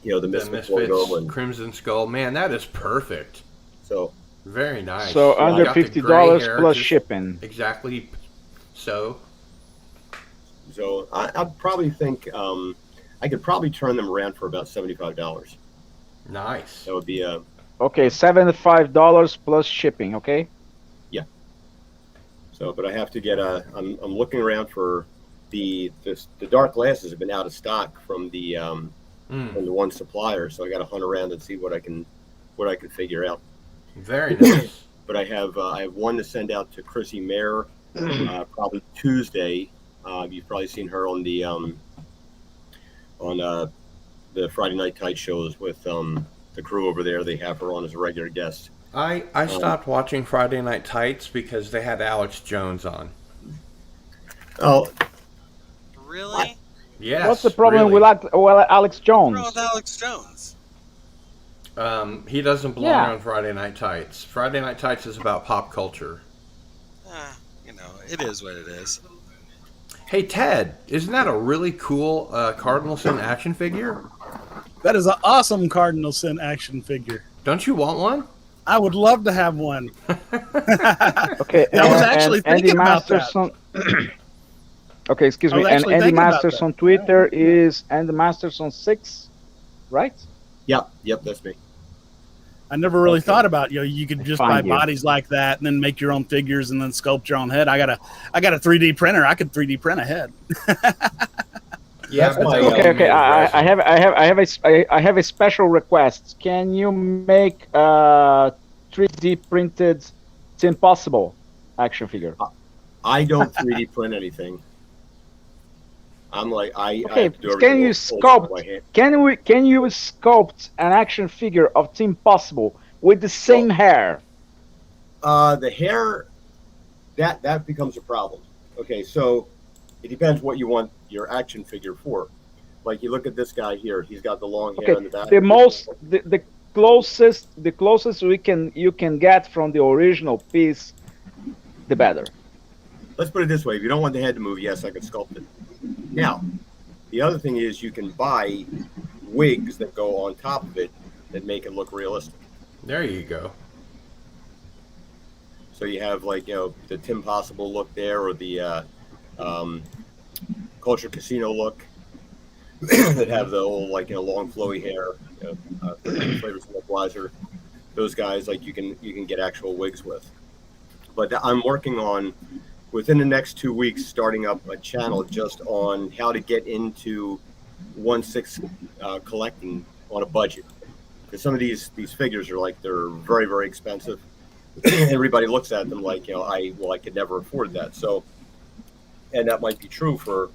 the Misfits logo and Crimson Skull. Man, that is perfect. So very nice. So under $50 plus shipping. Exactly. So I'd probably think I could probably turn them around for about $75. Nice. That would be okay, $75 plus shipping. Okay. Yeah. So, but I have to get I'm looking around for the dark glasses have been out of stock from the one supplier, so I got to hunt around and see what I can figure out. Very nice. But I have one to send out to Chrissy Mayer probably Tuesday. You've probably seen her on the Friday Night Tight shows with the crew over there. They have her on as a regular guest. I stopped watching Friday Night Tights because they had Alex Jones on. Oh, really? Yes. What's the problem with Alex Jones? What's wrong with Alex Jones? He doesn't belong on Friday Night Tights. Friday Night Tights is about pop culture. It is what it is. Hey, Ted, isn't that a really cool Cardinal Sin action figure? That is an awesome Cardinal Sin action figure. Don't you want one? I would love to have one. Okay, I was actually thinking about that. Okay, excuse me. And Andy Masters on Twitter is Andy Masters on 6, right? Yep, that's me. I never really thought about you could just buy bodies like that and then make your own figures and then sculpt your own head. I got a 3D printer. I could 3D print a head. Yeah. Okay. I have a special request. Can you make 3D printed Tim Possible action figure? I don't 3D print anything. I'm like I have to do can you sculpt? Can you sculpt an action figure of Team Possible with the same hair? The hair, that becomes a problem. Okay, so it depends what you want your action figure for. Like you look at this guy here, he's got the long hair in the back. The closest you can get from the original piece, the better. Let's put it this way: if you don't want the head to move, yes, I can sculpt it. Now, the other thing is you can buy wigs that go on top of it that make it look realistic. There you go. So you have like the Tim Possible look there, or the Culture Casino look that have the old long flowy hair, Flavors and Equalizer. Those guys you can get actual wigs with. But I'm working on, within the next 2 weeks, starting up a channel just on how to get into 1/6 collecting on a budget. Because some of these figures are they're very, very expensive. Everybody looks at them I could never afford that. So, and that might be true for,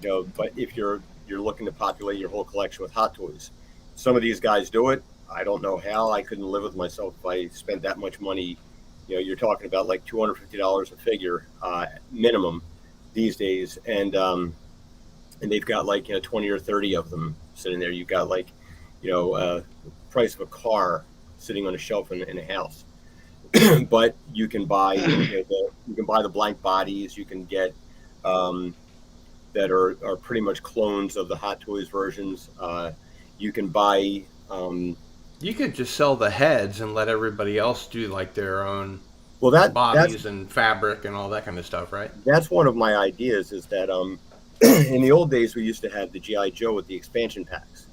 but if you're looking to populate your whole collection with Hot Toys, some of these guys do it. I don't know how. I couldn't live with myself if I spent that much money. You're talking about $250 a figure minimum these days, and they've got 20 or 30 of them sitting there. You've got price of a car sitting on a shelf in a house. But you can buy the blank bodies. You can get that are pretty much clones of the Hot Toys versions. You can buy. You could just sell the heads and let everybody else do their own bodies and fabric and all that kind of stuff, right? That's one of my ideas. Is that in the old days we used to have the G.I. Joe with the expansion packs.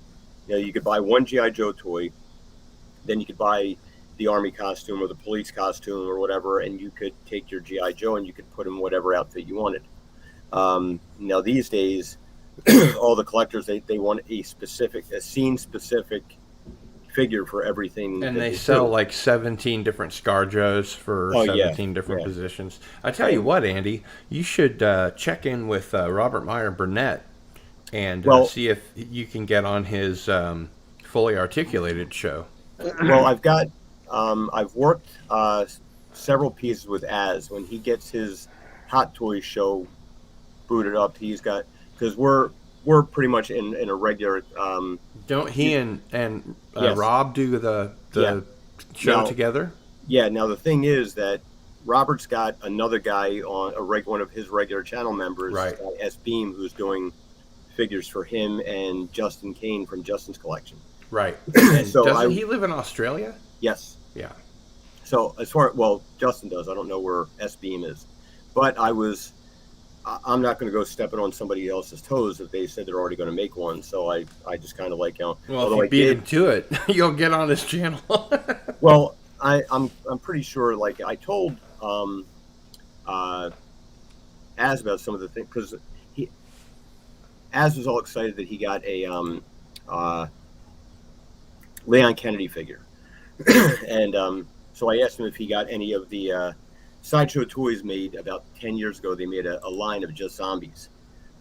You could buy one G.I. Joe toy, then you could buy the army costume or the police costume or whatever, and you could take your G.I. Joe and you could put him whatever outfit you wanted. Now these days, all the collectors they want a scene specific figure for everything, and they sell 17 different ScarJoes for 17 different positions. I tell you what, Andy, you should check in with Robert Meyer Burnett and see if you can get on his fully articulated show. Well, I've worked several pieces with Az. When he gets his Hot Toys show booted up, he's got, because we're pretty much in a regular. Don't he and yes. Rob do the show together? Yeah. Now the thing is that Robert's got another guy on one of his regular channel members, right? S. Beam, who's doing figures for him and Justin Kane from Justin's collection. Right. And so doesn't he live in Australia? Yes. Yeah. So Justin does. I don't know where S. Beam is, but I'm not going to go stepping on somebody else's toes if they said they're already going to make one. So I just kind of well, if you beat him to it, you'll get on his channel. Well, I'm pretty sure. I told Az about some of the things, because Az was all excited that he got a Leon Kennedy figure, and so I asked him if he got any of the Sideshow Toys made about 10 years ago. They made a line of just zombies.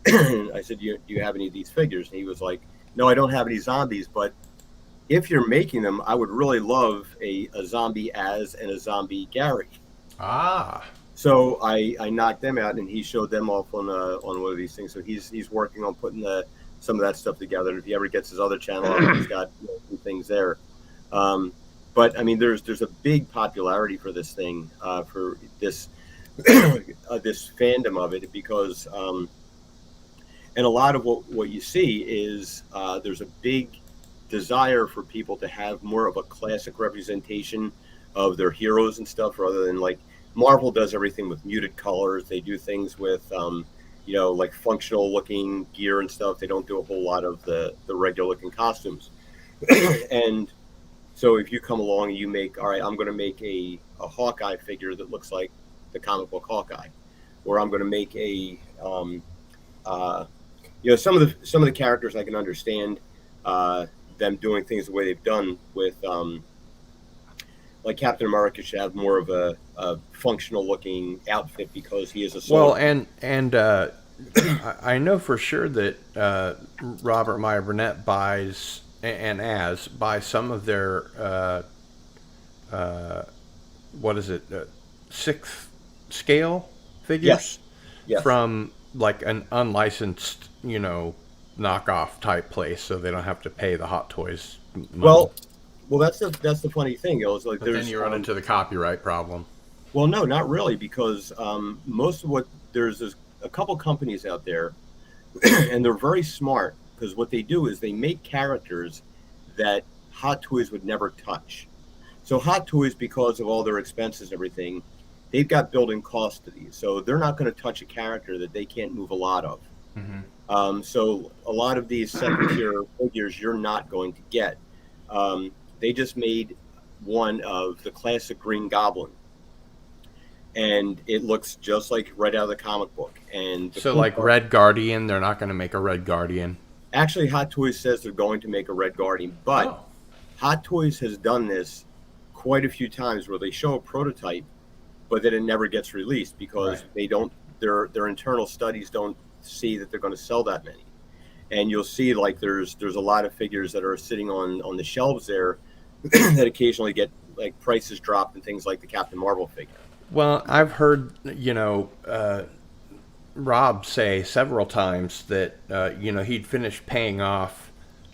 I said, do you have any of these figures? And he was like, no, I don't have any zombies, but if you're making them, I would really love a zombie Az and a zombie Gary. Ah. So I knocked them out, and he showed them off on one of these things. So he's working on putting some of that stuff together. And if he ever gets his other channel, he's got some things there. But I mean, there's a big popularity for this thing, for this this fandom of it, because and a lot of what you see is there's a big desire for people to have more of a classic representation of their heroes and stuff, rather than Marvel does everything with muted colors. They do things with functional looking gear and stuff. They don't do a whole lot of the regular looking costumes. And so if you come along and you make, all right, I'm going to make a Hawkeye figure that looks like the comic book Hawkeye, or I'm going to make a some of the characters I can understand them doing things the way they've done with Captain America should have more of a functional looking outfit because he is a soldier. Well, and I know for sure that Robert Meyer Burnett buys and Az buy some of their what is it, 6th scale figures yes. from an unlicensed knockoff type place, so they don't have to pay the Hot Toys money. Well, that's the funny thing. It's like but then you run into the copyright problem. Well, no, not really, because most of there's a couple companies out there, and they're very smart, because what they do is they make characters that Hot Toys would never touch. So Hot Toys, because of all their expenses and everything, they've got built-in costs to these. So they're not going to touch a character that they can't move a lot of. Mm-hmm. So a lot of these second-tier figures you're not going to get. They just made one of the classic Green Goblin, and it looks just like right out of the comic book. And so, like Red Guardian, they're not going to make a Red Guardian. Actually, Hot Toys says they're going to make a Red Guardian, but Hot Toys has done this quite a few times where they show a prototype, but then it never gets released because they don't. Their internal studies don't see that they're going to sell that many. And you'll see like there's a lot of figures that are sitting on the shelves there that occasionally get like prices dropped and things like the Captain Marvel figure. Well, I've heard, Rob say several times that, he'd finished paying off,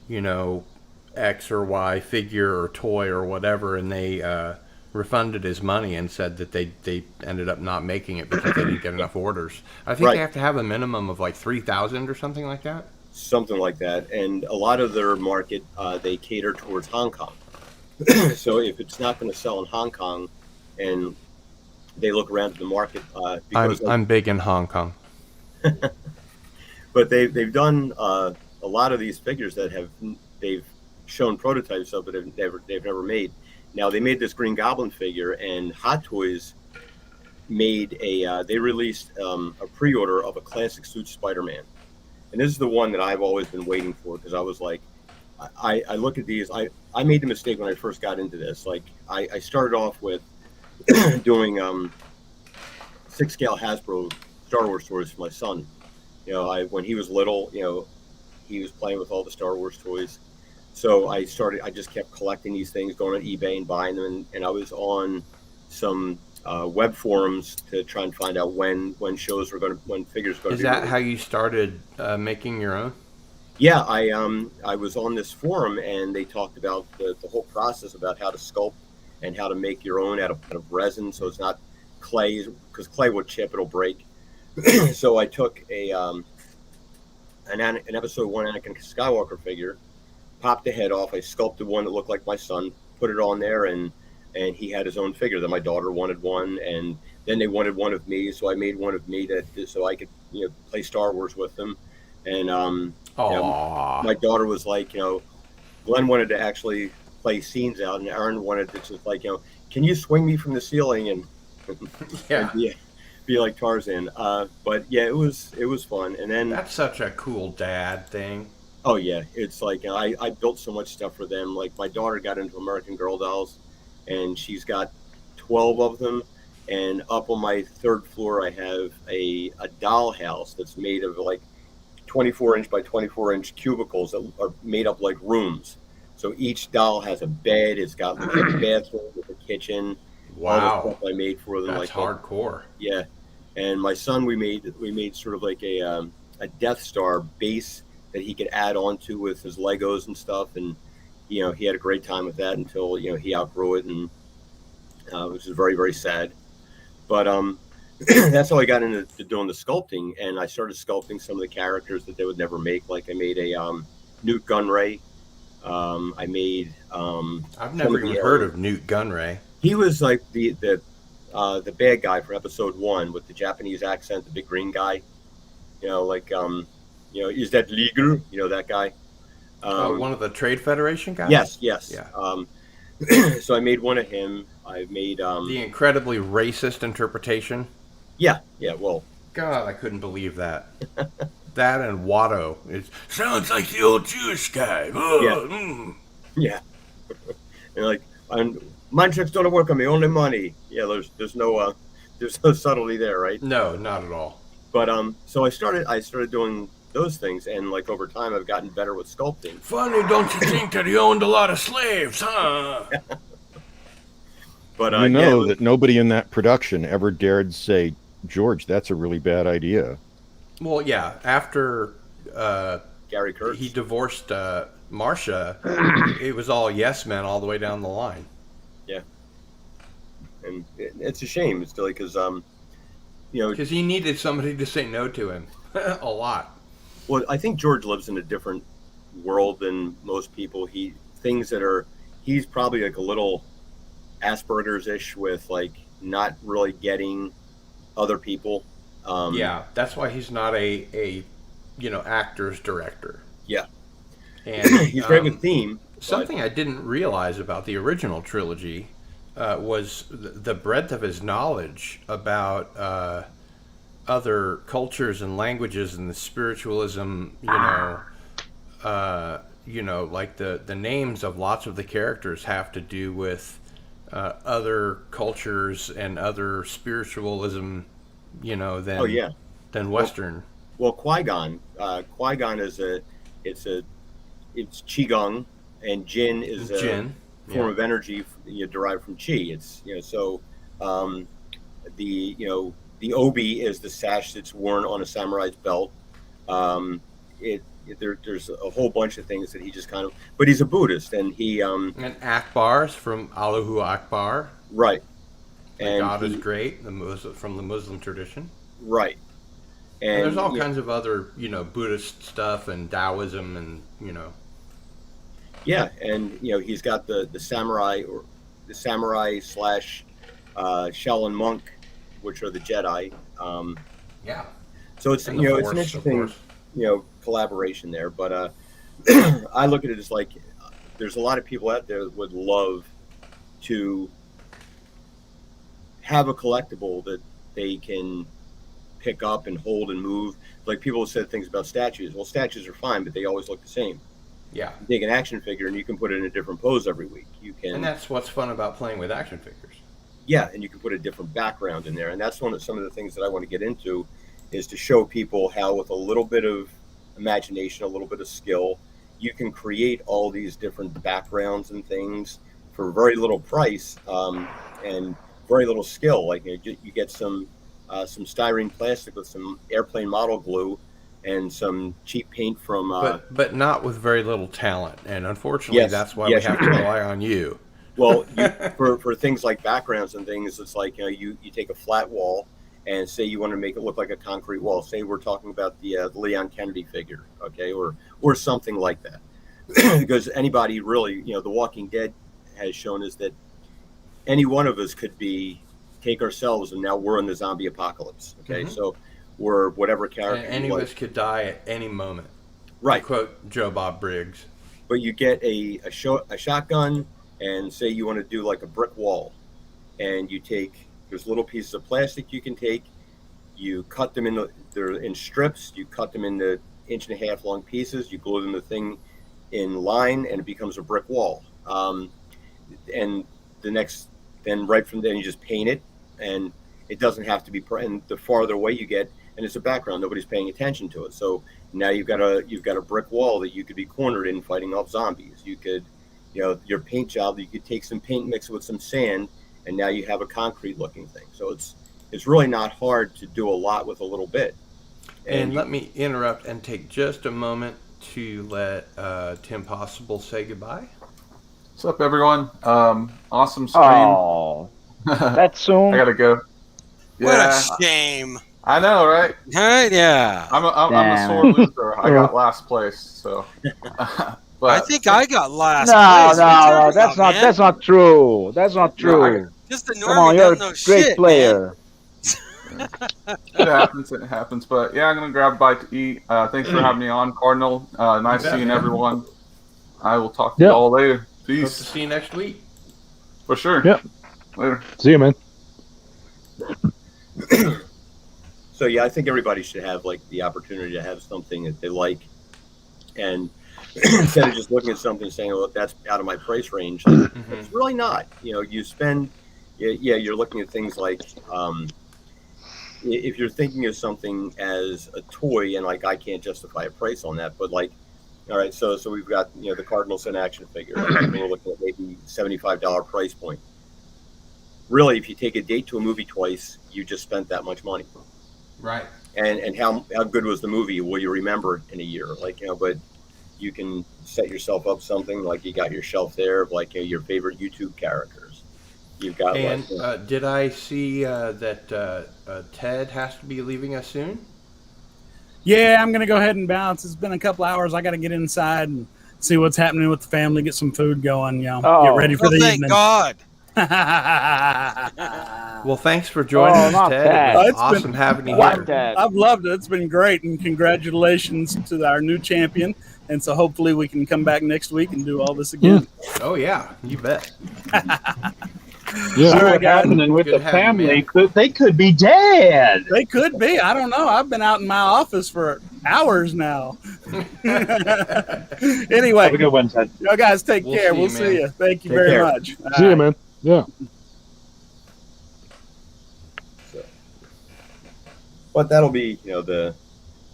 X or Y figure or toy or whatever, and they refunded his money and said that they ended up not making it because they didn't get enough orders. I think they have to have a minimum of like 3,000 or something like that. Something like that. And a lot of their market, they cater towards Hong Kong. So if it's not going to sell in Hong Kong, and they look around to the market, because I'm big in Hong Kong. But they've done a lot of these figures that they've shown prototypes of, but they've never made. Now they made this Green Goblin figure, and Hot Toys made they released a pre-order of a classic suit Spider-Man, and this is the one that I've always been waiting for, because I was like, I look at these. I made the mistake when I first got into this. Like I started off with doing 6-scale Hasbro Star Wars toys for my son. When he was little, he was playing with all the Star Wars toys. So I just kept collecting these things, going on eBay and buying them. And I was on some web forums to try and find out when figures were going to be released. Is that how you started making your own? Yeah, I was on this forum, and they talked about the whole process about how to sculpt and how to make your own out of resin, so it's not clay, because clay will chip, it'll break. So I took an episode 1 Anakin Skywalker figure, popped the head off, I sculpted one that looked like my son, put it on there, and he had his own figure. Then my daughter wanted one, and then they wanted one of me, so I made one of me so I could play Star Wars with them. And my daughter was like, Glenn wanted to actually play scenes out, and Aaron wanted to just like, can you swing me from the ceiling and be like Tarzan? But yeah, it was fun. And then that's such a cool dad thing. Oh yeah, it's like I built so much stuff for them. Like my daughter got into American Girl dolls, and she's got 12 of them. And up on my 3rd floor, I have a doll house that's made of like 24-inch by 24-inch cubicles that are made up like rooms. So each doll has a bed. It's got like a bathroom with a kitchen. Wow, all the stuff I made for them. That's like hardcore. Yeah, and my son, we made sort of like a Death Star base that he could add on to with his Legos and stuff, and he had a great time with that until he outgrew it, and which is very, very sad. But that's how I got into doing the sculpting, and I started sculpting some of the characters that they would never make. Like I made a Newt Gunray. I made. I've never even heard of Newt Gunray. He was like the bad guy from episode 1 with the Japanese accent, the big green guy. Is that legal? That guy. One of the Trade Federation guys? Yes. Yeah. So I made one of him. I made the incredibly racist interpretation. Yeah. Well, God, I couldn't believe that. That and Watto. It sounds like the old Jewish guy. Yeah. And mind tricks don't work on me. Only money. Yeah. There's no subtlety there, right? No, not at all. But so I started doing those things, and like over time I've gotten better with sculpting. Funny, don't you think that he owned a lot of slaves, huh? But that nobody in that production ever dared say, George, that's a really bad idea. Well, yeah. After Gary Kurtz. He divorced Marcia. It was all yes men all the way down the line. Yeah. And it's a shame. It's silly because, because he needed somebody to say no to him a lot. Well, I think George lives in a different world than most people. He's probably like a little Asperger's-ish with like not really getting other people. Yeah, that's why he's not a actor's director. Yeah. And he's great with theme. Something I didn't realize about the original trilogy was the breadth of his knowledge about other cultures and languages and the spiritualism, like the names of lots of the characters have to do with other cultures and other spiritualism, than Western. Well, Qui-Gon is it's Qigong, and Jin is a form of energy derived from Qi. It's the obi is the sash that's worn on a samurai's belt. There's a whole bunch of things that he just kind of, but he's a Buddhist, and he and Akbar's from Allahu Akbar, right? And God is great, from the Muslim tradition, right? And there's all kinds of other Buddhist stuff and Taoism and Yeah, and he's got the samurai / Shaolin monk, which are the Jedi. So it's and it's an interesting collaboration there. But I look at it as like there's a lot of people out there that would love to have a collectible that they can pick up and hold and move. Like people have said things about statues. Well, statues are fine, but they always look the same. Yeah. You take an action figure and you can put it in a different pose every week. And that's what's fun about playing with action figures. Yeah, and you can put a different background in there. And that's some of the things that I want to get into is to show people how with a little bit of imagination, a little bit of skill, you can create all these different backgrounds and things for very little price and very little skill. Like you get some styrene plastic with some airplane model glue and some cheap paint from but not with very little talent, and unfortunately that's why we have to rely on you. Well, for things like backgrounds and things, it's like you take a flat wall and say you want to make it look like a concrete wall. Say we're talking about the Leon Kennedy figure, okay, or something like that. Because anybody really, The Walking Dead has shown us that any one of us could take ourselves and now we're in the zombie apocalypse. Okay, so we're whatever character. And any of us could die at any moment. Right. To quote Joe Bob Briggs. But you get a shotgun and say you want to do like a brick wall, and there's little pieces of plastic you can take. You cut them they're in strips. You cut them into 1.5-inch long pieces. You glue them the thing in line, and it becomes a brick wall. And then right from then you just paint it, and it doesn't have to be. And the farther away you get, and it's a background, nobody's paying attention to it. So now you've got a brick wall that you could be cornered in fighting off zombies. You could, your paint job, you could take some paint, mix it with some sand, and now you have a concrete looking thing. So it's really not hard to do a lot with a little bit. And let me interrupt and take just a moment to let Tim Possible say goodbye. What's up, everyone? Awesome stream. Oh, that's soon. I gotta go. What a shame. I know, right? Right? Yeah. I'm a sore loser. I got last place, so. But I think I got last place. No, that's not true. That's not true. No, just the normie. Come on, you're a great great player. It happens. But yeah, I'm gonna grab a bite to eat. Thanks for having me on, Cardinal. Nice seeing everyone. I will talk to you all later. Peace. Hope to see you next week. For sure. Yep. Later. See you, man. So yeah, I think everybody should have like the opportunity to have something that they like, and instead of just looking at something and saying, "Well, that's out of my price range," it's really not. You spend, you're looking at things like, if you're thinking of something as a toy, and like I can't justify a price on that, but like, all right, so we've got the Cardinal Sin action figure. We're looking at maybe $75 price point. Really, if you take a date to a movie twice, you just spent that much money. Right. and how good was the movie? Will you remember in a year? Like, but you can set yourself up something like you got your shelf there of like your favorite YouTube characters. You've got. And did I see that Ted has to be leaving us soon? Yeah, I'm gonna go ahead and bounce. It's been a couple hours. I got to get inside and see what's happening with the family. Get some food going. Get ready for the evening. Thank God. Well, thanks for joining us, Ted. It's awesome having you here. I've loved it. It's been great, and congratulations to our new champion. And so hopefully we can come back next week and do all this again. Oh yeah, you bet. Yeah. All right, What's guys. happening with Good the to have you, family? They could be dead. They could be. I don't know. I've been out in my office for hours now. Anyway, Have a good one, Ted. you guys take We'll care. see We'll you, see man. you. Thank you Take very care. much. See you, man. Yeah. But that'll be,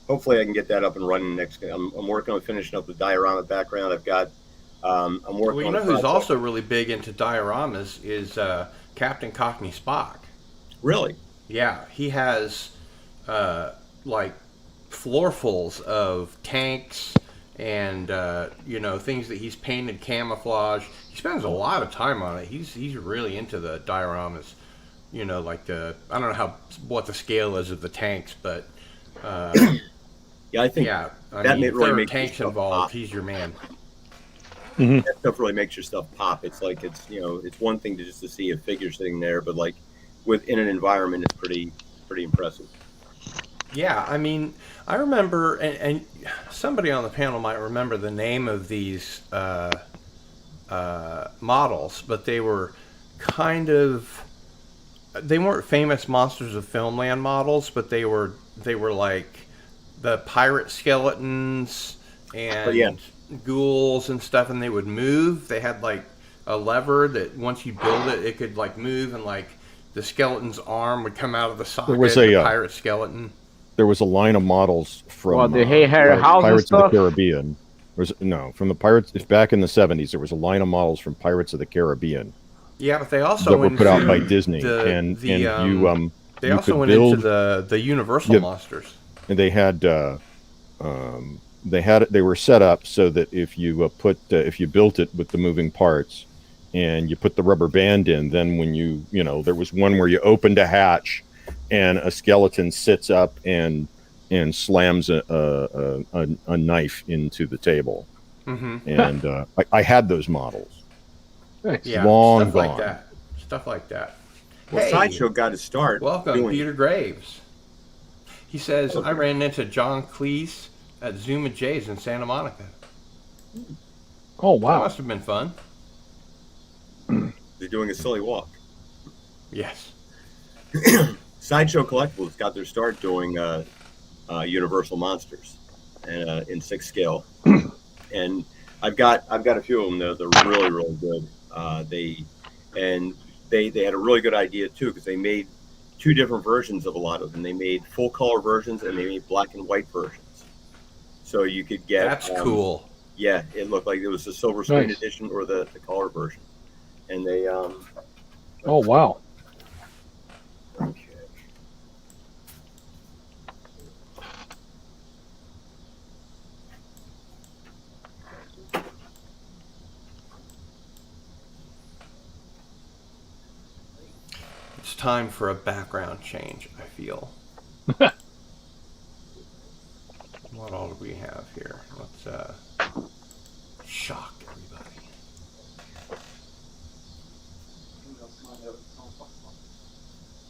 hopefully I can get that up and running next. I'm working on finishing up the diorama background. I've got, I'm working Well, you on know a who's project. also really big into dioramas is Captain Cockney Spock. Really? Yeah, he has like floorfuls of tanks and things that he's painted camouflage. He spends a lot of time on it. He's really into the dioramas. Like I don't know what the scale is of the tanks, but Yeah, I think that really if there are makes tanks your stuff involved, pop. he's your man. That stuff really makes your stuff pop. It's like it's one thing to see a figure sitting there, but like within an environment, it's pretty impressive. Yeah, I mean, I remember, and somebody on the panel might remember the name of these models, but they were they weren't famous Monsters of Filmland models, but they were like the pirate skeletons and ghouls and stuff, and they would move. They had like a lever that once you build it, it could like move, and like the skeleton's arm would come out of the socket. The pirate skeleton. There was a line of models from the Harryhausen Pirates stuff? of the Caribbean. From the Pirates. It's back in the 70s. There was a line of models from Pirates of the Caribbean. Yeah, but they also that were put out by Disney, they you also could went build, into the Universal monsters. And they had they were set up so that if you if you built it with the moving parts and you put the rubber band in, then when there was one where you opened a hatch and a skeleton sits up and slams a knife into the table. Mm-hmm. And I had those models. Yeah, long stuff gone. like that. Stuff like that. Well, Sideshow got to start. Welcome, Peter Graves. He says, I ran into John Cleese at Zuma J's in Santa Monica. Oh, wow. That must have been fun. They're doing a silly walk. Yes. Sideshow Collectibles got their start doing Universal Monsters and in 6 scale. And I've got a few of them. They're really, really good. They had a really good idea too, because they made 2 different versions of a lot of them. They made full color versions and they made black and white versions. So you could get. That's cool. Yeah, it looked like it was the silver screen Nice. edition or the color version. And they. Oh, wow. Okay. It's time for a background change, I feel. What all do we have here? Let's shock everybody.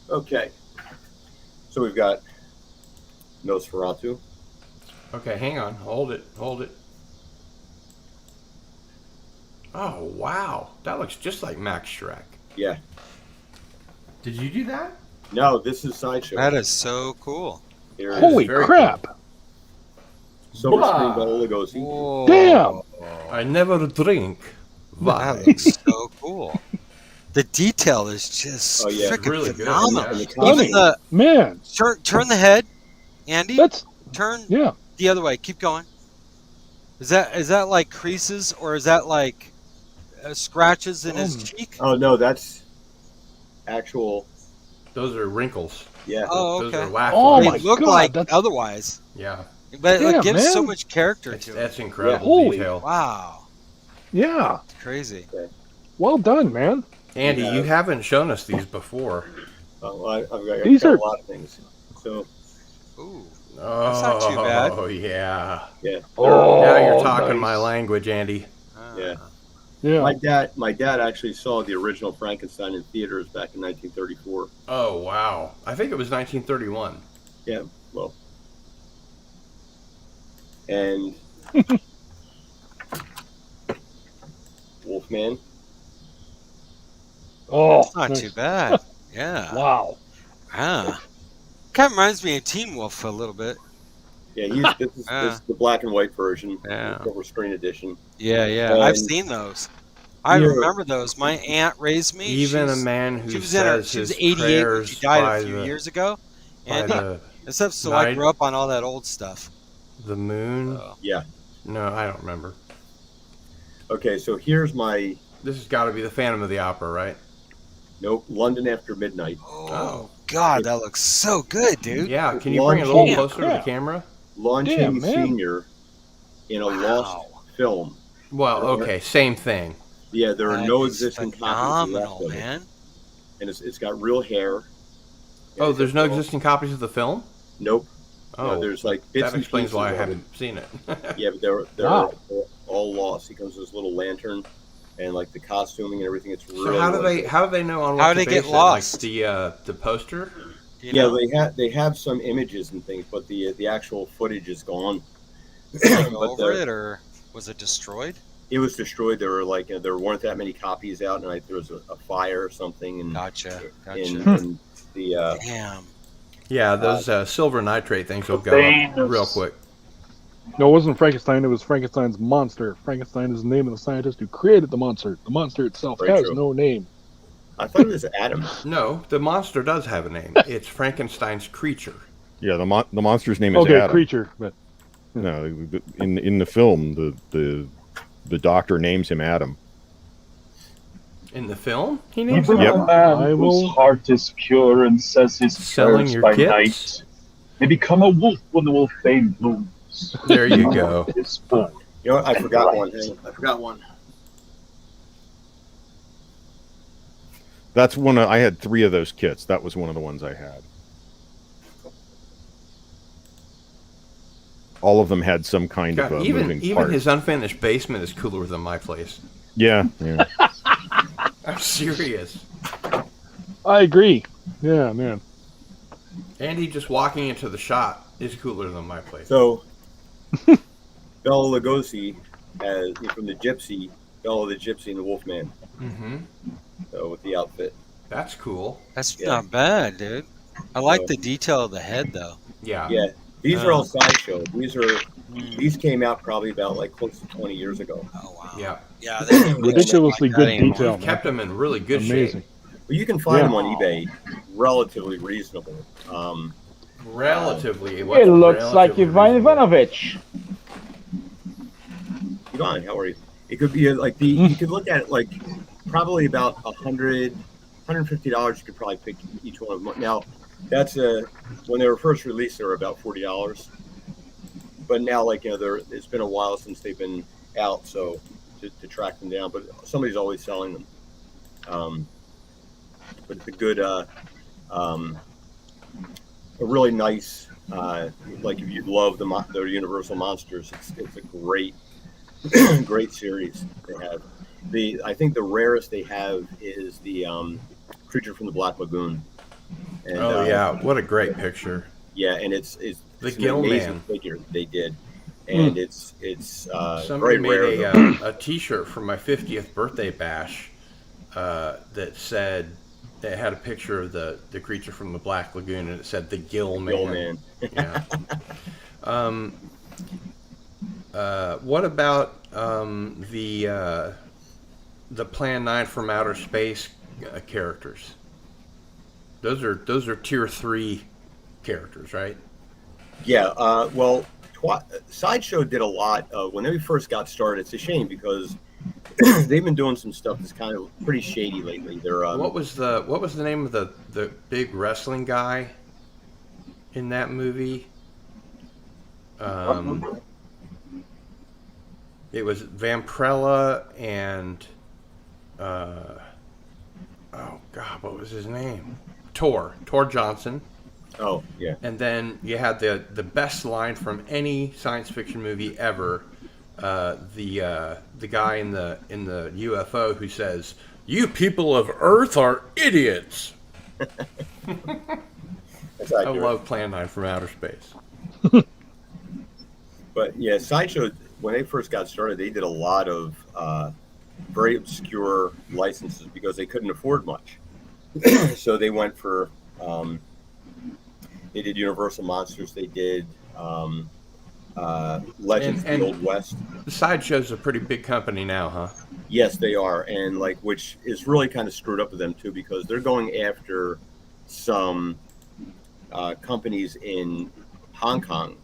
Okay. So we've got Nosferatu. Okay, hang on. Hold it. Oh, wow. That looks just like Max Shrek. Yeah. Did you do that? No, this is Sideshow. That is so cool. Here it Holy is. Very crap. cool. Silver Blah. screen Bela Lugosi. Damn. I never drink. That looks so cool. The detail is just freaking really good. phenomenal. Yeah. Even the Man. turn the head, Andy. Turn the other way. Keep going. Is that like creases or is that like scratches in his cheek? Oh no, that's actual. Those are wrinkles. Yeah. Oh, Those okay. are laugh Oh lines. my They look God, like that's- otherwise, Yeah, but Damn, it gives so man. much character to it. that's incredible Holy- detail. Wow, Yeah. it's crazy. Well done, man. Andy, Yeah. you haven't shown us these before. Well, I've got These are- a lot of things. So Ooh, Oh, That's not too bad. Oh yeah. yeah. Oh, Now you're talking nice. my language, Andy. Yeah. Yeah. My dad actually saw the original Frankenstein in theaters back in 1934. Oh wow. I think it was 1931. Yeah, well. And Wolfman. Oh, it's not nice. too bad. Yeah. Wow. Ah. Kind of reminds me of Teen Wolf a little bit. Yeah, this is the black and white version, Yeah. the silver screen edition. Yeah, yeah. And I've seen those. I here- remember those. My aunt raised me. Even a She's- man who she was in her, says she was his 88 when prayers she died by a few the- years ago. by And the stuff, so I night- grew up on all that old stuff. The moon. Yeah. No, I don't remember. Okay, so here's my. This has got to be the Phantom of the Opera, right? Nope, London After Midnight. Oh, God, that looks so good, dude. Yeah, can you bring it a little closer to the crap. camera? Lon Damn, Chaney man. Sr. in a lost film. Well, okay, same thing. Yeah, there are That no is existing copies phenomenal, left of it. man. And it's got real hair. Oh, there's no existing copies of the film? Nope. Oh, No, there's like bits that and explains pieces why I of haven't seen it. Yeah, but they're Wow. all lost. He comes with this little lantern, and like the costuming and everything. It's really. So how do really they good. how do they know on what How to do they get base it? lost? Like the poster? Do you Yeah, know? they have some images and things, but the actual footage is gone. Going But over it, or was it destroyed? It was destroyed. There were like there weren't that many copies out, and like, there was a fire or something. And Gotcha. in the Damn. Yeah, those silver nitrate things will go Thanos. up real quick. No, it wasn't Frankenstein. It was Frankenstein's monster. Frankenstein is the name of the scientist who created the monster. The monster itself Very has true. no name. I thought it was Adam. No, the monster does have a name. It's Frankenstein's creature. Yeah, the monster's name is Okay, Adam. creature, but No, in the film, the doctor names him Adam. In the film, he Even names a him. Yep. man I whose will- heart is pure and says his Selling prayers your by kits? night may become a wolf when the wolfbane blooms. There you go. Is born. You know what? I forgot one. Hang on. I forgot one. That's one. I had 3 of those kits. That was one of the ones I had. All of them had some kind God, of a even moving part. his unfinished basement is cooler than my place. Yeah, yeah. I'm serious. I agree. Yeah, man. Andy just walking into the shot is cooler than my place. So, Bela Lugosi as from the Gypsy, Bela the Gypsy and the Wolfman. Mm-hmm. So with the outfit. That's cool. That's Yeah. not bad, dude. I like So- the detail of the head, though. Yeah. Yeah, these are Oh. all sideshow. These came out probably about like close to 20 years ago. Oh, wow. Yeah. Yeah, they don't really Ridiculously make good that anymore. detail. We've kept them in really good Amazing. shape. But you can find Yeah. them on eBay, relatively reasonable. Relatively. It looks like Ivan Ivanovich. Ivan, how are you? It could be like you could look at it like probably about $150. You could probably pick each one of them. Now, that's when they were first released, they were about $40. But now, like it's been a while since they've been out, so to track them down. But somebody's always selling them. But it's a good, a really nice. Like if you love the Universal monsters, it's a great. Great series they have. I think the rarest they have is the Creature from the Black Lagoon. And, yeah, what a great picture. Yeah, and it's The an Gill amazing Man. figure they did, and it's Somebody very made rare. a T-shirt for my 50th birthday bash that said it had a picture of the creature from the Black Lagoon, and it said the Gill Man. Gill Man. Yeah. What about the Plan 9 from Outer Space characters? Those are tier 3 characters, right? Yeah, well, Sideshow did a lot when they first got started. It's a shame because they've been doing some stuff that's kind of pretty shady lately. They're what was the name of the big wrestling guy? in that movie. It was Vampirella and oh God, what was his name? Tor Johnson. Oh yeah. And then you had the best line from any science fiction movie ever. The guy in the UFO who says, "You people of Earth are idiots." I love Plan 9 from Outer Space. But yeah, Sideshow, when they first got started, they did a lot of very obscure licenses because they couldn't afford much. So they went for, they did Universal Monsters, they did Legends of the Old West. Sideshow's a pretty big company now, huh? Yes, they are, and like, which is really kind of screwed up with them too, because they're going after some companies in Hong Kong,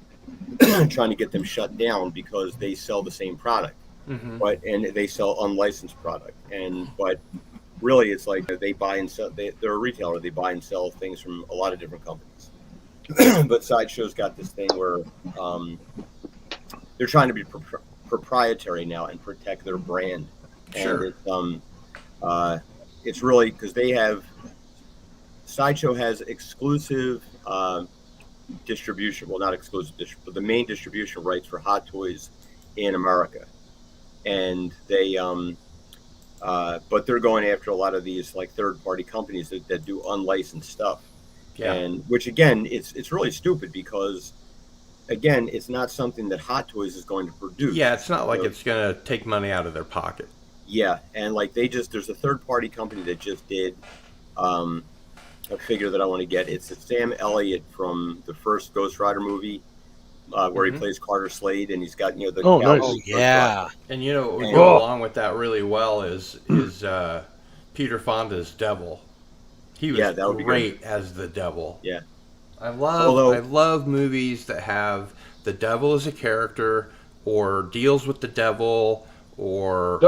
trying to get them shut down because they sell the same product, and they sell unlicensed product, but really it's like they buy and sell. They're a retailer. They buy and sell things from a lot of different companies. But Sideshow's got this thing where they're trying to be proprietary now and protect their brand. Sure. And it's really because they have Sideshow has exclusive distribution. Well, not exclusive distribution, but the main distribution rights for Hot Toys in America, and they but they're going after a lot of these like third-party companies that do unlicensed stuff. Yeah. And which again, it's really stupid because again, it's not something that Hot Toys is going to produce. Yeah, it's not like it's going to take money out of their pocket. Yeah, and like there's a third-party company that just did a figure that I want to get. It's Sam Elliott from the first Ghost Rider movie, where he plays Carter Slade, and he's got the nice. Oh yeah, and what would go along with that really well is Peter Fonda's Devil. He was great as the Devil. Yeah, I love movies that have the Devil as a character or deals with the devil or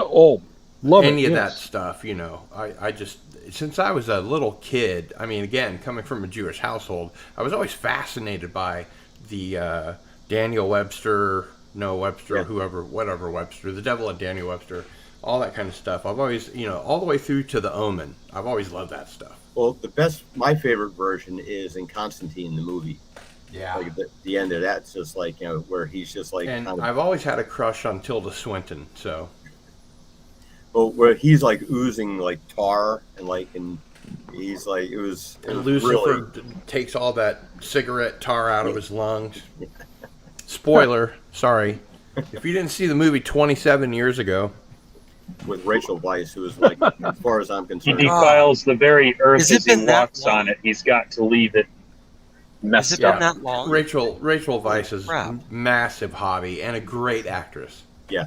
any of that stuff. I just, since I was a little kid, I mean, again, coming from a Jewish household, I was always fascinated by the Daniel Webster, whatever Webster, the Devil and Daniel Webster, all that kind of stuff. I've always, all the way through to The Omen. I've always loved that stuff. Well, my favorite version is in Constantine, the movie. Yeah. Like the end of that's just like, where he's just like. And I've always had a crush on Tilda Swinton, so. Well, where he's like oozing like tar and he's like, it was Lucifer takes all that cigarette tar out of his lungs. Spoiler, sorry. If you didn't see the movie 27 years ago. With Rachel Weisz, who is like, as far as I'm concerned, he defiles the very earth as he walks on it. He's got to leave it messed up. That long? Rachel Weisz is a massive hobby and a great actress. Yeah.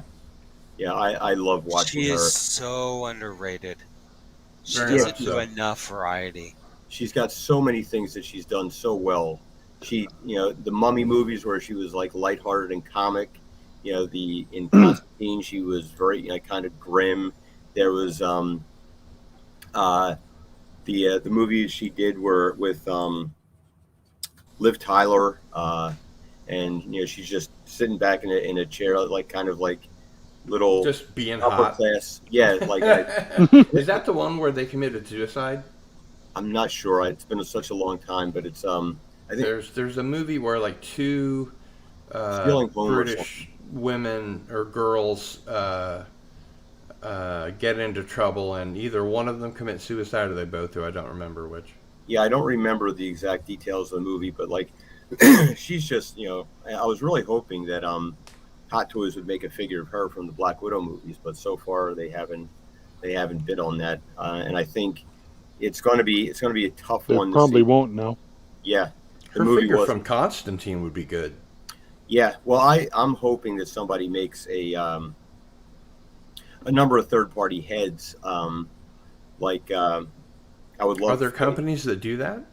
Yeah, I love watching her. She is so underrated. She doesn't do enough variety. She's got so many things that she's done so well. She, the Mummy movies where she was like lighthearted and comic. In Constantine, she was very kind of grim. There was the movies she did were with Liv Tyler, and she's just sitting back in a chair, like kind of like little just being upper hot class. Yeah, like is that the one where they committed suicide? I'm not sure. It's been such a long time, but it's I think there's a movie where like two British women or girls get into trouble, and either one of them commits suicide or they both do. I don't remember which. Yeah, I don't remember the exact details of the movie, but like she's just I was really hoping that Hot Toys would make a figure of her from the Black Widow movies, but so far they haven't bid on that, and I think it's going to be a tough one. Probably won't now. Yeah, her figure from Constantine would be good. Yeah, well, I'm hoping that somebody makes a number of third-party heads. I would love. Are there companies that do that?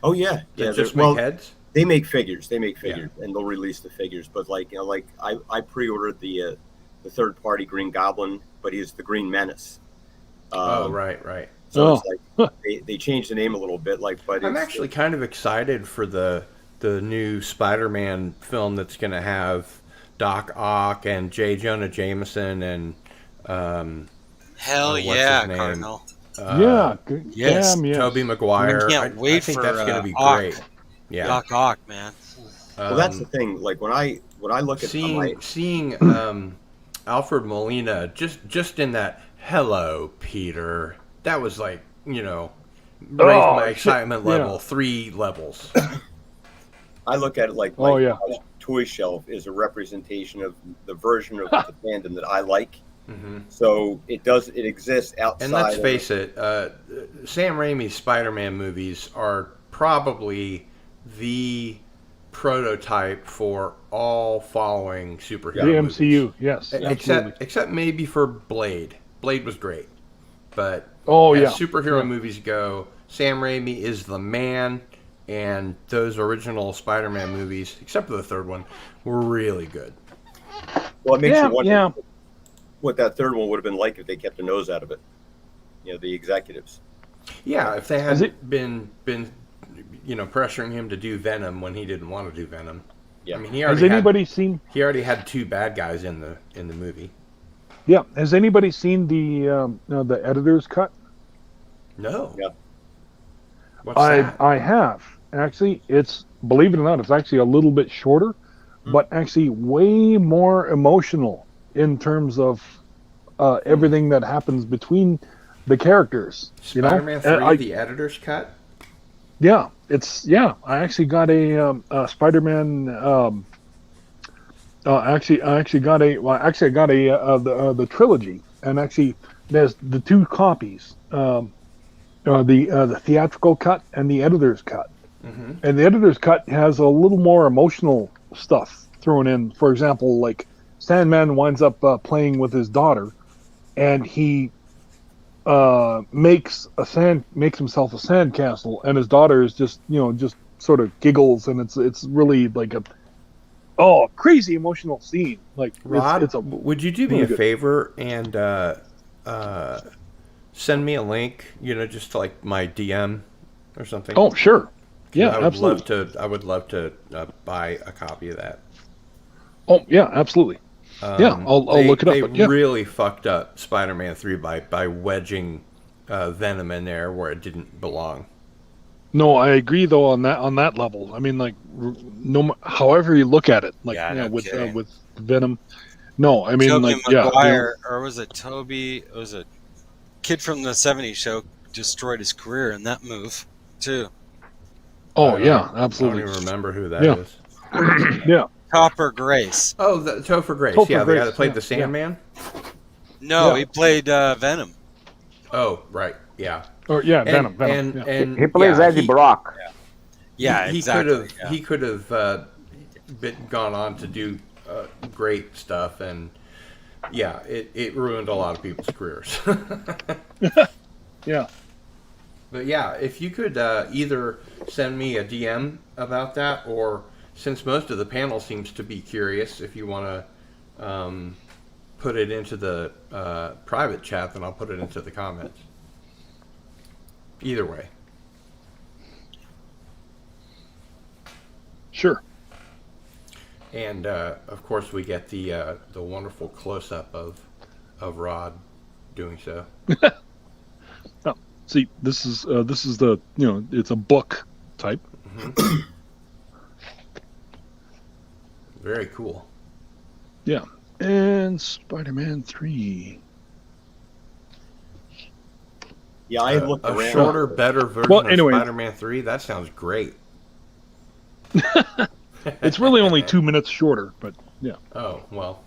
Oh yeah, that just make heads. They make figures. And they'll release the figures. But I pre-ordered the third-party Green Goblin, but he's the Green Menace. Right. So it's like they changed the name a little bit. But I'm actually kind of excited for the new Spider-Man film that's going to have Doc Ock and J. Jonah Jameson and hell what's yeah, his name? Cardinal. Yeah, good. Yes. Damn, yes. Toby Maguire. We can't wait I think for, that's going to be Ock. great. Yeah, Doc Ock, man. Well, that's the thing. Like when I look at seeing Alfred Molina just in that "Hello, Peter," that was like, you know, raised my excitement level 3 levels. I look at it like my toy shelf is a representation of the version of the fandom that I like. Mm-hmm. So it exists outside. And let's face it, Sam Raimi's Spider-Man movies are probably the prototype for all following superhero movies. The MCU, yes, except maybe for Blade. Blade was great, but as superhero movies go, Sam Raimi is the man, and those original Spider-Man movies, except for the third one, were really good. Well, it makes you wonder what that third one would have been like if they kept their nose out of it. You know, the executives. Yeah, if they hadn't been pressuring him to do Venom when he didn't want to do Venom. Yeah. I mean, Has anybody seen? He already had 2 bad guys in the movie. Yeah. Has anybody seen the editor's cut? No. Yeah. What's that? I have actually. It's, believe it or not, it's actually a little bit shorter, but actually way more emotional in terms of everything that happens between the characters. Spider-Man 3, the editor's cut. Yeah, I actually got a Spider-Man. I got the trilogy, and actually there's the 2 copies, the theatrical cut and the editor's cut. Mm-hmm. And the editor's cut has a little more emotional stuff thrown in. For example, like Sandman winds up playing with his daughter, and he makes himself a sandcastle, and his daughter is just sort of giggles, and it's really like a crazy emotional scene. Like, Rod, would you do me a favor and send me a link? Just to like my DM or something. Oh, sure. Yeah, absolutely. I would love to buy a copy of that. Oh yeah, absolutely. I'll look it up. They really fucked up Spider-Man 3 by wedging Venom in there where it didn't belong. No, I agree though on that level. I mean, like, however you look at it, like with Venom. No, I mean, Tobey like, Maguire, or was it Toby? It was a kid from the '70s show destroyed his career in that move too. Oh yeah, absolutely. I don't even remember who that is. Yeah. Topher Grace. Oh, Topher Grace. The guy that played the Sandman? No, he played Venom. Oh, right. Yeah. Or Venom. And he plays Eddie Brock. Yeah, exactly. He could have gone on to do great stuff, and it ruined a lot of people's careers. Yeah. But yeah, if you could either send me a DM about that, or since most of the panel seems to be curious, if you want to put it into the private chat, then I'll put it into the comments. Either way. Sure. And of course, we get the wonderful close-up of Rod doing so. Oh, see, this is the it's a book type. Mm-hmm. Very cool. Yeah, and Spider-Man 3. Yeah, I looked around. A shorter, better version of Spider-Man 3. That sounds great. It's really only 2 minutes shorter, but yeah. Oh well,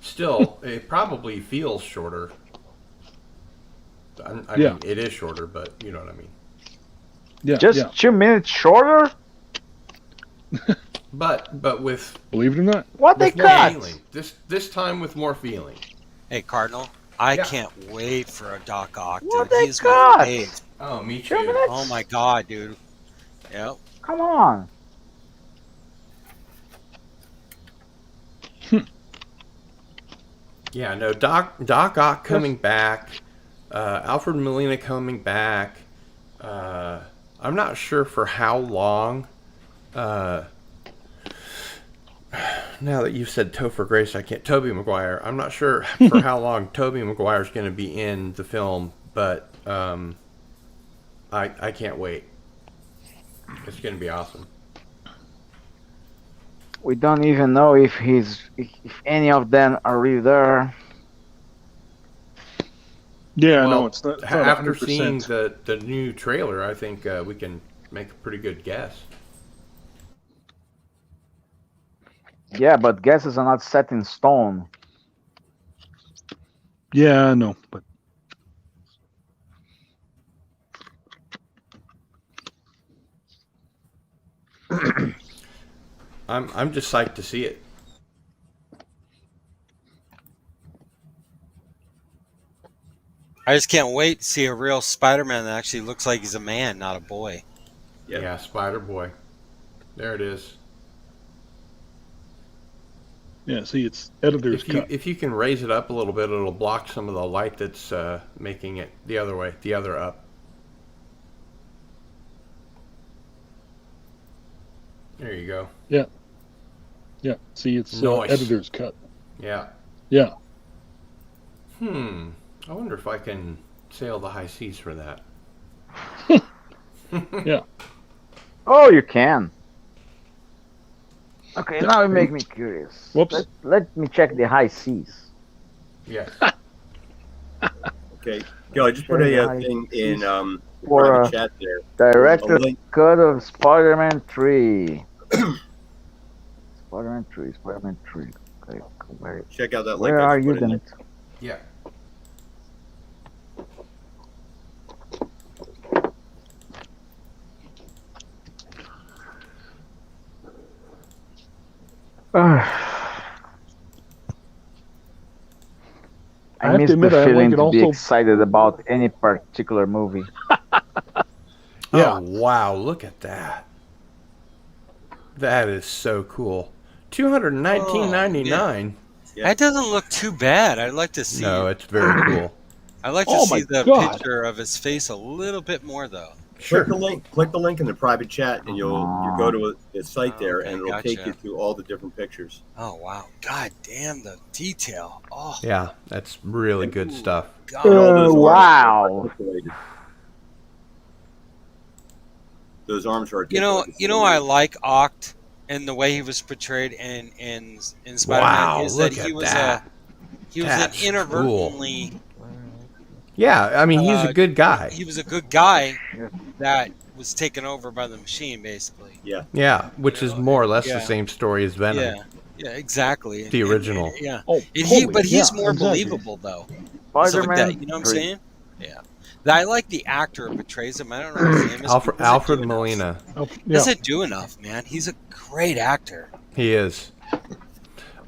still, it probably feels shorter. I mean, it is shorter, but you know what I mean. Yeah, just 2 minutes shorter. But with, believe it or not, what they cut this time with more feeling. Hey, Cardinal, I can't wait for a Doc Ock, dude. What they He's cut? my fave. Oh, me too. Oh my god, dude. Yep. Come on. Yeah, no, Doc Ock coming back, Alfred Molina coming back. I'm not sure for how long, now that you've said Topher Grace, I can't. Tobey Maguire. I'm not sure for how long Tobey Maguire is going to be in the film, but I can't wait. It's going to be awesome. We don't even know if any of them are really there. Yeah, Well, no, it's not after 100%. seeing the new trailer, I think we can make a pretty good guess. Yeah, but guesses are not set in stone. Yeah, I know, but I'm just psyched to see it. I just can't wait to see a real Spider-Man that actually looks like he's a man, not a boy. Yeah, Spider-Boy. There it is. yeah, see, it's editor's cut. If you can raise it up a little bit, it'll block some of the light that's making it the other way, the other up. There you go. Yeah. Yeah, see, it's Nice. editor's cut. Yeah. Yeah. I wonder if I can sail the high seas for that. Yeah. Oh, you can. Okay, now you make me curious. Whoops. Let me check the high seas. Yeah. Okay. Yo, I just put a thing in For private chat there. Director's A link. cut of Spider-Man 3. Spider-Man 3. Okay, where, Check out that link. where I are just you put in then? Yeah. I have to miss the admit, I feeling like it to be also- excited about any particular movie. Yeah. Oh, wow, look at that. That is so cool. $219.99. Yeah. That doesn't look too bad. I'd like to see. No, it's very cool. I'd like to Oh see my the God. picture of his face a little bit more, though. Sure. Click the link in the private chat, and you go to a site there, Okay, and it'll take gotcha. you to all the different pictures. Oh wow! God damn the detail! Oh Yeah, that's really good stuff. God! And all those arms wow. are articulated. Those arms are You know, articulated. I like Oct and the way he was portrayed in Spider-Man Wow, is look that he at was that. an That's inadvertently Yeah, I mean, he's a good guy. he was a good guy that was taken over by the machine, basically. Yeah. Yeah, which is more or less yeah. the same story as Venom. Yeah, exactly. The original. Yeah, Oh, and totally. but he's Yeah, more exactly. believable though. Spider-Man Stuff like that, you know what I'm 3. saying? Yeah. I like the actor who portrays him. I don't know what his name is. but he doesn't Alfred do enough. Molina. Oh, He yeah. doesn't do enough, man. He's a great actor. He is.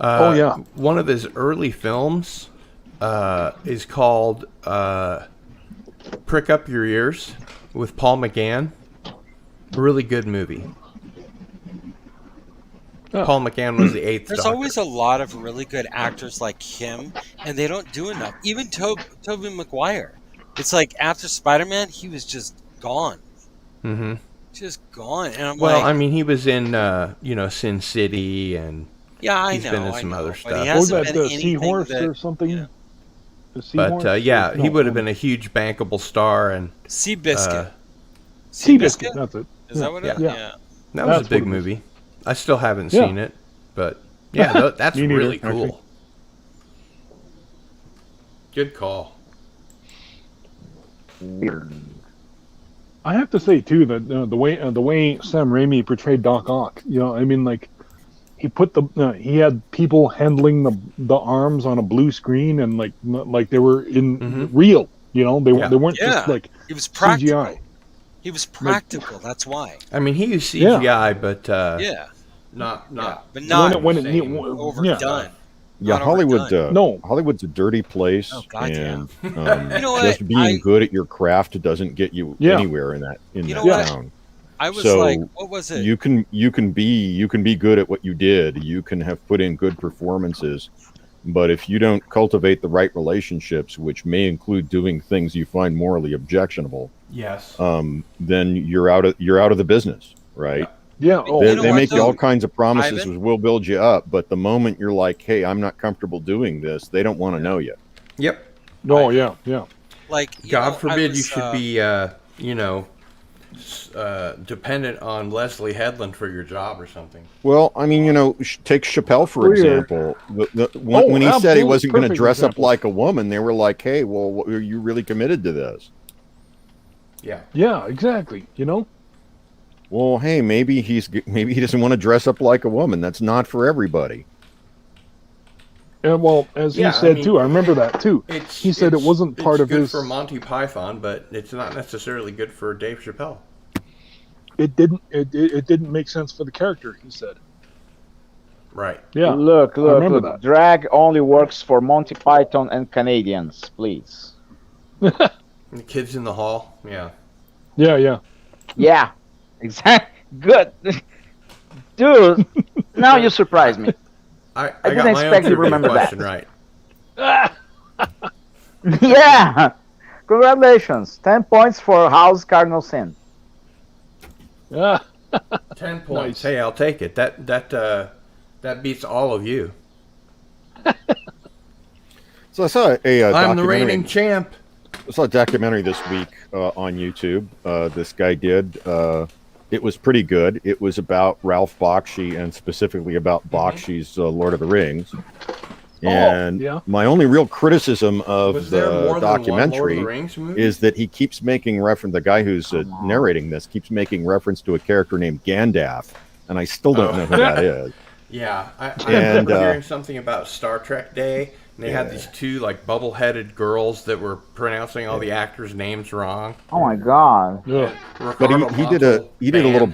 Oh, yeah. One of his early films is called Prick Up Your Ears with Paul McGann. Really good movie. Oh. Paul McGann was the eighth There's Doctor. always a lot of really good actors like him, and they don't do enough. Even Tobey Maguire. It's like after Spider-Man, he was just gone. Mm-hmm. Just gone. And I'm Well, like, I mean, he was in, Sin City, and yeah, I he's know. been in I some know, other but he stuff. What was hasn't that, been the anything Seahorse that, or something? yeah. The Seahorse? But yeah, he No, would have been a huge bankable star, and Seabiscuit. Seabiscuit, that's it. Is that what it is? Yeah. Yeah. that was That's a big what it is. movie. I still haven't Yeah. seen it, but yeah, that's Me neither, really cool. actually. Good call. Weird. I have to say too that the way Sam Raimi portrayed Doc Ock, I mean, like he put he had people handling the arms on a blue screen and like they were in real, they weren't just like He was practical. CGI. He was practical. That's why. I mean, he used CGI, but Yeah. not But not when it overdone. Yeah, Not Hollywood's No. Hollywood's a dirty place, Oh, God, and You know what? just being good at your craft doesn't get you Yeah. anywhere in that You know that what? town. I was So like, what was it? You can be good at what you did. You can have put in good performances, but if you don't cultivate the right relationships, which may include doing things you find morally objectionable, Yes. then you're out of the business, right? Yeah. Oh, They make you all kinds of promises, we'll build you up, but the moment you're like, hey, I'm not comfortable doing this, they don't want to know you. Yep. No, yeah. Like, God forbid you should be, dependent on Leslie Headland for your job or something. Well, I mean, take Chappelle, for example. When he said he wasn't going to dress up like a woman, they were like, hey, well, are you really committed to this? Yeah. Yeah, exactly. Well, hey, maybe he doesn't want to dress up like a woman. That's not for everybody. And well, as he said too, I remember that too. He said it wasn't part of his. It's good for Monty Python, but it's not necessarily good for Dave Chappelle. It didn't make sense for the character. He said. Right. Yeah. Look. That. Drag only works for Monty Python and Canadians, please. The kids in the hall. Yeah. Yeah. Yeah. Exactly. Good. Dude, now you surprised me. I didn't expect you to remember question that. Right. Yeah. Congratulations. 10 points for House Cardinal Sin. 10 points. Nice. Hey, I'll take it. That beats all of you. So I saw I'm the reigning champ. I saw a documentary this week on YouTube. This guy did. It was pretty good. It was about Ralph Bakshi and specifically about Bakshi's Lord of the Rings. And my only real criticism of the documentary is that he keeps making reference, the guy who's narrating this keeps making reference to a character named Gandalf, and I still don't know who that is. Yeah, I remember hearing something about Star Trek Day, and they had these two bubble-headed girls that were pronouncing all the actors' names wrong. Oh my God! Yeah. But he did a little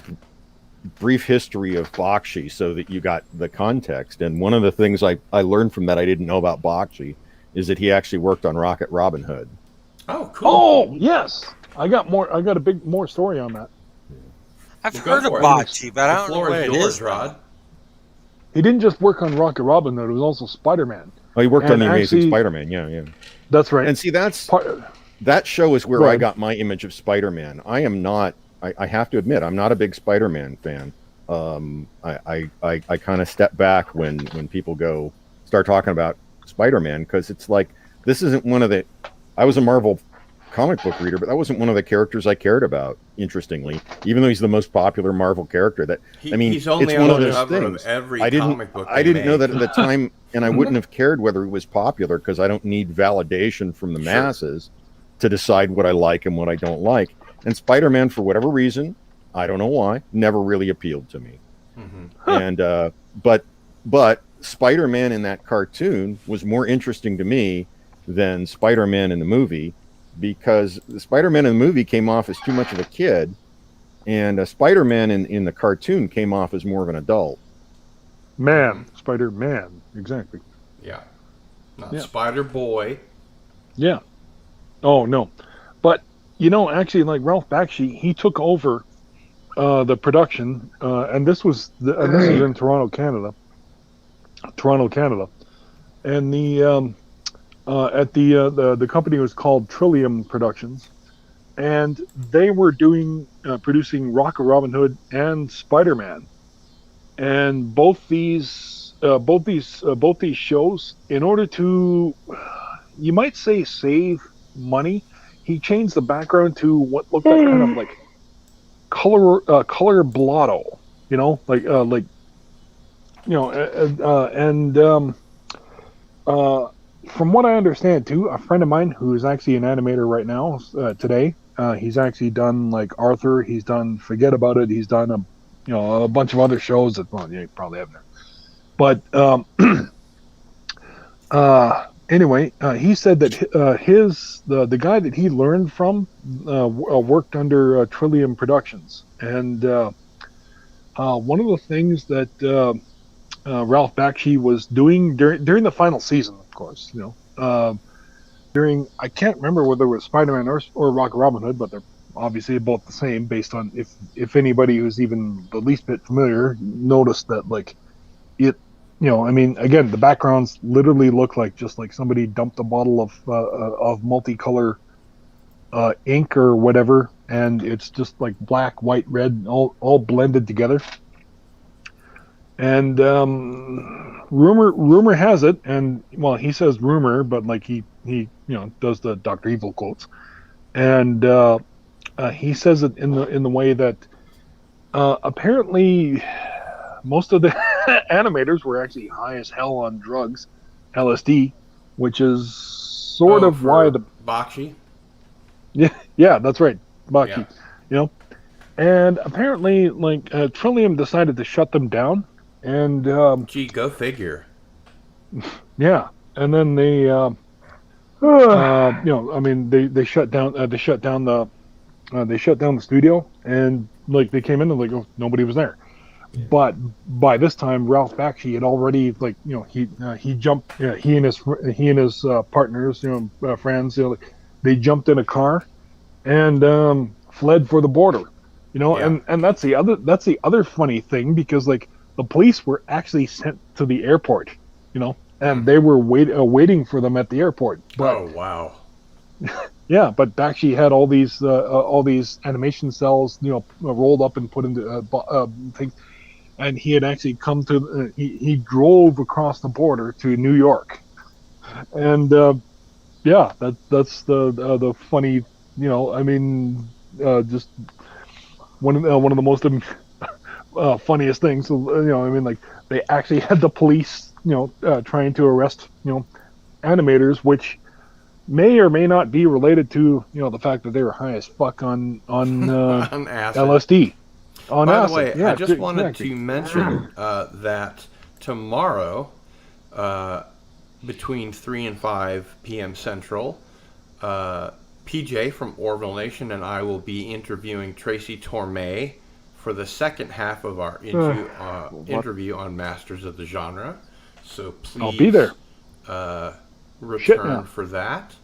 brief history of Bakshi so that you got the context. And one of the things I learned from that I didn't know about Bakshi is that he actually worked on Rocket Robin Hood. Oh, cool! Oh, yes, I got more story on that. I've heard of Bakshi, but I don't know what it is. Rod. He didn't just work on Rocket Robin Hood; it was also Spider-Man. Oh, he worked on the Amazing Spider-Man. Yeah. That's right. And see, that show is where I got my image of Spider-Man. I am not. I have to admit, I'm not a big Spider-Man fan. I kind of step back when people start talking about Spider-Man, because it's like, this isn't one of the. I was a Marvel comic book reader, but that wasn't one of the characters I cared about. Interestingly, even though he's the most popular Marvel character, he's only it's one of those cover things. Of every I comic book didn't know that at the time, and I wouldn't have cared whether it was popular, because I don't need validation from the masses to decide what I like and what I don't like. And Spider-Man, for whatever reason, I don't know why, never really appealed to me. And but Spider-Man in that cartoon was more interesting to me than Spider-Man in the movie, because the Spider-Man in the movie came off as too much of a kid, and Spider-Man in the cartoon came off as more of an adult. Spider-Man, exactly. Yeah. Not Spider-Boy. Yeah. Oh, no. But, actually, like Ralph Bakshi, he took over the production, and this was in Toronto, Canada. And the company was called Trillium Productions, and they were producing Rocket Robin Hood and Spider-Man, and both these shows, in order to, you might say, save money, he changed the background to what looked like kind of like color blotto, from what I understand too, a friend of mine who is actually an animator right now, today, he's actually done like Arthur, he's done Forget About It, he's done a bunch of other shows that, well, you probably haven't. But anyway, he said that the guy that he learned from worked under Trillium Productions, and one of the things that Ralph Bakshi was doing during the final season, of course, during, I can't remember whether it was Spider-Man or Rocket Robin Hood, but they're obviously both the same, based on if anybody who's even the least bit familiar noticed that, like, it, again, the backgrounds literally look like just like somebody dumped a bottle of multicolor ink or whatever and it's just like black, white, red, all blended together. And rumor has it, and well, he says rumor, but like he does the Dr. Evil quotes, and he says it in the way that apparently most of the animators were actually high as hell on drugs, LSD, which is sort of why the Bakshi. Yeah, that's right, Bakshi. Yeah. You know, and apparently like Trillium decided to shut them down, and gee, go figure. Yeah, and then they I mean they shut down the studio, and like they came in and like, oh, nobody was there. But by this time, Ralph Bakshi had already, like, he jumped. He and his partners, friends, they jumped in a car and fled for the border. And that's the other funny thing, because like the police were actually sent to the airport, and they were waiting for them at the airport. But, oh wow. Yeah, but Bakshi had all these animation cells, rolled up and put into things. And he had actually come to. He drove across the border to New York, and that's the funny. I mean, just one of the most funniest things. I mean, like they actually had the police, trying to arrest, animators, which may or may not be related to, the fact that they were high as fuck on on acid. LSD. By the way, I just wanted to mention that tomorrow, between 3 and 5 p.m. Central, PJ from Orville Nation and I will be interviewing Tracy Torme for the second half of our interview on Masters of the Genre. So please, I'll be there. Return for that,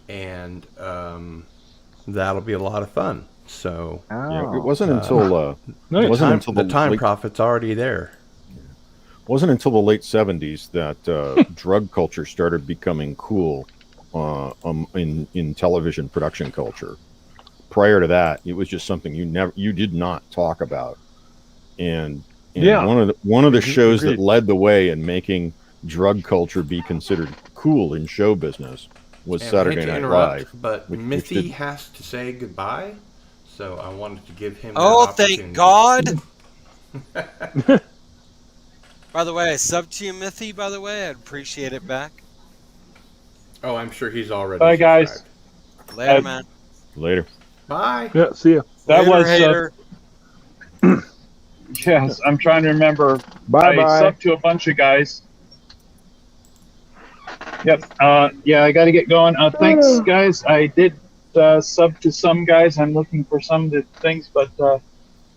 and that'll be a lot of fun. So it wasn't until the time prophet's already there. It wasn't until the late 70s that drug culture started becoming cool in television production culture. Prior to that, it was just something you did not talk about. And one of the shows that led the way in making drug culture be considered cool in show business was Saturday Night Live. But Mithy has to say goodbye. So I wanted to give him. Oh, thank God! By the way, I subbed to you, Mithy. By the way, I'd appreciate it back. Oh, I'm sure he's already. Bye, guys. Later, man. Later. Bye. Yeah, see ya. That Later, was. Yes, I'm trying to remember. Bye. I subbed to a bunch of guys. Yep. Yeah, I got to get going. Thanks, guys. I did. Sub to some guys. I'm looking for some of the things, but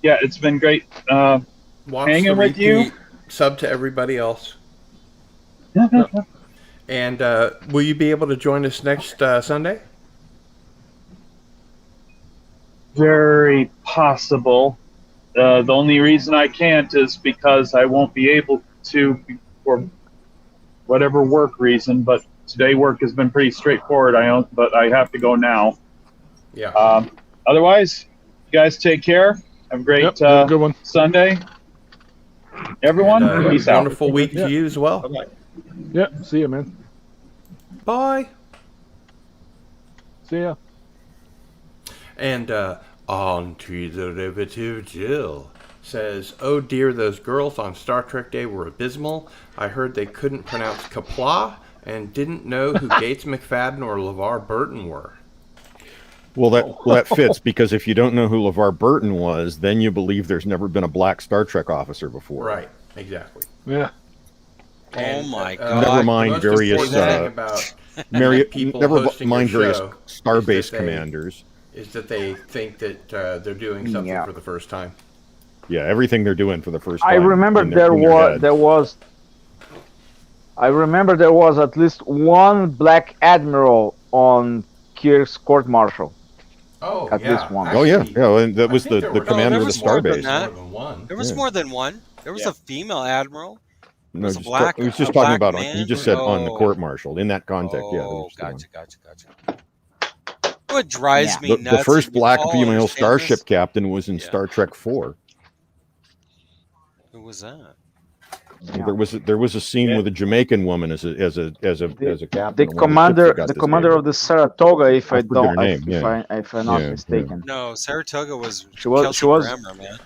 yeah, it's been great hanging with you. Sub to everybody else. And will you be able to join us next Sunday? Very possible. The only reason I can't is because I won't be able to for whatever work reason. But today work has been pretty straightforward. But I have to go now. Yeah. Otherwise, you guys take care. Have a great good one. Sunday. Everyone, peace out. Wonderful week to you as well. Bye-bye. Yep. See ya, man. Bye. See ya. And on to the derivative Jill says, "Oh dear, those girls on Star Trek Day were abysmal. I heard they couldn't pronounce Qapla' and didn't know who Gates McFadden or LeVar Burton were." Well, that fits, because if you don't know who LeVar Burton was, then you believe there's never been a black Star Trek officer before. Right, exactly. Yeah. Oh my God. Never mind various never mind various starbase commanders. Is that they think that they're doing something for the first time. Yeah, everything they're doing for the first time. I remember there was at least one black admiral on Kirk's court-martial. Oh, at least one. Oh, yeah. And that was the commander of the starbase. There was more than one. There was a female admiral. No, a black. He was just talking about. Man. He just said on the court-martial in that context. Oh, gotcha. What drives me The nuts? first and you black all female understand starship this? captain was in Star Trek 4. Who was that? There was a scene with a Jamaican woman as a captain. The on one of commander, ships that got the of the Saratoga, if I I forget her don't, name, if I'm not mistaken. No, Saratoga was She was- Kelsey she was- Grammer, man.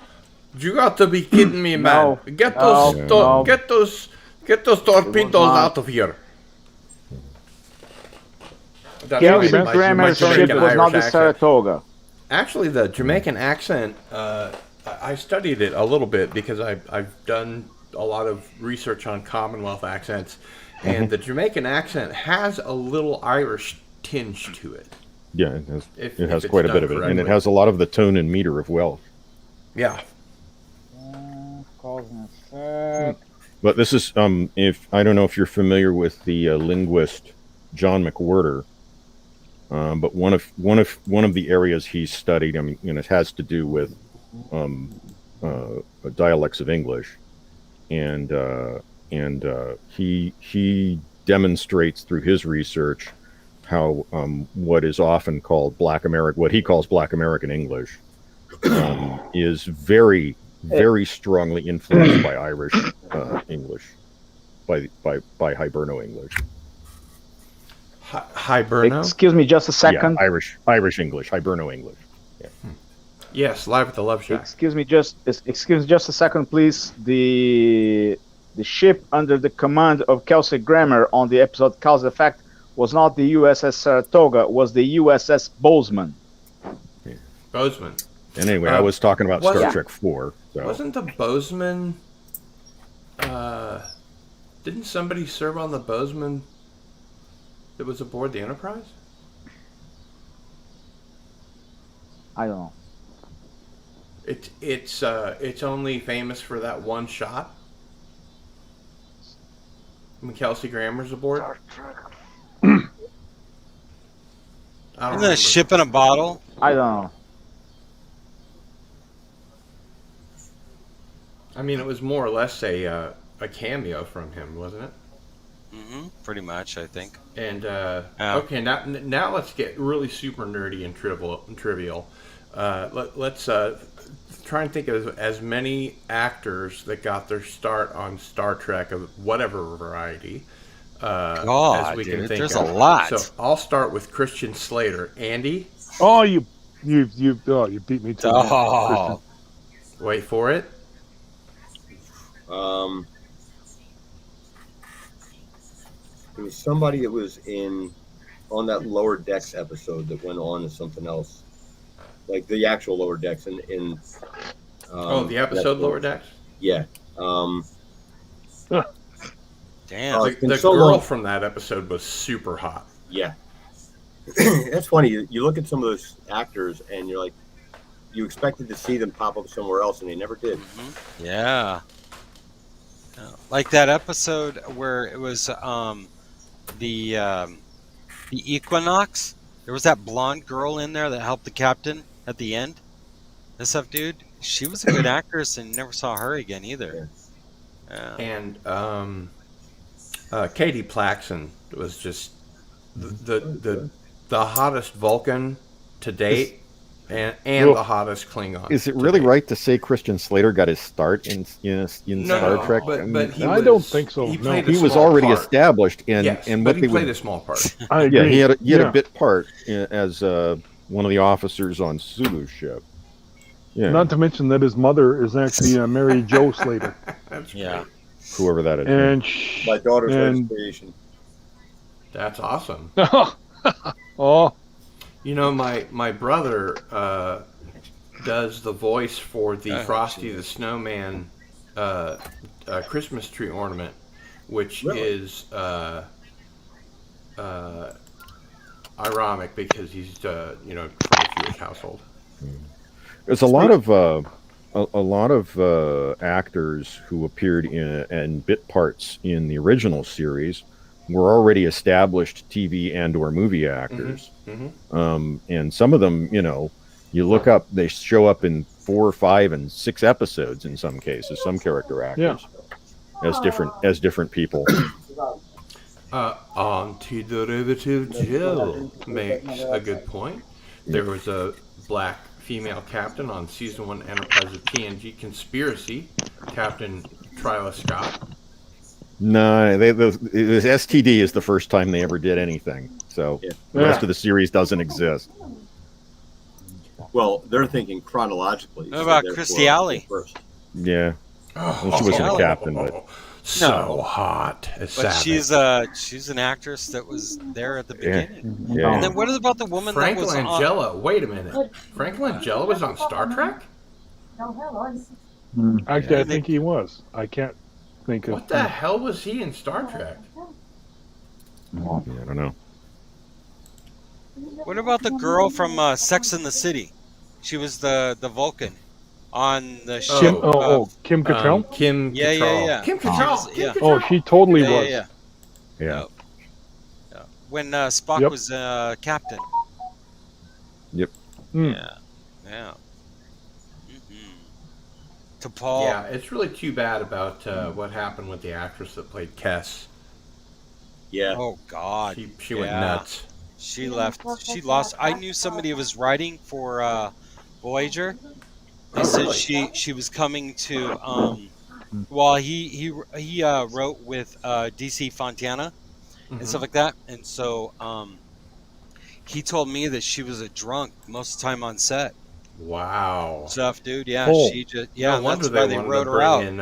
You got to be kidding me, man! No, Get no, those, no. get those torpedoes not. out of here. That's Kelsey right, my Grammer's Jamaican ship was not the Irish accent. Saratoga. Actually, the Jamaican accent, I studied it a little bit because I've done a lot of research on Commonwealth accents, and the Jamaican accent has a little Irish tinge to it. Yeah, If it has it's quite a done bit of it, and it correctly. has a lot of the tone and meter of Welsh. Yeah. But this is if I don't know if you're familiar with the linguist John McWhorter, but one of the areas he's studied, I mean, it has to do with dialects of English, and he demonstrates through his research how what is often called what he calls Black American English, is very strongly influenced by Irish English, by Hiberno English. Hiberno? Excuse me just a second. Yeah, Irish English, Hiberno English. Yeah. Yes, live at the Love Shack. Excuse me just a second, please. The ship under the command of Kelsey Grammer on the episode Cause Effect was not the USS Saratoga, was the USS Bozeman. Yeah. Bozeman. And anyway, I was talking about Star Trek 4. So. Wasn't the Bozeman... didn't somebody serve on the Bozeman that was aboard the Enterprise? I don't know. It's only famous for that one shot. When Kelsey Grammer's aboard. Isn't that a ship in a bottle? I don't know. I mean, it was more or less a cameo from him, wasn't it? Mm-hmm. Pretty much, I think. And okay, now let's get really super nerdy and trivial. Let's try and think of as many actors that got their start on Star Trek of whatever variety as we can think there's of. a lot. So I'll start with Christian Slater. Andy? Oh, you beat me to Oh. Wait for it. There was somebody that was on that Lower Decks episode that went on to something else, like the actual Lower Decks. The episode Lower Decks. Yeah. Damn. The girl from that episode was super hot. Yeah. That's funny. You look at some of those actors and you're like, you expected to see them pop up somewhere else, and they never did. Mm-hmm. Yeah. Like that episode where it was the Equinox. There was that blonde girl in there that helped the captain at the end. This stuff, dude. She was a good actress, and never saw her again either. Yeah. And Katie Plaxton was just the hottest Vulcan to date, and the hottest Klingon. Is it really right to say Christian Slater got his start in Star Trek? But I don't think so. He was already established, and but he played a small part. I agree. Yeah, he had a bit part as one of the officers on Sulu's ship. Yeah. Not to mention that his mother is actually Mary Jo Slater. That's yeah. Whoever that is. And my daughter's latest creation. That's awesome. Oh. You know, my brother does the voice for the Frosty the Snowman Christmas tree ornament, which is ironic because he's from a Jewish household. There's a lot of actors who appeared in bit parts in the original series were already established TV and/or movie actors. Mm-hmm. And some of them, you look up, they show up in 4, 5, and 6 episodes in some cases. Some character actors as different people. Antiderivative Jill makes a good point. There was a black female captain on season 1 Enterprise of TNG Conspiracy, Captain Tryla Scott. No, it was STD is the first time they ever did anything. So the rest of the series doesn't exist. Well, they're thinking chronologically. What about Christy Alley? First. Yeah. Well, she wasn't a captain, but so hot. But she's an actress that was there at the beginning. Yeah. And then what about the woman Frank that was Langella. Wait a minute. Frank Langella was on Star Trek? Actually, I think he was. I can't think of. What the hell was he in Star Trek? Yeah, I don't know. What about the girl from Sex and the City? She was the Vulcan on the show. Kim Cattrall? Kim Cattrall. Yeah. Kim Cattrall. Yeah. Oh, she totally was. Yeah. When Spock was captain. Yep. Yeah. Yeah. To Paul. Yeah, it's really too bad about what happened with the actress that played Kess. Yeah. Oh God. She went nuts. She left. She lost. I knew somebody who was writing for Voyager. They said she was coming to. Well, he wrote with DC Fontana and stuff like that, and so he told me that she was a drunk most of the time on set. Wow. Stuff, dude. Yeah, she just No wonder that's why they wrote her out. In,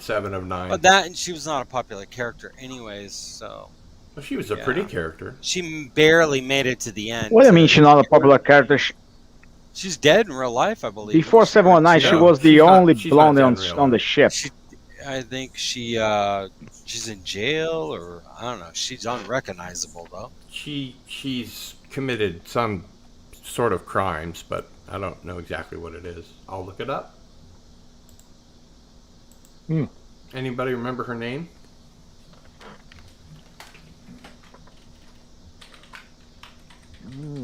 7 of 9. But that, and she was not a popular character, anyways. So. Well, she was a pretty character. She barely made it to the end. What do you mean she's not a popular character? She's dead in real life, I believe. Before 719, she was the only blonde on the ship. I think she's in jail, or I don't know. She's unrecognizable though. She's committed some sort of crimes, but I don't know exactly what it is. I'll look it up. Anybody remember her name?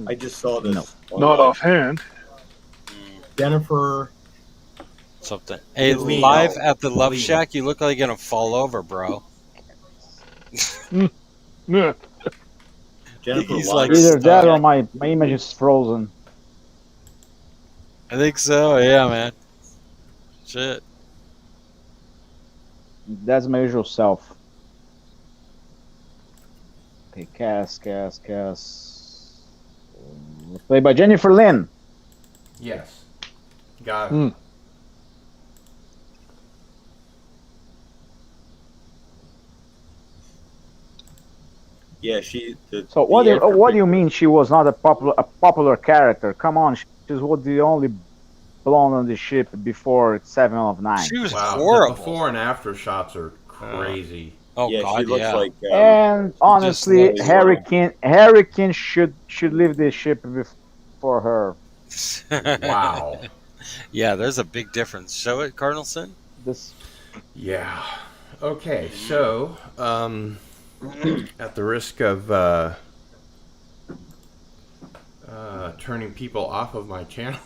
I just saw this. Not offhand. Jennifer. Something. Hey, live at the Love Shack, you look like you're gonna fall over, bro. Yeah. Jennifer He's Lodge. like Either that or my image is frozen. I think so. Yeah, man. Shit. That's my usual self. Okay, Cass. Played by Jennifer Lynn. Yes. Got it. Yeah, she. So what do you mean she was not a popular character? Come on, she was the only blonde on the ship before 7 of 9. She was horrible. The before and after shots are crazy. Oh yeah, God, she looks like. And honestly, Harry King should leave the ship before her. Wow. Yeah, there's a big difference. Show it, Cardinal Sin. Yeah. Okay, so at the risk of turning people off of my channel,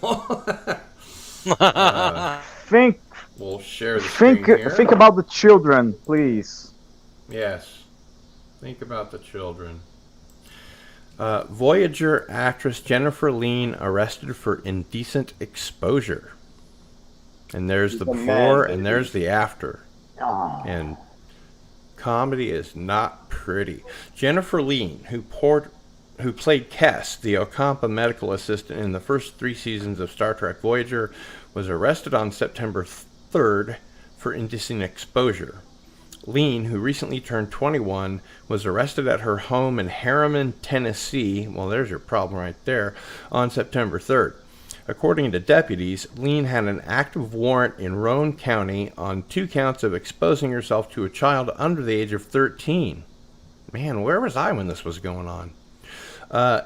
we'll share the screen here. Think about the children, please. Yes. Think about the children. Voyager actress Jennifer Lynn arrested for indecent exposure. And there's the before and there's the after. And comedy is not pretty. Jennifer Lynn, who played Kess, the Ocampa medical assistant in the first 3 seasons of Star Trek Voyager, was arrested on September 3rd for indecent exposure. Lynn, who recently turned 21, was arrested at her home in Harriman, Tennessee. Well, there's your problem right there. On September 3rd. According to deputies, Lynn had an active warrant in Roane County on 2 counts of exposing herself to a child under the age of 13. Man, where was I when this was going on?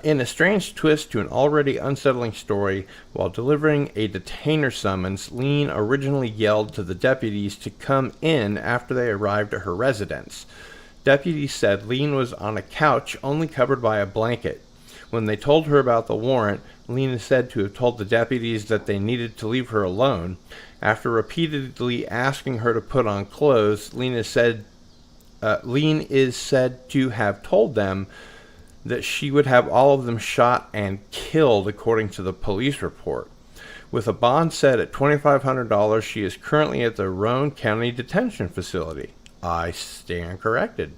In a strange twist to an already unsettling story, while delivering a detainer summons, Lynn originally yelled to the deputies to come in after they arrived at her residence. Deputies said Lynn was on a couch only covered by a blanket. When they told her about the warrant, Lynn is said to have told the deputies that they needed to leave her alone. After repeatedly asking her to put on clothes, Lynn is said to have told them that she would have all of them shot and killed, according to the police report. With a bond set at $2,500, she is currently at the Roane County Detention Facility. I stand corrected.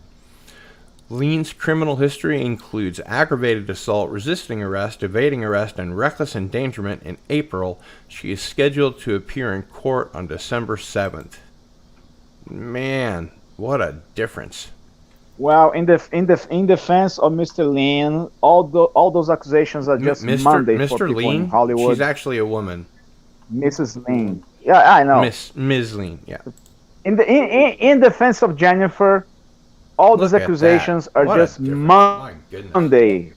Lean's criminal history includes aggravated assault, resisting arrest, evading arrest, and reckless endangerment. In April, she is scheduled to appear in court on December 7th. Man, what a difference. Well, in defense of Mr. Lean, all those accusations are just Monday for people Lean? in Hollywood. She's actually a woman. Mrs. Lean. Yeah, I know. Ms. Lean, yeah. In defense of Jennifer, all these accusations are just Monday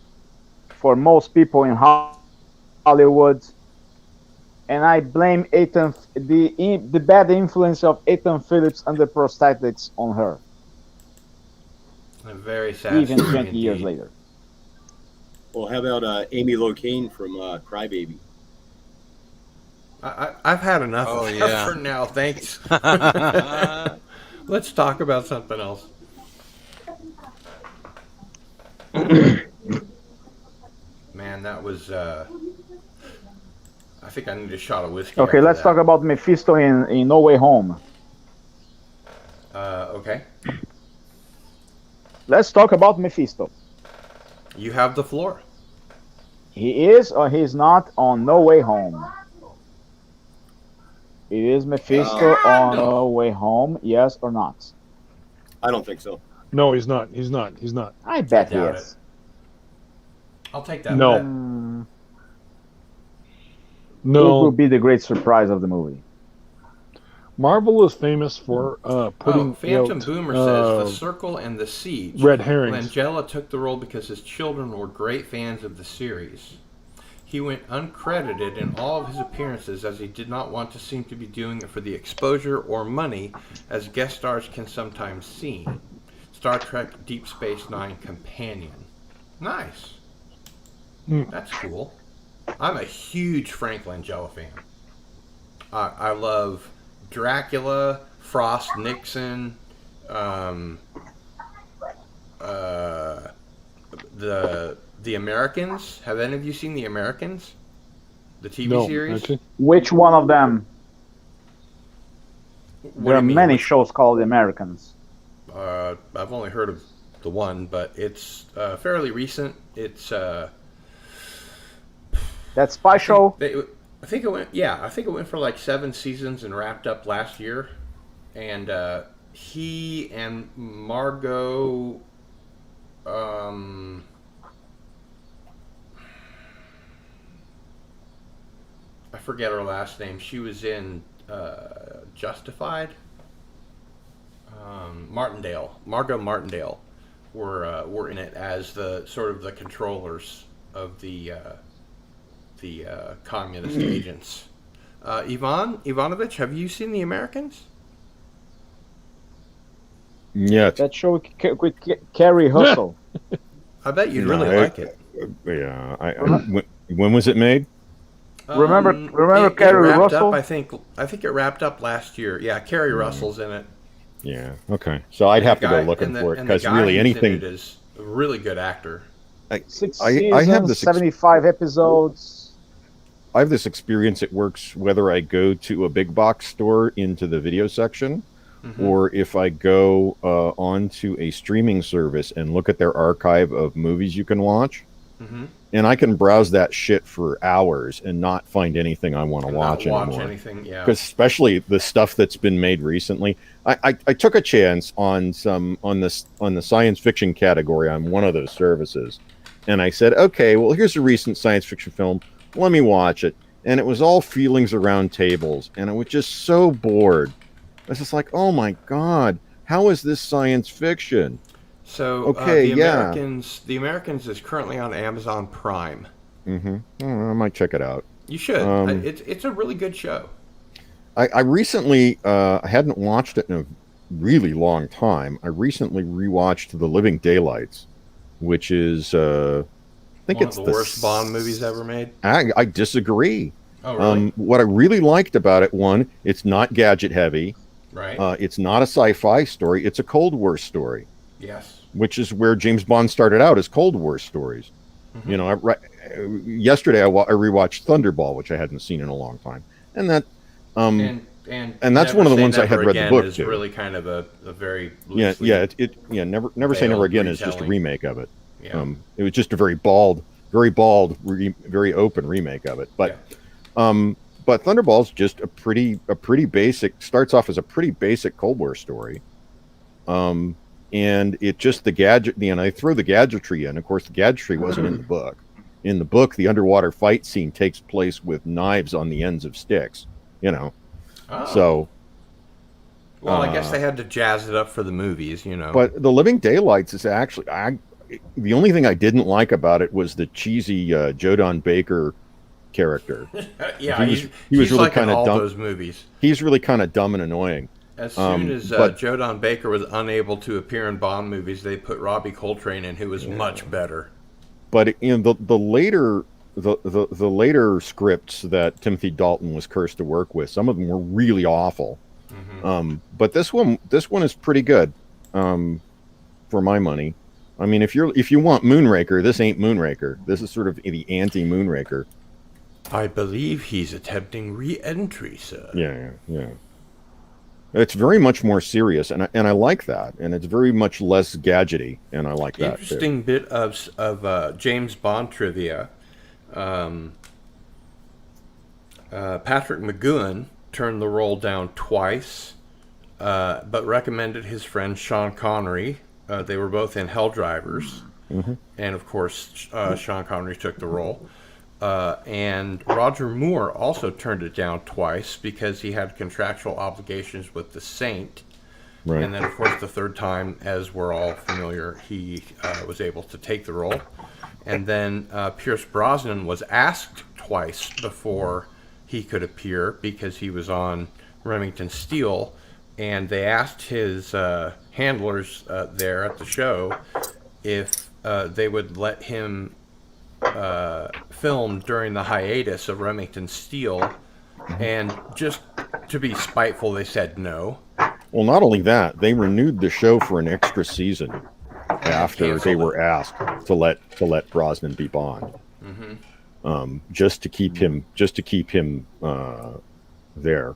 for most people in Hollywood. And I blame the bad influence of Ethan Phillips and the prosthetics on her. A very sad even 20 years later. Well, how about Amy Locane from Crybaby? I've had enough of that for now, thanks. Let's talk about something else. Man, that was... I think I need a shot of whiskey. Okay, let's talk about Mephisto in No Way Home. Okay. Let's talk about Mephisto. You have the floor. He is or he's not on No Way Home. It is Mephisto on No Way Home, yes or not? I don't think so. No, he's not. He's not. He's not. I bet he is. I'll take that. No. No. It will be the great surprise of the movie. Marvel is famous for putting Phantom out, Boomer says The Circle and the Siege. Red herrings. Langella took the role because his children were great fans of the series. He went uncredited in all of his appearances as he did not want to seem to be doing it for the exposure or money, as guest stars can sometimes seem. Star Trek Deep Space Nine companion. Nice. That's cool. I'm a huge Frank Langella fan. I love Dracula, Frost Nixon, the Americans. Have any of you seen The Americans? The TV series? Actually. Which one of them? There are mean? many shows called The Americans. I've only heard of the one, but it's fairly recent. It's that spy show. I think it went. Yeah, I think it went for like 7 seasons and wrapped up last year. And he and Margot. I forget her last name. She was in Justified. Margot Martindale were in it as the sort of the controllers of the communist agents. Ivanovich, have you seen The Americans? Yeah. That show with Carrie Russell. I bet you'd really like it. Yeah. When was it made? Remember Carrie Russell? I think it wrapped up last year. Yeah, Carrie Russell's in it. Yeah. Okay. So I'd have to go looking for it because really anything is a really good actor. 6 I seasons, have this 75 episodes. I have this experience. It works whether I go to a big box store into the video section, or if I go onto a streaming service and look at their archive of movies you can watch. And I can browse that shit for hours and not find anything I want to watch anymore. Because especially the stuff that's been made recently. I took a chance on the science fiction category on one of those services, and I said, okay, well, here's a recent science fiction film. Let me watch it. And it was all feelings around tables, and I was just so bored. I was just like, oh my god, how is this science fiction? So, okay, The Americans is currently on Amazon Prime. I might check it out. You should. It's a really good show. I recently, I hadn't watched it in a really long time. I recently rewatched The Living Daylights, which is, I think one it's of the worst Bond movies ever made. I disagree. Oh, really? What I really liked about it, one, it's not gadget heavy. Right. It's not a sci-fi story. It's a Cold War story. Yes. which is where James Bond started out as Cold War stories. Mhm. You know, yesterday I rewatched Thunderball, which I hadn't seen in a long time, and that, and that's one of the ones I had read the book is to. really kind of a very never say never again is just a remake of it. Yeah. It was just a very bald, very open remake of it. But Thunderball's just a pretty basic. Starts off as a pretty basic Cold War story. And it just the gadget. I throw the gadgetry in. Of course, the gadgetry wasn't in the book. In the book, the underwater fight scene takes place with knives on the ends of sticks. You know, so. Well, I guess they had to jazz it up for the movies, you know. But The Living Daylights is actually the only thing I didn't like about it was the cheesy Jodan Baker character. Yeah, he was he's really like kind in of all dumb. those movies. He's really kind of dumb and annoying. As soon as Jodan Baker was unable to appear in Bond movies, they put Robbie Coltrane in, who was much better. But the later scripts that Timothy Dalton was cursed to work with, some of them were really awful. Mm-hmm. But this one is pretty good, for my money. I mean, if you want Moonraker, this ain't Moonraker. This is sort of the anti-Moonraker. I believe he's attempting re-entry, sir. Yeah. It's very much more serious, and I like that, and it's very much less gadgety, and I like that. Interesting bit of James Bond trivia. Patrick McGowan turned the role down twice, but recommended his friend Sean Connery. They were both in Hell Drivers, and of course Sean Connery took the role. And Roger Moore also turned it down twice because he had contractual obligations with The Saint. Right. And then, of course, the third time, as we're all familiar, he was able to take the role. And then Pierce Brosnan was asked twice before he could appear because he was on Remington Steele. And they asked his handlers there at the show if they would let him film during the hiatus of Remington Steele, and just to be spiteful, they said no. Well, not only that, they renewed the show for an extra season after they were asked to let Brosnan be Bond, just to keep him there.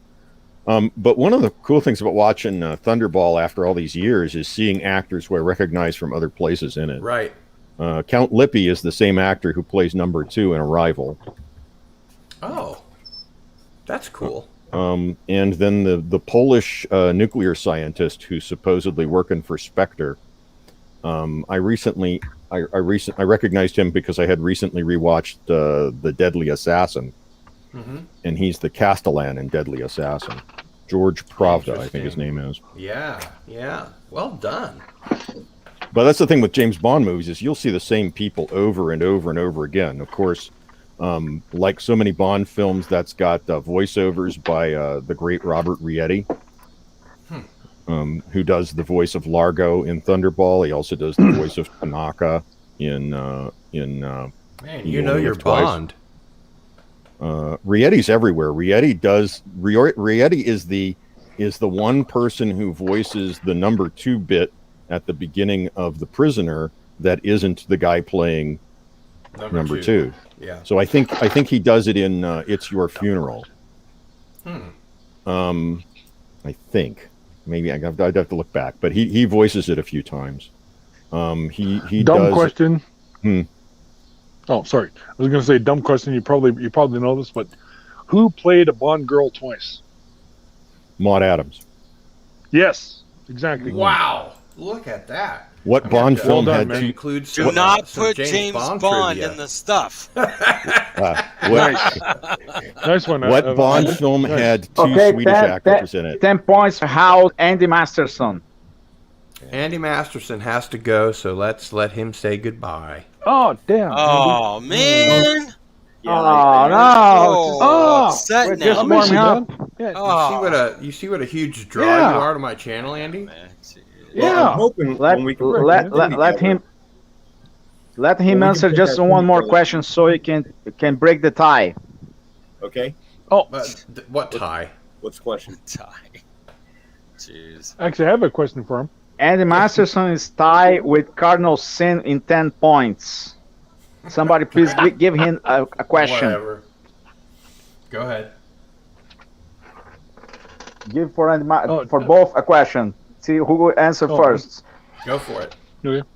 But one of the cool things about watching Thunderball after all these years is seeing actors who I recognize from other places in it. Right. Count Lippy is the same actor who plays number 2 in Arrival. Oh, that's cool. And then the Polish nuclear scientist who's supposedly working for Spectre. I recognized him because I had recently rewatched The Deadly Assassin, and he's the Castellan in Deadly Assassin. George Pravda, I think his name is. Yeah. Well done. But that's the thing with James Bond movies is you'll see the same people over and over and over again. Of course, like so many Bond films, that's got voiceovers by the great Robert Rietti, who does the voice of Largo in Thunderball. He also does the voice of Tanaka in Man, you know your Bond. Rietti's everywhere. Rietti is the one person who voices the number 2 bit at the beginning of The Prisoner that isn't the guy playing number 2. Yeah. So I think he does it in It's Your Funeral. I think maybe I'd have to look back, but he voices it a few times. He dumb does question. Oh, sorry. I was going to say dumb question. You probably know this, but who played a Bond girl twice? Maud Adams. Yes, exactly. Wow. Look at that. What Bond film had two? Do not put James Bond in the stuff. Nice one. What Bond film had two Swedish actors in it? 10 points for Hal Andy Masterson. Andy Masterson has to go, so let's let him say goodbye. Oh, damn. Oh, man. Upset now. Warming up. Yeah, you see what a huge draw you are to my channel, Andy? Yeah. I'm hoping let him answer just one more question so he can break the tie. Okay. Oh, what tie? What's the question? Tie. Jeez. Actually, I have a question for him. Andy Masterson is tied with Cardinal Sin in 10 points. Somebody please give him a question. Whatever. Go ahead. Give for Andy for both a question. See who will answer first. Go for it. Okay.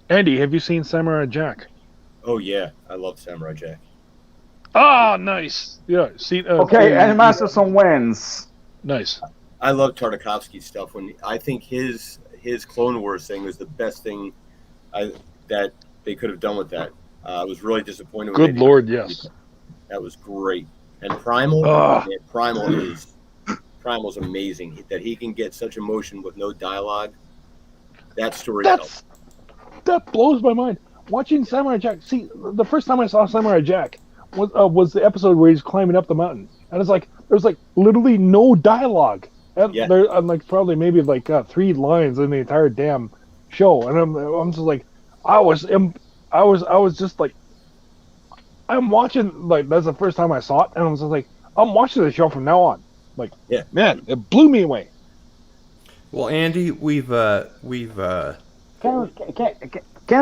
Andy, have you seen Samurai Jack? Oh yeah, I love Samurai Jack. Ah, nice. Yeah. See. Okay, Andy Masterson wins. Nice. I love Tartakovsky's stuff. When I think his Clone Wars thing was the best thing that they could have done with that. I was really disappointed. When Good Lord, yes. That was great. And Primal, Primal's amazing. That he can get such emotion with no dialogue. That story. That blows my mind. Watching Samurai Jack. See, the first time I saw Samurai Jack was the episode where he's climbing up the mountain, and it's like there's like literally no dialogue. And there, I'm like probably maybe like 3 lines in the entire damn show, and I'm just like, I was just like, I'm watching, like, that's the first time I saw it, and I was just like, I'm watching the show from now on. Like, man, it blew me away. Well, Andy, can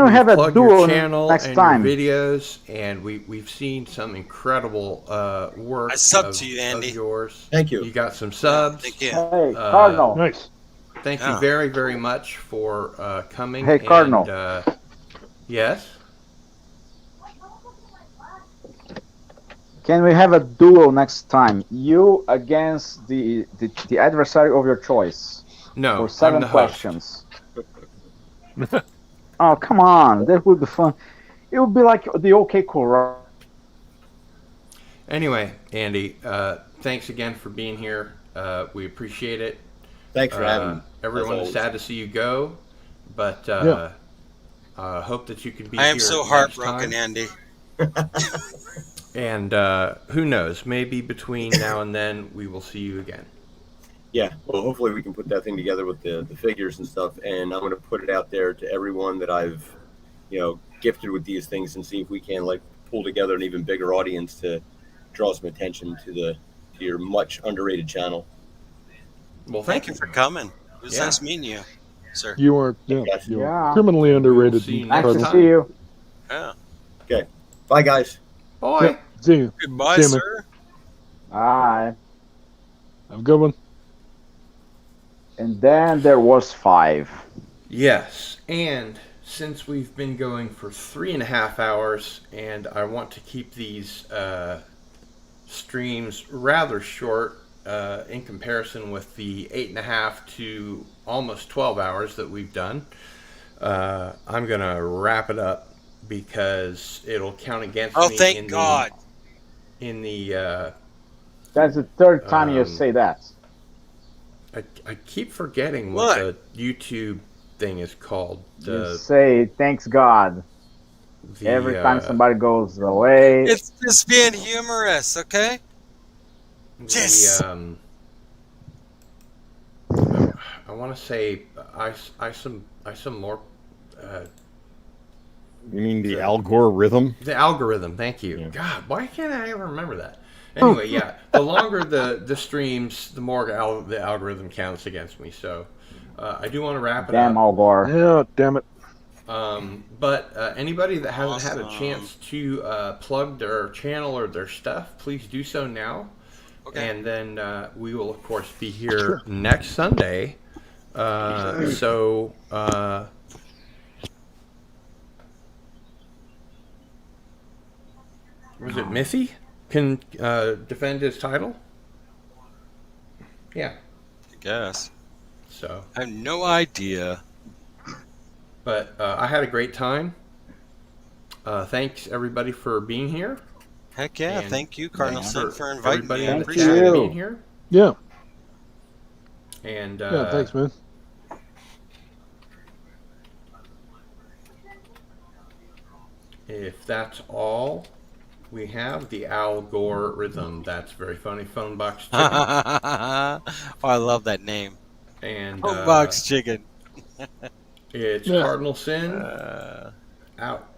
we have a duel channel next and time? Your videos, and we've seen some incredible work. I sub to you, Andy. Of yours. Thank you. You got some subs. Thank you. Hey, Cardinal. Nice. Thank you very, very much for coming. Hey, Cardinal. And, yes. Can we have a duel next time? You against the adversary of your choice. No, for 7 I'm the questions. Oh, come on. That would be fun. It would be like the OK Corral. Anyway, Andy, thanks again for being here. We appreciate it. Thanks for having me. Everyone is sad to see you go, but hope that you can be here. I am so heartbroken, Andy. And who knows? Maybe between now and then we will see you again. Yeah, well, hopefully we can put that thing together with the figures and stuff, and I'm going to put it out there to everyone that I've, gifted with these things, and see if we can pull together an even bigger audience to draw some attention to your much underrated channel. Well, thank you for coming. It was nice meeting you, sir. You are criminally underrated. Nice to see you. Yeah. Okay. Bye, guys. Bye. Yeah, see you. Goodbye, see you, sir. Bye. Have a good one. And then there was 5. Yes, and since we've been going for 3.5 hours, and I want to keep these streams rather short in comparison with the 8.5 to almost 12 hours that we've done, I'm going to wrap it up because it'll count against me. Oh, thank God. In the... That's the 3rd time you say that. I keep forgetting what the YouTube thing is called. You say, thanks God. Every time somebody goes away. It's just being humorous, okay? Yes. I want to say I some more. You mean the algorithm? The algorithm. Thank you. Yeah. God, why can't I ever remember that? Anyway, yeah. The longer the streams, the more the algorithm counts against me. So I do want to wrap it up. Damn Algar. Yeah, damn it. But anybody that hasn't had a chance to plug their channel or their stuff, please do so now. Okay. And then we will, of course, be here next Sunday. Was it Missy can defend his title? Yeah. I guess. So. I have no idea. But I had a great time. Thanks, everybody, for being here. Heck yeah. And thank you, Cardinal Sin, for inviting me. I appreciate you being here. Yeah. And yeah, thanks, man. If that's all we have, the algorithm. That's very funny. Phone box chicken. Oh, I love that name. And Phone box chicken. It's Cardinal Sin out.